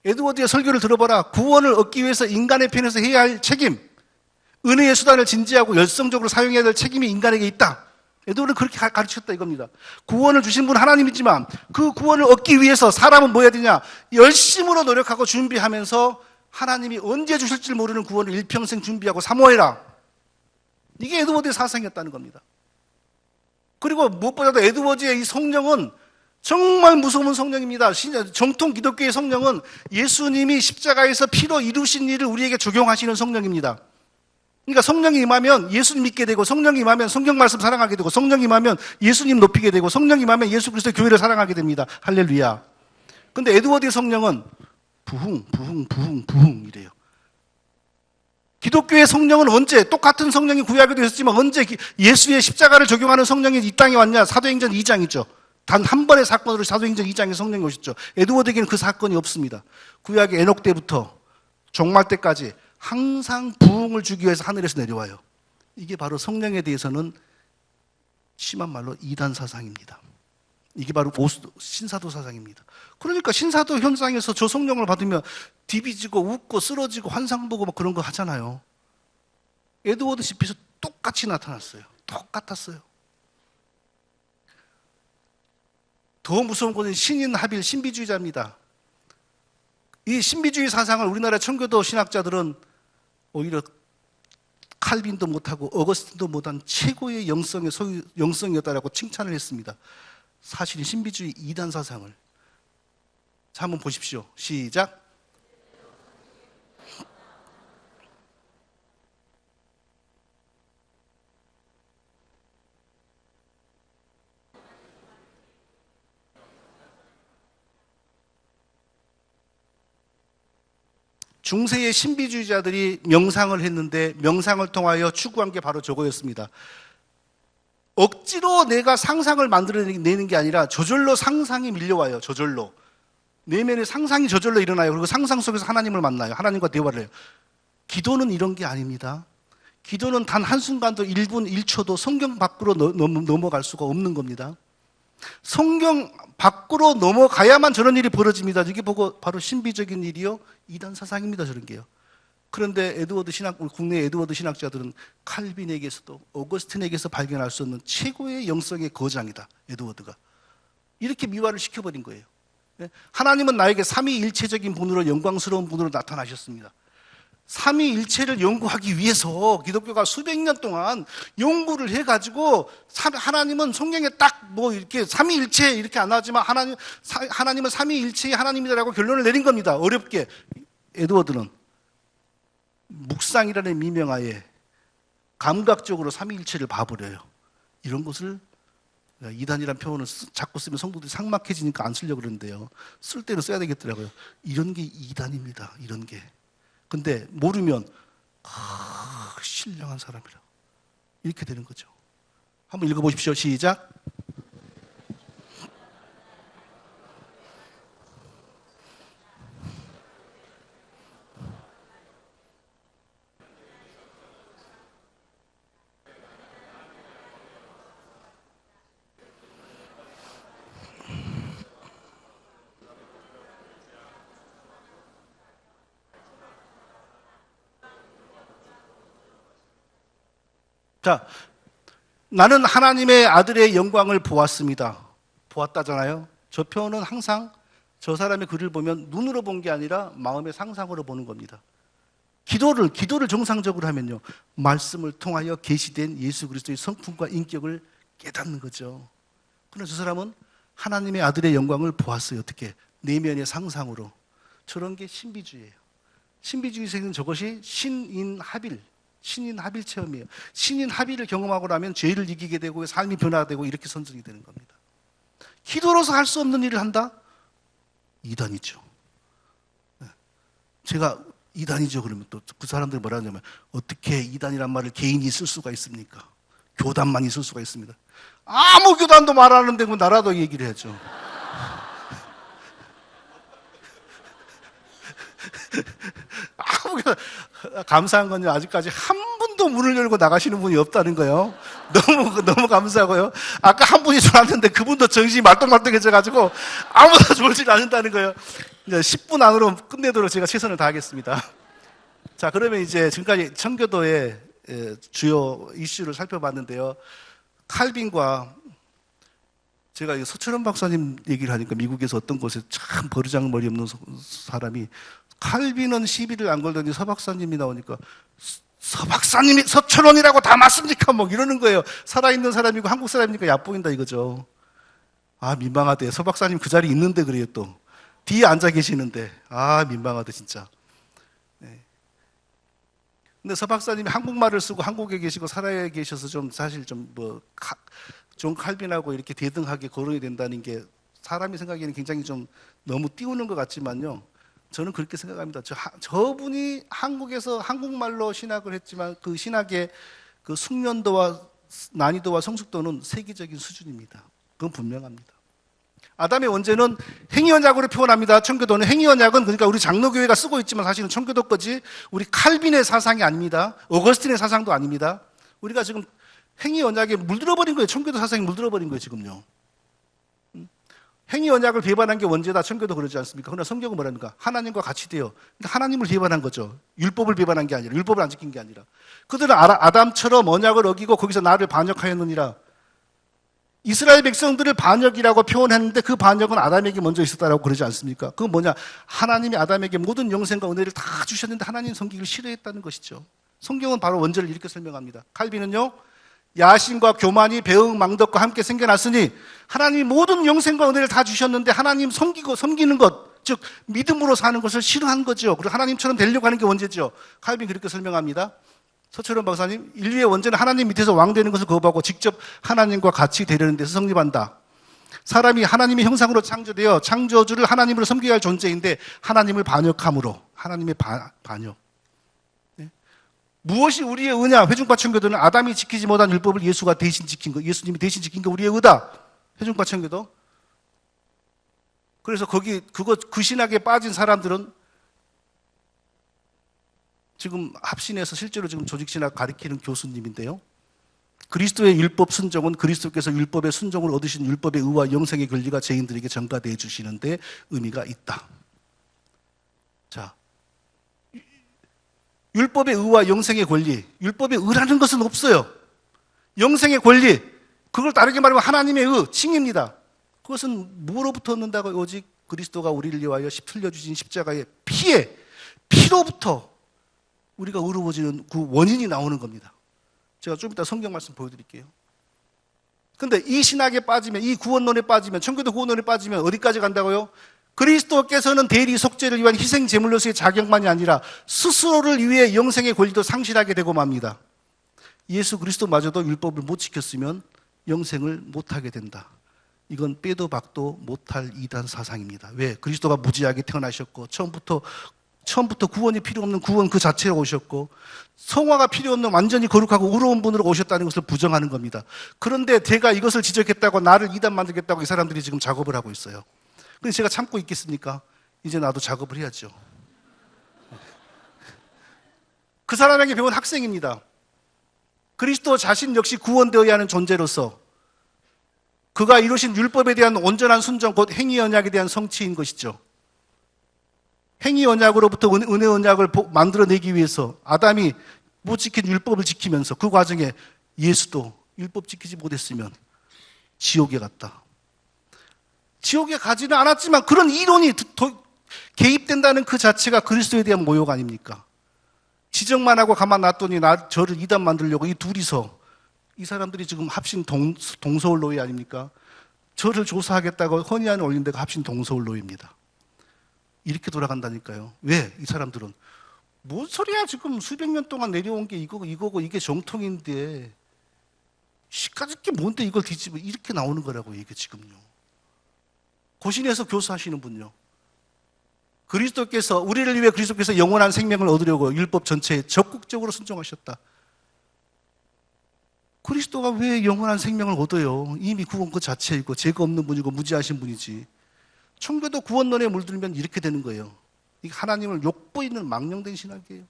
Speaker 1: 에드워드의 설교를 들어봐라. 구원을 얻기 위해서 인간의 편에서 해야 할 책임, 은혜의 수단을 진지하고 열성적으로 사용해야 될 책임이 인간에게 있다. 에드워드는 그렇게 가르쳤다 이겁니다. 구원을 주신 분 하나님이지만 그 구원을 얻기 위해서 사람은 뭐 해야 되냐? 열심으로 노력하고 준비하면서 하나님이 언제 주실지 모르는 구원을 일평생 준비하고 사모해라. 이게 에드워드의 사상이었다는 겁니다. 그리고 무엇보다도 에드워드의 이 성령은 정말 무서운 성령입니다. 정통 기독교의 성령은 예수님이 십자가에서 피로 이루신 일을 우리에게 적용하시는 성령입니다. 그러니까 성령이 임하면 예수님 믿게 되고, 성령이 임하면 성경 말씀 사랑하게 되고, 성령이 임하면 예수님 높이게 되고, 성령이 임하면 예수 그리스도의 교회를 사랑하게 됩니다. 할렐루야. 근데 에드워드의 성령은 부흥 이래요. 기독교의 성령은 언제, 똑같은 성령이 구약에도 있었지만 언제 예수의 십자가를 적용하는 성령이 이 땅에 왔냐? 사도행전 2장이죠. 단 한 번의 사건으로 사도행전 2장에 성령이 오셨죠. 에드워드에게는 그 사건이 없습니다. 구약의 에녹 때부터 종말 때까지 항상 부흥을 주기 위해서 하늘에서 내려와요. 이게 바로 성령에 대해서는 심한 말로 이단 사상입니다. 이게 바로 신사도 사상입니다. 그러니까 신사도 현상에서 저 성령을 받으면 디비지고 웃고 쓰러지고 환상 보고 막 그런 거 하잖아요. 에드워드 집에서 똑같이 나타났어요. 똑같았어요. 더 무서운 것은 신인 하빌 신비주의자입니다. 이 신비주의 사상을 우리나라 청교도 신학자들은 오히려 칼빈도 못하고 어거스틴도 못한 최고의 영성이었다라고 칭찬을 했습니다. 사실은 신비주의 이단 사상을. 자, 한번 보십시오. 시작. 중세의 신비주의자들이 명상을 했는데 명상을 통하여 추구한 게 바로 저거였습니다. 억지로 내가 상상을 만들어내는 게 아니라 저절로 상상이 밀려와요. 저절로. 내면에 상상이 저절로 일어나요. 그리고 상상 속에서 하나님을 만나요. 하나님과 대화를 해요. 기도는 이런 게 아닙니다. 기도는 단 한순간도 1분 1초도 성경 밖으로 넘어갈 수가 없는 겁니다. 성경 밖으로 넘어가야만 저런 일이 벌어집니다. 이게 보고 바로 신비적인 일이요, 이단 사상입니다. 저런 게요. 그런데 국내 에드워드 신학자들은 칼빈에게서도 오거스틴에게서 발견할 수 없는 최고의 영성의 거장이다, 에드워드가. 이렇게 미화를 시켜버린 거예요. 하나님은 나에게 삼위일체적인 분으로 영광스러운 분으로 나타나셨습니다. 삼위일체를 연구하기 위해서 기독교가 수백 년 동안 연구를 해가지고 하나님은 성경에 딱 뭐 이렇게 삼위일체 이렇게 안 나오지만 하나님은 삼위일체의 하나님이다라고 결론을 내린 겁니다. 어렵게. 에드워드는 묵상이라는 미명하에 감각적으로 삼위일체를 봐버려요. 이런 것을 이단이라는 표현을 자꾸 쓰면 성도들이 삭막해지니까 안 쓰려고 그러는데요. 쓸 때는 써야 되겠더라고요. 이런 게 이단입니다. 이런 게. 근데 모르면 신령한 사람이라 이렇게 되는 거죠. 한번 읽어보십시오. 시작. 자, 나는 하나님의 아들의 영광을 보았습니다. 보았다잖아요. 저 표현은 항상 저 사람의 글을 보면 눈으로 본 게 아니라 마음의 상상으로 보는 겁니다. 기도를 정상적으로 하면요, 말씀을 통하여 계시된 예수 그리스도의 성품과 인격을 깨닫는 거죠. 그래서 저 사람은 하나님의 아들의 영광을 보았어요. 어떻게? 내면의 상상으로. 저런 게 신비주의예요. 신비주의적인 저것이 신인합일 체험이에요. 신인합일을 경험하고 나면 죄를 이기게 되고 삶이 변화되고 이렇게 선정이 되는 겁니다. 기도로서 할 수 없는 일을 한다? 이단이죠. 제가 이단이죠 그러면 또 그 사람들이 뭐라 하냐면, 어떻게 이단이란 말을 개인이 쓸 수가 있습니까? 교단만이 쓸 수가 있습니다. 아무 교단도 말하는데 뭐 나라도 얘기를 해야죠. 감사한 건요, 아직까지 한 분도 문을 열고 나가시는 분이 없다는 거예요. 너무 감사하고요. 아까 한 분이 들어왔는데 그분도 정신이 말똥말똥해져가지고 아무도 졸지 않는다는 거예요. 이제 10분 안으로 끝내도록 제가 최선을 다하겠습니다. 자, 그러면 이제 지금까지 청교도의 주요 이슈를 살펴봤는데요. 칼빈과 제가 서철원 박사님 얘기를 하니까 미국에서 어떤 곳에 참 버르장머리 없는 사람이, 칼빈은 시비를 안 걸더니 서 박사님이 나오니까 서 박사님이 서철원이라고 다 맞습니까? 뭐 이러는 거예요. 살아있는 사람이고 한국 사람이니까 얕보인다 이거죠. 아, 민망하대. 서 박사님 그 자리에 있는데 그래요. 또 뒤에 앉아 계시는데 민망하대 진짜. 네. 근데 서 박사님이 한국말을 쓰고 한국에 계시고 살아 계셔서 좀 사실 존 칼빈하고 이렇게 대등하게 거론이 된다는 게 사람이 생각에는 굉장히 좀 너무 띄우는 것 같지만요, 저는 그렇게 생각합니다. 저분이 한국에서 한국말로 신학을 했지만 그 신학의 그 숙련도와 난이도와 성숙도는 세계적인 수준입니다. 그건 분명합니다. 아담의 원죄는 행위언약으로 표현합니다. 청교도는 행위언약은, 그러니까 우리 장로교회가 쓰고 있지만 사실은 청교도 거지 우리 칼빈의 사상이 아닙니다. 오거스틴의 사상도 아닙니다. 우리가 지금 행위언약에 물들어버린 거예요. 청교도 사상이 물들어버린 거예요 지금요. 행위언약을 배반한 게 원죄다. 청교도 그러지 않습니까? 그러나 성경은 뭐랍니까? 하나님과 같이 되어. 그러니까 하나님을 배반한 거죠. 율법을 배반한 게 아니라, 율법을 안 지킨 게 아니라. 그들은 아담처럼 언약을 어기고 거기서 나를 반역하였느니라. 이스라엘 백성들을 반역이라고 표현했는데 그 반역은 아담에게 먼저 있었다라고 그러지 않습니까? 그건 뭐냐? 하나님이 아담에게 모든 영생과 은혜를 다 주셨는데 하나님 섬기기를 싫어했다는 것이죠. 성경은 바로 원죄를 이렇게 설명합니다. 칼빈은요, 야심과 교만이 배응망덕과 함께 생겨났으니 하나님이 모든 영생과 은혜를 다 주셨는데 하나님 섬기는 것, 즉 믿음으로 사는 것을 싫어한 거죠. 그리고 하나님처럼 되려고 하는 게 원죄죠. 칼빈 그렇게 설명합니다. 서철원 박사님, 인류의 원죄는 하나님 밑에서 왕 되는 것을 거부하고 직접 하나님과 같이 되려는 데서 성립한다. 사람이 하나님의 형상으로 창조되어 창조주를 하나님으로 섬겨야 할 존재인데 하나님을 반역함으로, 하나님의 반역. 무엇이 우리의 의냐? 회중과 청교도는 아담이 지키지 못한 율법을 예수가 대신 지킨 거, 예수님이 대신 지킨 게 우리의 의다. 회중과 청교도. 그래서 그 신학에 빠진 사람들은 지금 합신해서 실제로 지금 조직신학 가르치는 교수님인데요. 그리스도의 율법 순종은 그리스도께서 율법의 순종을 얻으신 율법의 의와 영생의 권리가 죄인들에게 전가되어 주시는데 의미가 있다. 자, 율법의 의와 영생의 권리, 율법의 의라는 것은 없어요. 영생의 권리, 그걸 다르게 말하면 하나님의 의, 칭입니다. 그것은 무엇로부터 얻는다고? 오직 그리스도가 우리를 위하여 흘려주신 십자가의 피로부터 우리가 의로워지는 그 원인이 나오는 겁니다. 제가 좀 이따 성경 말씀 보여드릴게요. 근데 이 신학에 빠지면, 이 구원론에 빠지면, 청교도 구원론에 빠지면 어디까지 간다고요? 그리스도께서는 대리 속죄를 위한 희생 제물로서의 자격만이 아니라 스스로를 위해 영생의 권리도 상실하게 되고 맙니다. 예수 그리스도마저도 율법을 못 지켰으면 영생을 못하게 된다. 이건 빼도 박도 못할 이단 사상입니다. 왜? 그리스도가 무지하게 태어나셨고 처음부터 구원이 필요 없는 구원 그 자체로 오셨고 성화가 필요 없는 완전히 거룩하고 의로운 분으로 오셨다는 것을 부정하는 겁니다. 그런데 제가 이것을 지적했다고 나를 이단 만들겠다고 이 사람들이 지금 작업을 하고 있어요. 근데 제가 참고 있겠습니까? 이제 나도 작업을 해야죠. 그 사람에게 배운 학생입니다. 그리스도 자신 역시 구원되어야 하는 존재로서 그가 이루신 율법에 대한 온전한 순종, 곧 행위 언약에 대한 성취인 것이죠. 행위 언약으로부터 은혜 언약을 만들어내기 위해서 아담이 못 지킨 율법을 지키면서 그 과정에 예수도 율법 지키지 못했으면 지옥에 갔다. 지옥에 가지는 않았지만 그런 이론이 개입된다는 그 자체가 그리스도에 대한 모욕 아닙니까? 지적만 하고 가만 놨더니 저를 이단 만들려고 이 둘이서, 이 사람들이 지금 합신 동서울 노예 아닙니까? 저를 조사하겠다고 헌의안을 올린 데가 합신 동서울 노예입니다. 이렇게 돌아간다니까요. 왜? 이 사람들은 뭔 소리야, 지금 수백 년 동안 내려온 게 이거고 이게 정통인데 시까짓 게 뭔데 이걸 뒤집어, 이렇게 나오는 거라고. 이게 지금요. 고신에서 교수하시는 분요, 우리를 위해 그리스도께서 영원한 생명을 얻으려고 율법 전체에 적극적으로 순종하셨다. 그리스도가 왜 영원한 생명을 얻어요? 이미 구원 그 자체이고 죄가 없는 분이고 무지하신 분이지. 청교도 구원론에 물들면 이렇게 되는 거예요. 이게 하나님을 욕보이는 망령된 신학이에요.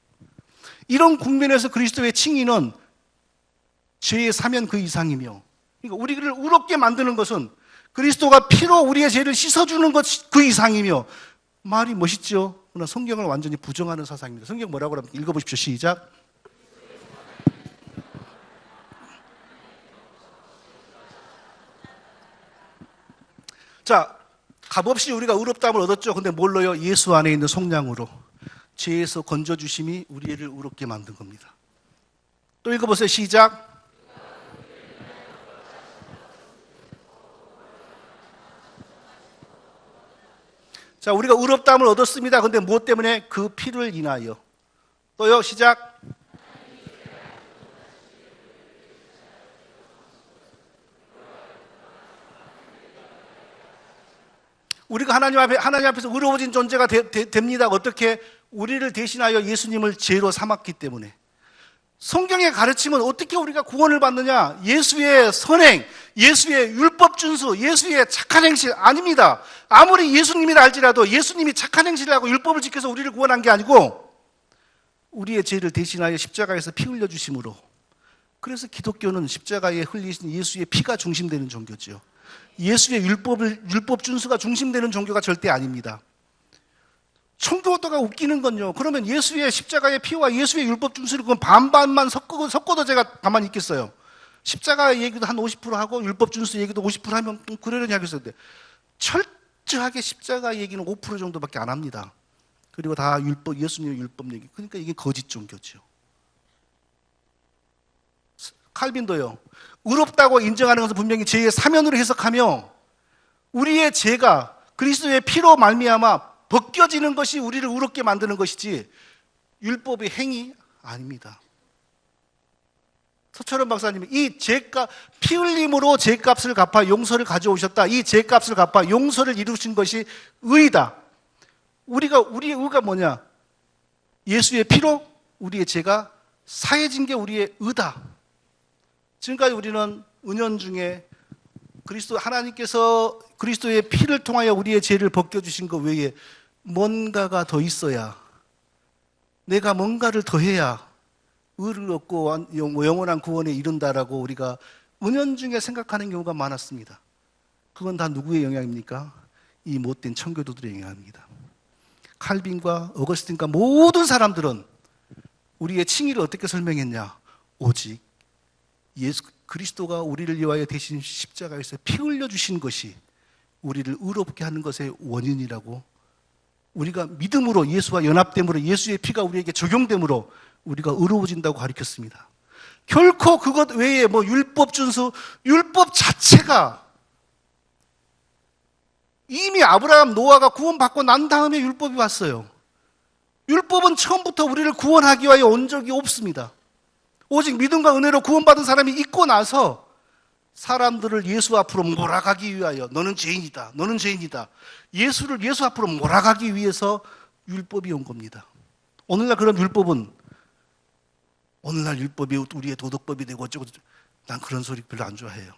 Speaker 1: 이런 국면에서 그리스도의 칭의는 죄의 사면 그 이상이며, 그러니까 우리를 의롭게 만드는 것은 그리스도가 피로 우리의 죄를 씻어주는 것 그 이상이며, 말이 멋있죠? 그러나 성경을 완전히 부정하는 사상입니다. 성경 뭐라고 합니까? 읽어보십시오. 시작. 자, 값없이 우리가 의롭다함을 얻었죠. 근데 뭘로요? 예수 안에 있는 속량으로 죄에서 건져주심이 우리를 의롭게 만든 겁니다. 또 읽어보세요. 시작. 자, 우리가 의롭다함을 얻었습니다. 근데 무엇 때문에? 그 피를 인하여. 또요. 시작. 우리가 하나님 앞에서 의로워진 존재가 됩니다. 어떻게? 우리를 대신하여 예수님을 죄로 삼았기 때문에. 성경의 가르침은 어떻게 우리가 구원을 받느냐? 예수의 선행, 예수의 율법 준수, 예수의 착한 행실 아닙니다. 아무리 예수님이라 할지라도 예수님이 착한 행실을 하고 율법을 지켜서 우리를 구원한 게 아니고 우리의 죄를 대신하여 십자가에서 피 흘려주심으로. 그래서 기독교는 십자가에 흘리신 예수의 피가 중심되는 종교죠. 예수의 율법 준수가 중심되는 종교가 절대 아닙니다. 청교도가 웃기는 건요, 그러면 예수의 십자가의 피와 예수의 율법 준수를 그건 반반만 섞어도 제가 가만히 있겠어요. 십자가 얘기도 한 50% 하고 율법 준수 얘기도 50% 하면 그러려니 하겠었는데, 철저하게 십자가 얘기는 5% 정도밖에 안 합니다. 그리고 다 예수님의 율법 얘기. 그러니까 이게 거짓 종교죠. 칼빈도요, 의롭다고 인정하는 것은 분명히 죄의 사면으로 해석하며 우리의 죄가 그리스도의 피로 말미암아 벗겨지는 것이 우리를 의롭게 만드는 것이지 율법의 행위 아닙니다. 서철원 박사님이 이 죄값, 피 흘림으로 죄값을 갚아 용서를 가져오셨다. 이 죄값을 갚아 용서를 이루신 것이 의이다. 우리의 의가 뭐냐? 예수의 피로 우리의 죄가 사해진 게 우리의 의다. 지금까지 우리는 은연중에 하나님께서 그리스도의 피를 통하여 우리의 죄를 벗겨주신 것 외에 뭔가가 더 있어야, 내가 뭔가를 더 해야 의를 얻고 영원한 구원에 이른다라고 우리가 은연중에 생각하는 경우가 많았습니다. 그건 다 누구의 영향입니까? 이 못된 청교도들의 영향입니다. 칼빈과 어거스틴과 모든 사람들은 우리의 칭의를 어떻게 설명했냐? 오직 예수 그리스도가 우리를 위하여 대신 십자가에서 피 흘려 주신 것이 우리를 의롭게 하는 것의 원인이라고, 우리가 믿음으로 예수와 연합됨으로 예수의 피가 우리에게 적용됨으로 우리가 의로워진다고 가르쳤습니다. 결코 그것 외에 뭐 율법 준수, 율법 자체가 이미 아브라함, 노아가 구원받고 난 다음에 율법이 왔어요. 율법은 처음부터 우리를 구원하기 위하여 온 적이 없습니다. 오직 믿음과 은혜로 구원받은 사람이 있고 나서 사람들을 예수 앞으로 몰아가기 위하여, 너는 죄인이다, 너는 죄인이다, 예수를 예수 앞으로 몰아가기 위해서 율법이 온 겁니다. 오늘날 그런 율법은, 오늘날 율법이 우리의 도덕법이 되고 어쩌고, 난 그런 소리 별로 안 좋아해요.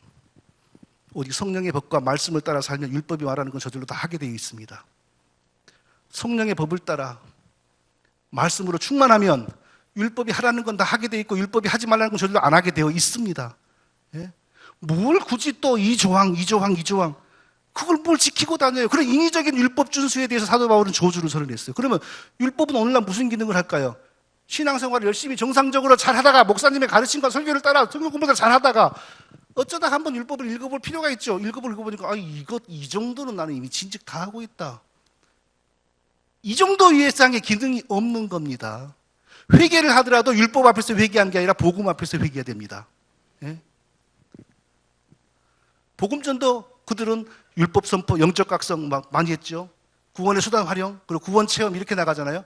Speaker 1: 오직 성령의 법과 말씀을 따라 살면 율법이 말하는 건 저절로 다 하게 되어 있습니다. 성령의 법을 따라 말씀으로 충만하면 율법이 하라는 건 다 하게 되어 있고, 율법이 하지 말라는 건 저절로 안 하게 되어 있습니다. 예? 뭘 굳이 또 이 조항 그걸 뭘 지키고 다녀요? 그런 인위적인 율법 준수에 대해서 사도 바울은 저주를 선언했어요. 그러면 율법은 오늘날 무슨 기능을 할까요? 신앙생활을 열심히 정상적으로 잘하다가, 목사님의 가르침과 설교를 따라 성경 공부를 잘하다가 어쩌다 한번 율법을 읽어볼 필요가 있죠. 읽어보니까 이 정도는 나는 이미 진즉 다 하고 있다. 이 정도 이상의 기능이 없는 겁니다. 회개를 하더라도 율법 앞에서 회개한 게 아니라 복음 앞에서 회개해야 됩니다. 예? 복음전도 그들은 율법 선포, 영적 각성 막 많이 했죠. 구원의 수단 활용, 그리고 구원 체험 이렇게 나가잖아요.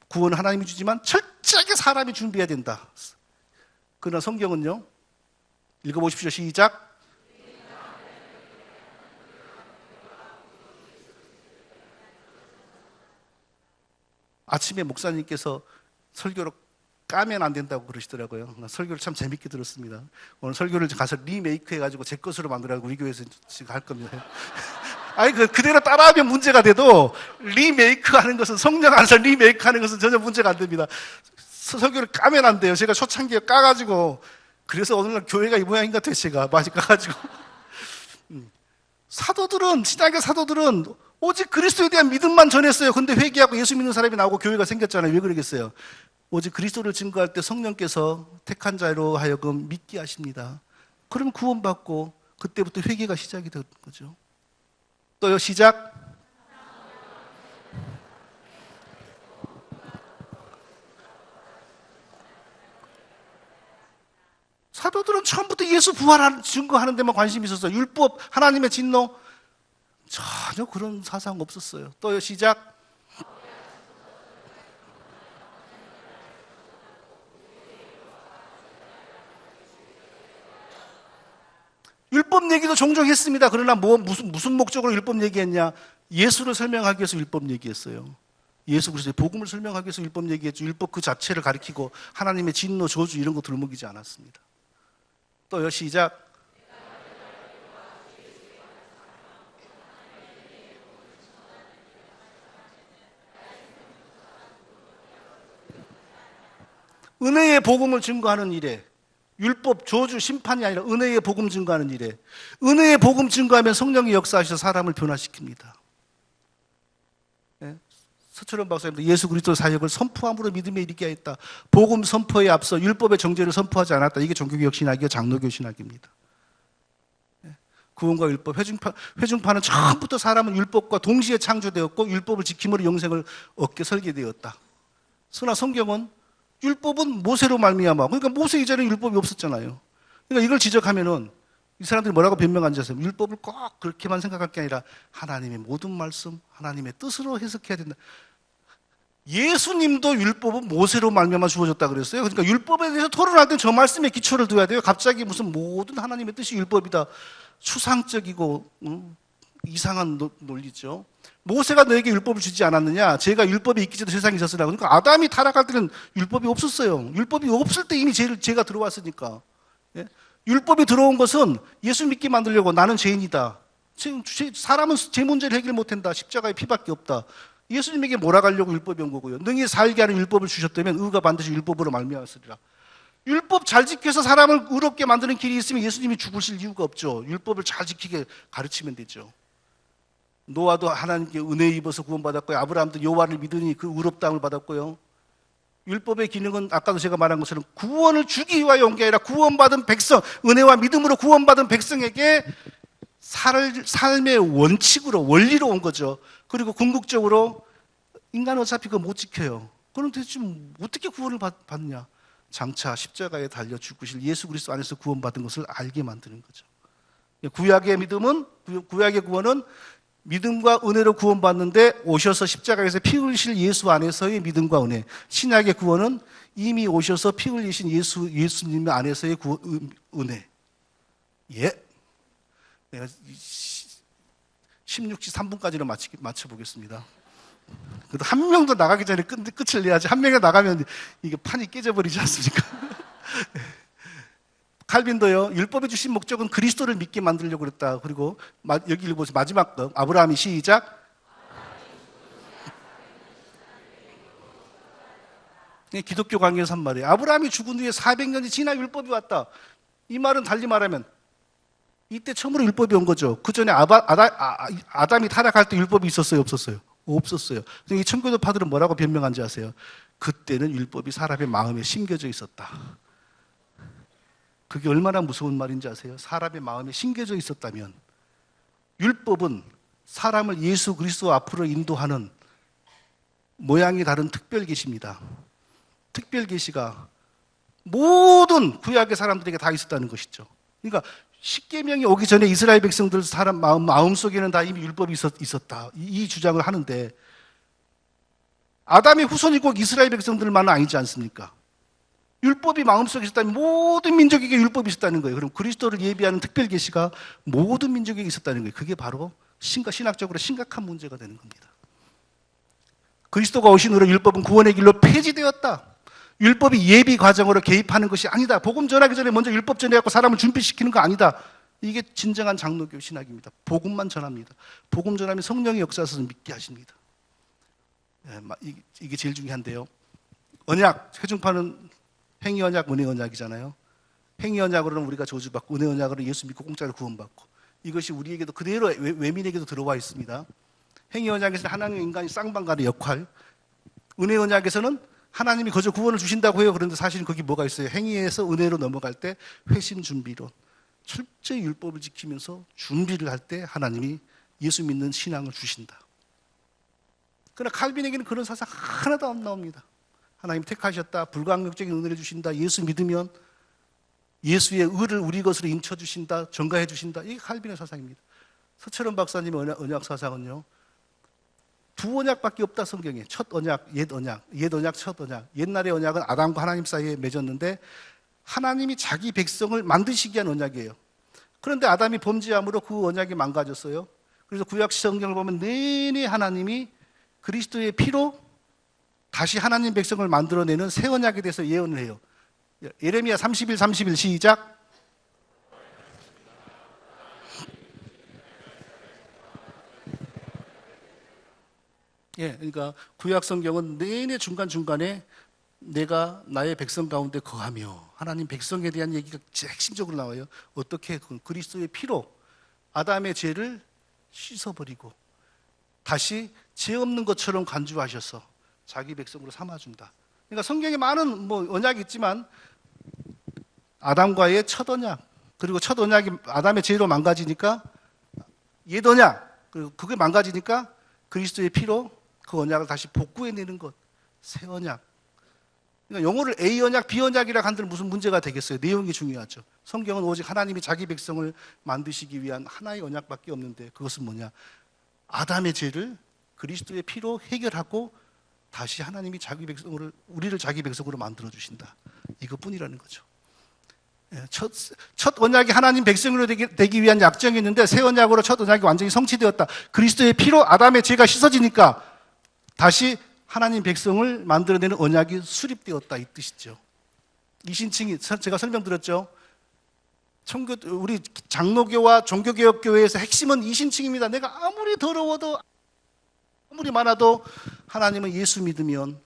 Speaker 1: 구원은 하나님이 주지만 철저하게 사람이 준비해야 된다. 그러나 성경은요, 읽어보십시오. 시작. 아침에 목사님께서 설교로 까면 안 된다고 그러시더라고요. 설교를 참 재밌게 들었습니다. 오늘 설교를 가서 리메이크 해가지고 제 것으로 만들라고 우리 교회에서 지금 할 겁니다. 아니, 그대로 따라하면 문제가 돼도 리메이크 하는 것은, 성령 안에서 리메이크 하는 것은 전혀 문제가 안 됩니다. 설교를 까면 안 돼요. 제가 초창기에 까가지고, 그래서 오늘날 교회가 이 모양인 것 같아요. 제가 많이 까가지고. 사도들은, 신약의 사도들은 오직 그리스도에 대한 믿음만 전했어요. 근데 회개하고 예수 믿는 사람이 나오고 교회가 생겼잖아요. 왜 그러겠어요? 오직 그리스도를 증거할 때 성령께서 택한 자로 하여금 믿게 하십니다. 그러면 구원받고 그때부터 회개가 시작이 되는 거죠. 또요, 시작. 사도들은 처음부터 예수 부활하는 증거하는 데만 관심이 있었어요. 율법, 하나님의 진노, 전혀 그런 사상 없었어요. 또요, 시작. 율법 얘기도 종종 했습니다. 그러나 무슨 목적으로 율법 얘기했냐? 예수를 설명하기 위해서 율법 얘기했어요. 예수 그리스도의 복음을 설명하기 위해서 율법 얘기했죠. 율법 그 자체를 가리키고 하나님의 진노, 저주 이런 거 들먹이지 않았습니다. 또요, 시작. 은혜의 복음을 증거하는 일에, 율법, 저주, 심판이 아니라 은혜의 복음 증거하는 일에, 은혜의 복음 증거하면 성령이 역사하셔서 사람을 변화시킵니다. 예? 서철원 박사님도 예수 그리스도의 사역을 선포함으로 믿음에 이르게 하였다. 복음 선포에 앞서 율법의 정죄를 선포하지 않았다. 이게 종교개혁 신학이요, 장로교 신학입니다. 예? 구원과 율법, 회중파는 처음부터 사람은 율법과 동시에 창조되었고 율법을 지킴으로 영생을 얻게 설계되었다. 그러나 성경은 율법은 모세로 말미암아, 그러니까 모세 이전에 율법이 없었잖아요. 그러니까 이걸 지적하면은 이 사람들이 뭐라고 변명하는지 아세요? 율법을 꼭 그렇게만 생각할 게 아니라 하나님의 모든 말씀, 하나님의 뜻으로 해석해야 된다. 예수님도 율법은 모세로 말미암아 주어졌다 그랬어요. 그러니까 율법에 대해서 토론할 때 저 말씀에 기초를 둬야 돼요. 갑자기 무슨 모든 하나님의 뜻이 율법이다, 추상적이고 이상한 논리죠. 모세가 너에게 율법을 주지 않았느냐? 제가 율법이 있기 전에 세상에 있었으라. 그러니까 아담이 타락할 때는 율법이 없었어요. 율법이 없을 때 이미 죄가 들어왔으니까. 예? 율법이 들어온 것은 예수 믿게 만들려고, 나는 죄인이다, 사람은 죄 문제를 해결 못한다, 십자가에 피밖에 없다, 예수님에게 몰아가려고 율법이 온 거고요. 능히 살게 하는 율법을 주셨다면 의가 반드시 율법으로 말미암았으리라. 율법 잘 지켜서 사람을 의롭게 만드는 길이 있으면 예수님이 죽으실 이유가 없죠. 율법을 잘 지키게 가르치면 되죠. 노아도 하나님께 은혜 입어서 구원받았고요. 아브라함도 여호와를 믿으니 그 의롭다함을 받았고요. 율법의 기능은 아까도 제가 말한 것처럼 구원을 주기 위하여 온 게 아니라 구원받은 백성, 은혜와 믿음으로 구원받은 백성에게 삶의 원칙으로, 원리로 온 거죠. 그리고 궁극적으로 인간은 어차피 그거 못 지켜요. 그럼 도대체 어떻게 구원을 받느냐? 장차 십자가에 달려 죽으실 예수 그리스도 안에서 구원받은 것을 알게 만드는 거죠. 구약의 믿음은, 구약의 구원은 믿음과 은혜로 구원받는데 오셔서 십자가에서 피 흘리실 예수 안에서의 믿음과 은혜. 신약의 구원은 이미 오셔서 피 흘리신 예수님 안에서의 은혜. 예. 내가 16시 3분까지는 맞춰보겠습니다. 그래도 한 명도 나가기 전에 끝을 내야지. 한 명이 나가면 이게 판이 깨져버리지 않습니까? 칼빈도요, 율법이 주신 목적은 그리스도를 믿게 만들려고 그랬다. 그리고 여기 읽어보세요. 마지막 거. 아브라함이 시작. 기독교 강의에서 한 말이에요. 아브라함이 죽은 뒤에 400년이 지나 율법이 왔다. 이 말은 달리 말하면 이때 처음으로 율법이 온 거죠. 그 전에 아담이 타락할 때 율법이 있었어요? 없었어요? 없었어요. 이 천교도파들은 뭐라고 변명한지 아세요? 그때는 율법이 사람의 마음에 심겨져 있었다. 그게 얼마나 무서운 말인지 아세요? 사람의 마음에 심겨져 있었다면 율법은 사람을 예수 그리스도 앞으로 인도하는 모양이 다른 특별 계시입니다. 특별 계시가 모든 구약의 사람들에게 다 있었다는 것이죠. 그러니까 십계명이 오기 전에 이스라엘 백성들 사람 마음 속에는 다 이미 율법이 있었다. 이 주장을 하는데 아담의 후손이 꼭 이스라엘 백성들만은 아니지 않습니까? 율법이 마음속에 있었다면 모든 민족에게 율법이 있었다는 거예요. 그럼 그리스도를 예비하는 특별 계시가 모든 민족에게 있었다는 거예요. 그게 바로 신학적으로 심각한 문제가 되는 겁니다. 그리스도가 오신 후로 율법은 구원의 길로 폐지되었다. 율법이 예비 과정으로 개입하는 것이 아니다. 복음 전하기 전에 먼저 율법 전해갖고 사람을 준비시키는 거 아니다. 이게 진정한 장로교 신학입니다. 복음만 전합니다. 복음 전하면 성령의 역사에서 믿게 하십니다. 이게 제일 중요한데요. 언약, 회중파는 행위 언약, 은혜 언약이잖아요. 행위 언약으로는 우리가 저주받고 은혜 언약으로는 예수 믿고 공짜로 구원받고 이것이 우리에게도 그대로 외민에게도 들어와 있습니다. 행위 언약에서는 하나님의 인간이 쌍방간의 역할, 은혜 언약에서는 하나님이 거저 구원을 주신다고 해요. 그런데 사실은 거기 뭐가 있어요? 행위에서 은혜로 넘어갈 때 회심 준비론, 철저히 율법을 지키면서 준비를 할 때 하나님이 예수 믿는 신앙을 주신다. 그러나 칼빈에게는 그런 사상 하나도 안 나옵니다. 하나님 택하셨다. 불가항력적인 은혜를 주신다. 예수 믿으면 예수의 의를 우리 것으로 인쳐주신다. 전가해 주신다. 이게 칼빈의 사상입니다. 서철원 박사님의 언약 사상은요, 두 언약밖에 없다. 성경에. 첫 언약, 옛 언약, 옛 언약, 첫 언약. 옛날의 언약은 아담과 하나님 사이에 맺었는데 하나님이 자기 백성을 만드시기 위한 언약이에요. 그런데 아담이 범죄함으로 그 언약이 망가졌어요. 그래서 구약 성경을 보면 내내 하나님이 그리스도의 피로 다시 하나님 백성을 만들어내는 새 언약에 대해서 예언을 해요. 예레미야 31, 31 시작. 예, 그러니까 구약 성경은 내내 중간중간에 내가 나의 백성 가운데 거하며 하나님 백성에 대한 얘기가 핵심적으로 나와요. 어떻게 그리스도의 피로 아담의 죄를 씻어버리고 다시 죄 없는 것처럼 간주하셔서 자기 백성으로 삼아준다. 그러니까 성경에 많은 언약이 있지만 아담과의 첫 언약, 그리고 첫 언약이 아담의 죄로 망가지니까 옛 언약, 그리고 그게 망가지니까 그리스도의 피로 그 언약을 다시 복구해내는 것, 새 언약. 그러니까 영어를 A 언약, B 언약이라 한들 무슨 문제가 되겠어요? 내용이 중요하죠. 성경은 오직 하나님이 자기 백성을 만드시기 위한 하나의 언약밖에 없는데 그것은 뭐냐? 아담의 죄를 그리스도의 피로 해결하고 다시 하나님이 우리를 자기 백성으로 만들어 주신다. 이것뿐이라는 거죠. 첫 언약이 하나님 백성으로 되기 위한 약정이 있는데 새 언약으로 첫 언약이 완전히 성취되었다. 그리스도의 피로 아담의 죄가 씻어지니까 다시 하나님 백성을 만들어내는 언약이 수립되었다 이 뜻이죠. 이신칭이 제가 설명드렸죠. 우리 장로교와 종교개혁교회에서 핵심은 이신칭입니다. 내가 아무리 더러워도 아무리 많아도 하나님은 예수 믿으면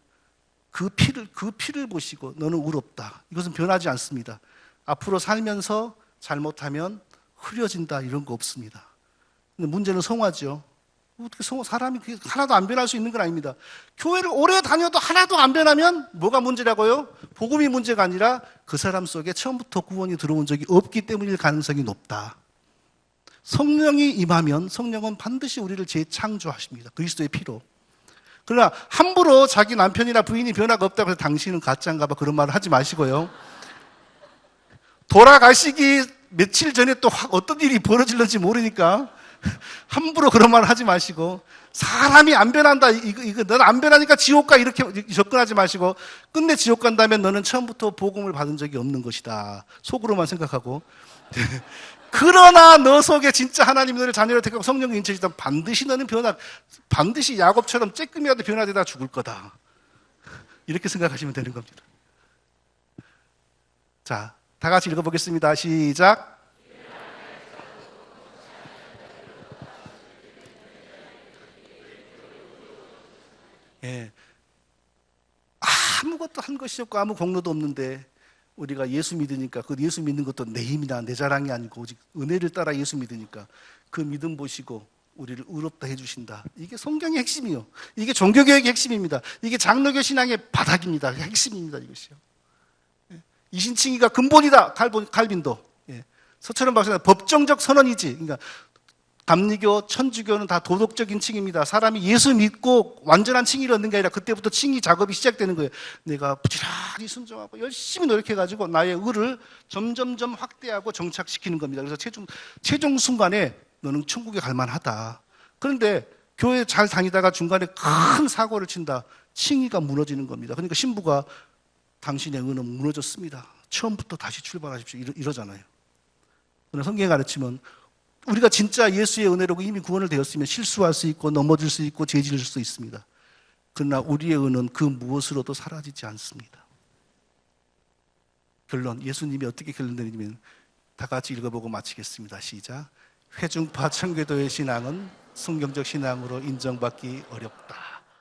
Speaker 1: 그 피를 보시고 너는 의롭다. 이것은 변하지 않습니다. 앞으로 살면서 잘못하면 흐려진다 이런 거 없습니다. 근데 문제는 성화죠. 어떻게 사람이 하나도 안 변할 수 있는 건 아닙니다. 교회를 오래 다녀도 하나도 안 변하면 뭐가 문제라고요? 복음이 문제가 아니라 그 사람 속에 처음부터 구원이 들어온 적이 없기 때문일 가능성이 높다. 성령이 임하면 성령은 반드시 우리를 재창조하십니다. 그리스도의 피로. 그러나 함부로 자기 남편이나 부인이 변화가 없다고 해서 당신은 가짜인가 봐 그런 말을 하지 마시고요. 돌아가시기 며칠 전에 또 어떤 일이 벌어질는지 모르니까 함부로 그런 말 하지 마시고, 사람이 안 변한다, 이거 너는 안 변하니까 지옥 가, 이렇게 접근하지 마시고, 끝내 지옥 간다면 너는 처음부터 복음을 받은 적이 없는 것이다. 속으로만 생각하고. 그러나 너 속에 진짜 하나님이 너를 자녀로 택하고 성령이 인쳐지다 반드시 너는 반드시 야곱처럼 쬐끔이라도 변화되다 죽을 거다. 이렇게 생각하시면 되는 겁니다. 자, 다 같이 읽어보겠습니다. 시작. 예. 아무것도 한 것이 없고 아무 공로도 없는데 우리가 예수 믿으니까, 그 예수 믿는 것도 내 힘이나 내 자랑이 아니고 오직 은혜를 따라 예수 믿으니까 그 믿음 보시고 우리를 의롭다 해주신다. 이게 성경의 핵심이요. 이게 종교개혁의 핵심입니다. 이게 장로교 신앙의 바닥입니다. 핵심입니다. 이것이요. 이신칭의가 근본이다. 칼빈도. 서철원 박사는 법정적 선언이지. 그러니까 감리교, 천주교는 다 도덕적인 칭의입니다. 사람이 예수 믿고 완전한 칭의를 얻는 게 아니라 그때부터 칭의 작업이 시작되는 거예요. 내가 부지런히 순종하고 열심히 노력해가지고 나의 의를 점점점 확대하고 정착시키는 겁니다. 그래서 최종 순간에 너는 천국에 갈 만하다. 그런데 교회 잘 다니다가 중간에 큰 사고를 친다. 칭의가 무너지는 겁니다. 그러니까 신부가 당신의 의는 무너졌습니다. 처음부터 다시 출발하십시오. 이러잖아요. 그러나 성경에 가르치면 우리가 진짜 예수의 은혜로 이미 구원을 되었으면 실수할 수 있고 넘어질 수 있고 죄 지을 수 있습니다. 그러나 우리의 의는 그 무엇으로도 사라지지 않습니다. 결론, 예수님이 어떻게 결론내리냐면 다 같이 읽어보고 마치겠습니다. 시작. 회중파 청교도의 신앙은 성경적 신앙으로 인정받기 어렵다.